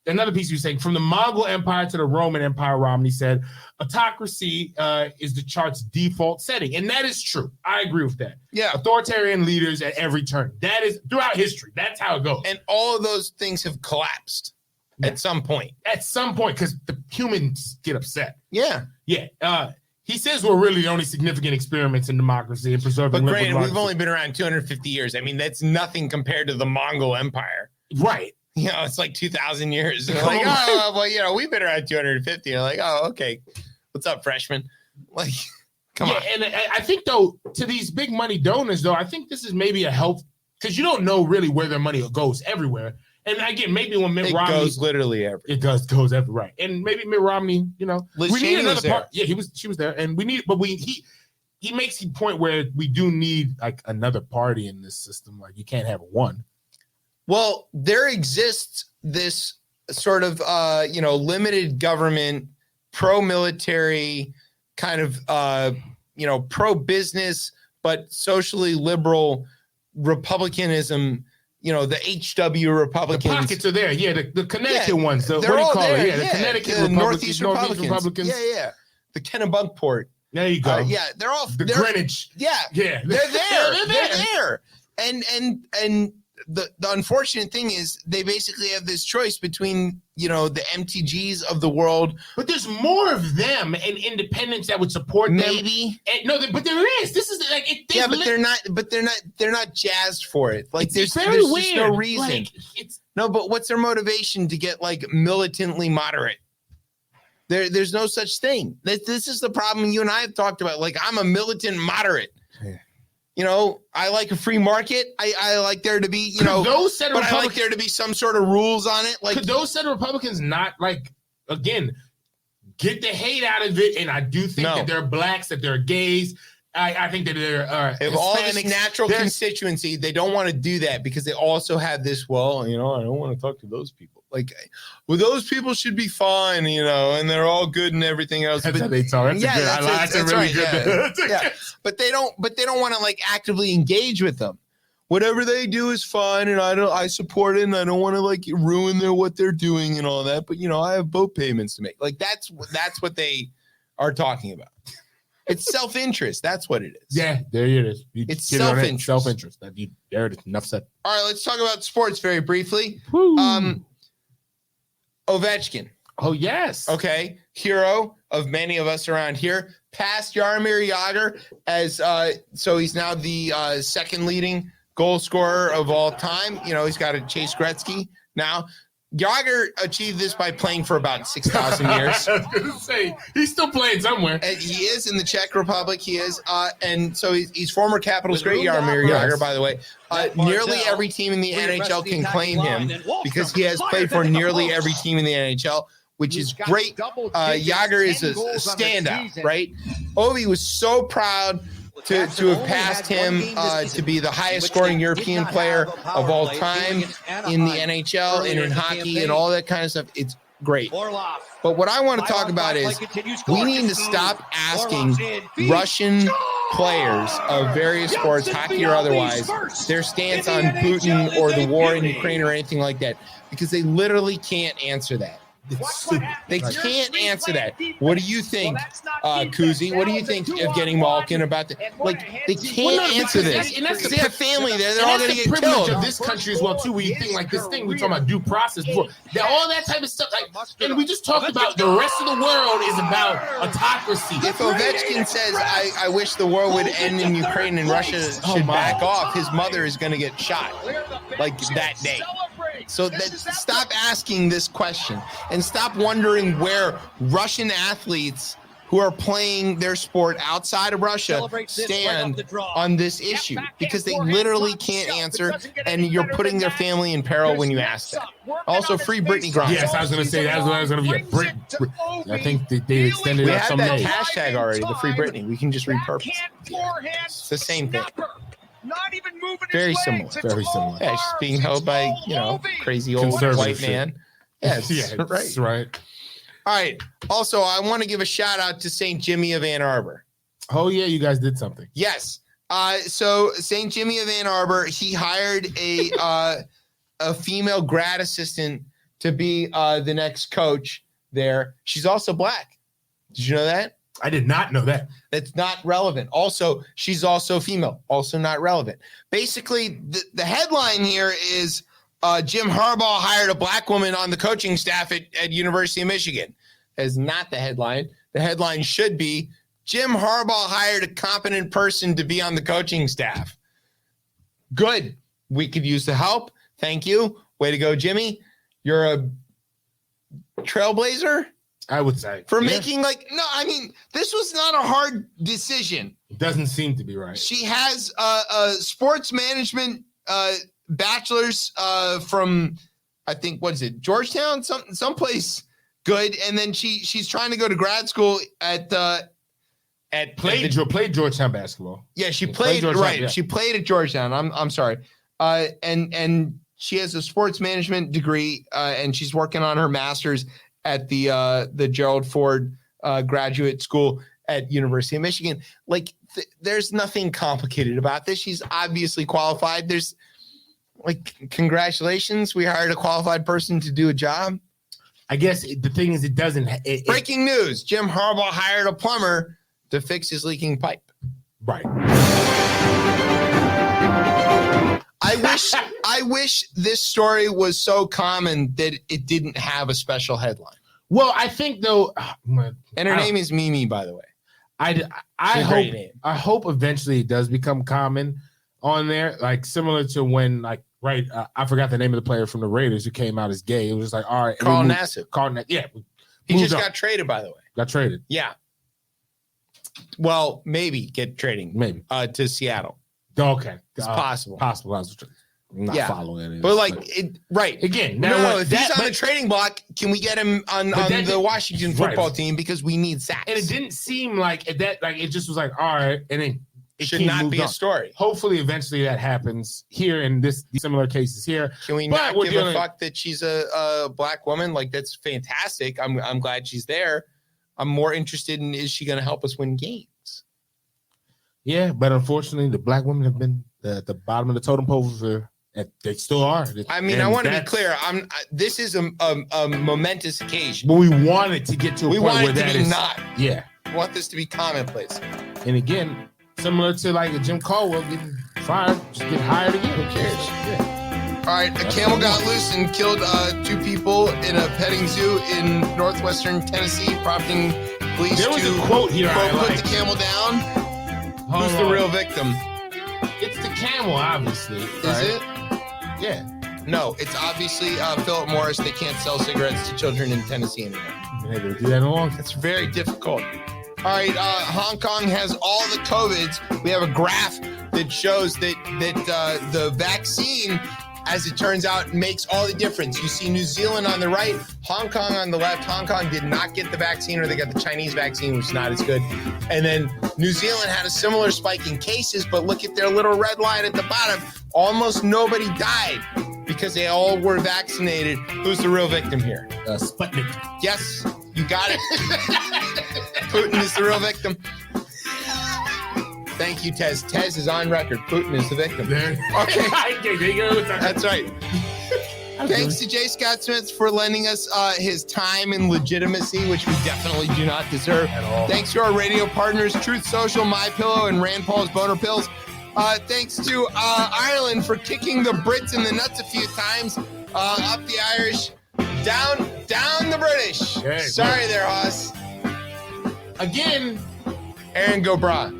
[SPEAKER 2] another piece he was saying, from the Mongol Empire to the Roman Empire, Romney said, autocracy is the chart's default setting. And that is true. I agree with that.
[SPEAKER 1] Yeah.
[SPEAKER 2] Authoritarian leaders at every turn. That is throughout history. That's how it goes.
[SPEAKER 1] And all of those things have collapsed at some point.
[SPEAKER 2] At some point, because the humans get upset.
[SPEAKER 1] Yeah.
[SPEAKER 2] Yeah. He says we're really the only significant experiments in democracy and preserving.
[SPEAKER 1] But granted, we've only been around 250 years. I mean, that's nothing compared to the Mongol Empire.
[SPEAKER 2] Right.
[SPEAKER 1] It's like 2,000 years. They're like, oh, well, we've been around 250. You're like, oh, okay. What's up, freshman? Like, come on.
[SPEAKER 2] And I think, though, to these big money donors, though, I think this is maybe a help because you don't know really where their money goes everywhere. And again, maybe when Mitt Romney
[SPEAKER 1] goes literally everywhere.
[SPEAKER 2] It goes everywhere, right? And maybe Mitt Romney,
[SPEAKER 1] Liz
[SPEAKER 2] we
[SPEAKER 1] Cheney
[SPEAKER 2] need another
[SPEAKER 1] was there.
[SPEAKER 2] part. Yeah, she was there, and he makes the point where we do need like another party in this system. Like you can't have one.
[SPEAKER 1] Well, there exists this sort of limited government, pro-military kind of pro-business but socially liberal republicanism. The HW Republicans.
[SPEAKER 2] The pockets are there. Yeah, the Connecticut ones.
[SPEAKER 1] They're
[SPEAKER 2] what do you
[SPEAKER 1] all
[SPEAKER 2] call
[SPEAKER 1] there.
[SPEAKER 2] it? Yeah, the Connecticut
[SPEAKER 1] Northeast
[SPEAKER 2] Republicans.
[SPEAKER 1] Republicans. Yeah. The Kennebunkport.
[SPEAKER 2] There you go.
[SPEAKER 1] They're all
[SPEAKER 2] the Greenwich.
[SPEAKER 1] Yeah.
[SPEAKER 2] Yeah.
[SPEAKER 1] They're there. They're there. And the unfortunate thing is they basically have this choice between the MTGs of the world.
[SPEAKER 2] But there's more of them and independents that would support
[SPEAKER 1] maybe.
[SPEAKER 2] Them. But there is. This is like
[SPEAKER 1] but they're not jazzed for it. Like there's
[SPEAKER 2] very
[SPEAKER 1] just
[SPEAKER 2] weird.
[SPEAKER 1] No reason.
[SPEAKER 2] Like,
[SPEAKER 1] no, but what's their motivation to get like militantly moderate? There's no such thing. This is the problem you and I have talked about. Like I'm a militant moderate. Yeah. I like a free market. I like there to be,
[SPEAKER 2] those set of
[SPEAKER 1] but I like there to be some sort of rules on it. Like
[SPEAKER 2] could those set of Republicans not like again get the hate out of it? And I do think that they're blacks, that they're gays. I think that they're
[SPEAKER 1] if all this natural constituency, they don't want to do that because they also have this. Well, I don't want to talk to those people. Like, well, those people should be fine, and they're all good and everything else.
[SPEAKER 2] That's
[SPEAKER 1] but
[SPEAKER 2] how they talk. That's a really
[SPEAKER 1] right,
[SPEAKER 2] good.
[SPEAKER 1] Yeah. But they don't want to like actively engage with them. Whatever they do is fine, and I support it, and I don't want to like ruin what they're doing and all that. But I have boat payments to make. Like that's what they are talking about. It's self-interest. That's what it is.
[SPEAKER 2] Yeah, there it is.
[SPEAKER 1] It's self-interest.
[SPEAKER 2] Self-interest. There it is. Enough said.
[SPEAKER 1] All right, let's talk about sports very briefly.
[SPEAKER 2] Woo.
[SPEAKER 1] Ovechkin.
[SPEAKER 2] Oh, yes.
[SPEAKER 1] Okay. Hero of many of us around here. Passed Jaromir Jagr as so he's now the second leading goal scorer of all time. He's got to chase Gretzky now. Jagr achieved this by playing for about 6,000 years.
[SPEAKER 2] I was going to say, he's still playing somewhere.
[SPEAKER 1] And he is in the Czech Republic. He is. And so he's former Capitals great Jaromir Jagr, by the way. Nearly every team in the NHL can claim him because he has played for nearly every team in the NHL, which is great. Jagr is a standout, right? Ovi was so proud to have passed him to be the highest scoring European player of all time in the NHL and in hockey and all that kind of stuff. It's great. But what I want to talk about is we need to stop asking Russian players of various sports, hockey or otherwise, their stance on Putin or the war in Ukraine or anything like that, because they literally can't answer that. They can't answer that. What do you think, Kuzi? What do you think of getting Malkin about that? Like, they can't answer this. Because they have family there. They're all going to get killed.
[SPEAKER 2] Of this country as well, too, where you think like this thing, we're talking about due process before. All that type of stuff. Like, and we just talked about the rest of the world is about autocracy.
[SPEAKER 1] If Ovechkin says, I wish the war would end in Ukraine and Russia should back off, his mother is going to get shot like that day. So stop asking this question and stop wondering where Russian athletes who are playing their sport outside of Russia stand on this issue, because they literally can't answer, and you're putting their family in peril when you ask that. Also, free Brittany Griner.
[SPEAKER 2] Yes, I was going to say that was going to be a Brit. I think they extended it some days.
[SPEAKER 1] We have that hashtag already, the free Brittany. We can just repurpose it. It's the same thing.
[SPEAKER 5] Not even moving
[SPEAKER 1] very similar.
[SPEAKER 2] Very similar.
[SPEAKER 1] Yeah, she's being held by, crazy old white man. Yes,
[SPEAKER 2] yeah,
[SPEAKER 1] right.
[SPEAKER 2] That's right.
[SPEAKER 1] All right. Also, I want to give a shout out to St. Jimmy of Ann Arbor.
[SPEAKER 2] Oh, yeah, you guys did something.
[SPEAKER 1] Yes. So St. Jimmy of Ann Arbor, he hired a female grad assistant to be the next coach there. She's also black. Did you know that?
[SPEAKER 2] I did not know that.
[SPEAKER 1] That's not relevant. Also, she's also female. Also not relevant. Basically, the headline here is Jim Harbaugh hired a black woman on the coaching staff at University of Michigan. That is not the headline. The headline should be Jim Harbaugh hired a competent person to be on the coaching staff. Good. We could use the help. Thank you. Way to go, Jimmy. You're a trailblazer.
[SPEAKER 2] I would say.
[SPEAKER 1] For making this was not a hard decision.
[SPEAKER 2] It doesn't seem to be right.
[SPEAKER 1] She has a sports management bachelor's from, I think, what is it, Georgetown? Someplace good. And then she's trying to go to grad school
[SPEAKER 2] played Georgetown basketball.
[SPEAKER 1] Yeah, she played
[SPEAKER 2] Georgetown,
[SPEAKER 1] right.
[SPEAKER 2] Yeah.
[SPEAKER 1] She played at Georgetown. I'm sorry. And she has a sports management degree, and she's working on her master's at the Gerald Ford Graduate School at University of Michigan. There's nothing complicated about this. She's obviously qualified. There's congratulations. We hired a qualified person to do a job.
[SPEAKER 2] I guess the thing is, it doesn't.
[SPEAKER 1] Breaking news: Jim Harbaugh hired a plumber to fix his leaking pipe.
[SPEAKER 2] Right.
[SPEAKER 1] I wish this story was so common that it didn't have a special headline.
[SPEAKER 2] Well, I think though,
[SPEAKER 1] and her name is Mimi, by the way.
[SPEAKER 2] I hope eventually it does become common on there, similar to when I forgot the name of the player from the Raiders who came out as gay. It was just all right,
[SPEAKER 1] Carl Nassib.
[SPEAKER 2] Yeah,
[SPEAKER 1] he just got traded, by the way.
[SPEAKER 2] Got traded.
[SPEAKER 1] Yeah. Well, maybe get trading to Seattle.
[SPEAKER 2] Okay,
[SPEAKER 1] it's possible.
[SPEAKER 2] Possible. I'm not following it.
[SPEAKER 1] But right
[SPEAKER 2] again.
[SPEAKER 1] Now, if he's on the trading block, can we get him on the Washington football team, because we need sacks?
[SPEAKER 2] And it didn't seem like that. It just was all right, and then
[SPEAKER 1] it should not be a story.
[SPEAKER 2] Hopefully, eventually that happens here in these similar cases here.
[SPEAKER 1] Can we not give a fuck that she's a black woman? That's fantastic. I'm glad she's there. I'm more interested in, is she going to help us win games?
[SPEAKER 2] Yeah, but unfortunately, the black women have been at the bottom of the totem pole they still are.
[SPEAKER 1] I want to be clear. This is a momentous occasion.
[SPEAKER 2] But we want it to get to a point where that is
[SPEAKER 1] not.
[SPEAKER 2] Yeah.
[SPEAKER 1] We want this to be commonplace.
[SPEAKER 2] And again, similar to Jim Caldwell getting fired, just get hired again. Who cares? Yeah.
[SPEAKER 1] All right, a camel got loose and killed 2 people in a petting zoo in northwestern Tennessee, prompting police
[SPEAKER 2] there was a quote here.
[SPEAKER 1] Put the camel down. Who's the real victim?
[SPEAKER 2] It's the camel, obviously.
[SPEAKER 1] Is it?
[SPEAKER 2] Yeah.
[SPEAKER 1] No, it's obviously Philip Morris. They can't sell cigarettes to children in Tennessee anymore.
[SPEAKER 2] Been able to do that in a long time.
[SPEAKER 1] It's very difficult. All right, Hong Kong has all the COVIDs. We have a graph that shows that the vaccine, as it turns out, makes all the difference. You see New Zealand on the right, Hong Kong on the left. Hong Kong did not get the vaccine, or they got the Chinese vaccine, which is not as good. And then New Zealand had a similar spike in cases, but look at their little red line at the bottom. Almost nobody died. because they all were vaccinated. Who's the real victim here?
[SPEAKER 2] Sputnik.
[SPEAKER 1] Yes, you got it. Putin is the real victim. Thank you, Tez. Tez is on record. Putin is the victim. Okay.
[SPEAKER 2] There you go.
[SPEAKER 1] That's right. Thanks to Jay Scott Smith for lending us his time and legitimacy, which we definitely do not deserve.
[SPEAKER 2] At all.
[SPEAKER 1] Thanks to our radio partners, Truth Social, My Pillow, and Rand Paul's Boner Pills. Thanks to Ireland for kicking the Brits in the nuts a few times. Up the Irish, down the British.
[SPEAKER 2] Okay,
[SPEAKER 1] Sorry there, Hoss.
[SPEAKER 2] Again,
[SPEAKER 1] Aaron Gobra.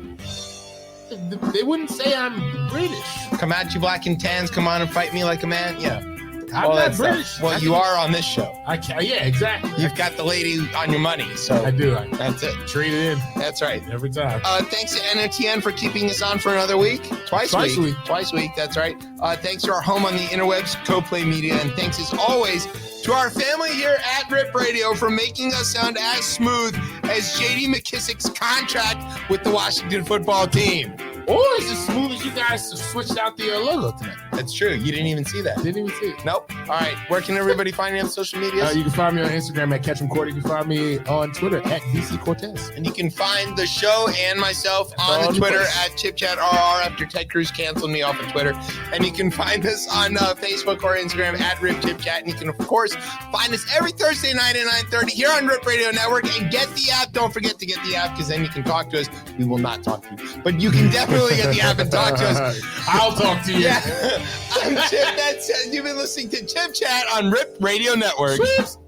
[SPEAKER 2] they wouldn't say I'm British.
[SPEAKER 1] Come at you, black and tans. Come on and fight me like a man. Yeah.
[SPEAKER 2] I'm
[SPEAKER 1] All
[SPEAKER 2] not
[SPEAKER 1] that stuff.
[SPEAKER 2] British.
[SPEAKER 1] Well, you are on this show.
[SPEAKER 2] Yeah, exactly.
[SPEAKER 1] You've got the lady on your money, so
[SPEAKER 2] I do.
[SPEAKER 1] that's it.
[SPEAKER 2] Trade it in
[SPEAKER 1] That's right.
[SPEAKER 2] every time.
[SPEAKER 1] Thanks to NOTN for keeping us on for another week. Twice a week. That's right. Thanks to our home on the interwebs, CoPlay Media, and thanks as always to our family here at Rip Radio for making us sound as smooth as J.D. McKissick's contract with the Washington football team.
[SPEAKER 2] Or is it smooth as you guys switched out the logo tonight?
[SPEAKER 1] That's true. You didn't even see that.
[SPEAKER 2] Didn't even see it.
[SPEAKER 1] Nope. All right. Where can everybody find me on social media?
[SPEAKER 2] You can find me on Instagram at CatchMCourt. You can find me on Twitter at DC Cortez.
[SPEAKER 1] And you can find the show and myself
[SPEAKER 2] all
[SPEAKER 1] on the
[SPEAKER 2] the
[SPEAKER 1] Twitter
[SPEAKER 2] place.
[SPEAKER 1] at ChipChatRR after Ted Cruz canceled me off of Twitter. And you can find us on Facebook or Instagram at RipChipChat. And you can, of course, find us every Thursday night at 9:30 here on Rip Radio Network. And get the app. Don't forget to get the app because then you can talk to us. We will not talk to you. But you can definitely get the app and talk to us.
[SPEAKER 2] I'll talk to you.
[SPEAKER 1] Yeah. I'm Chip. You've been listening to Chip Chat on Rip Radio Network.
[SPEAKER 2] Chips.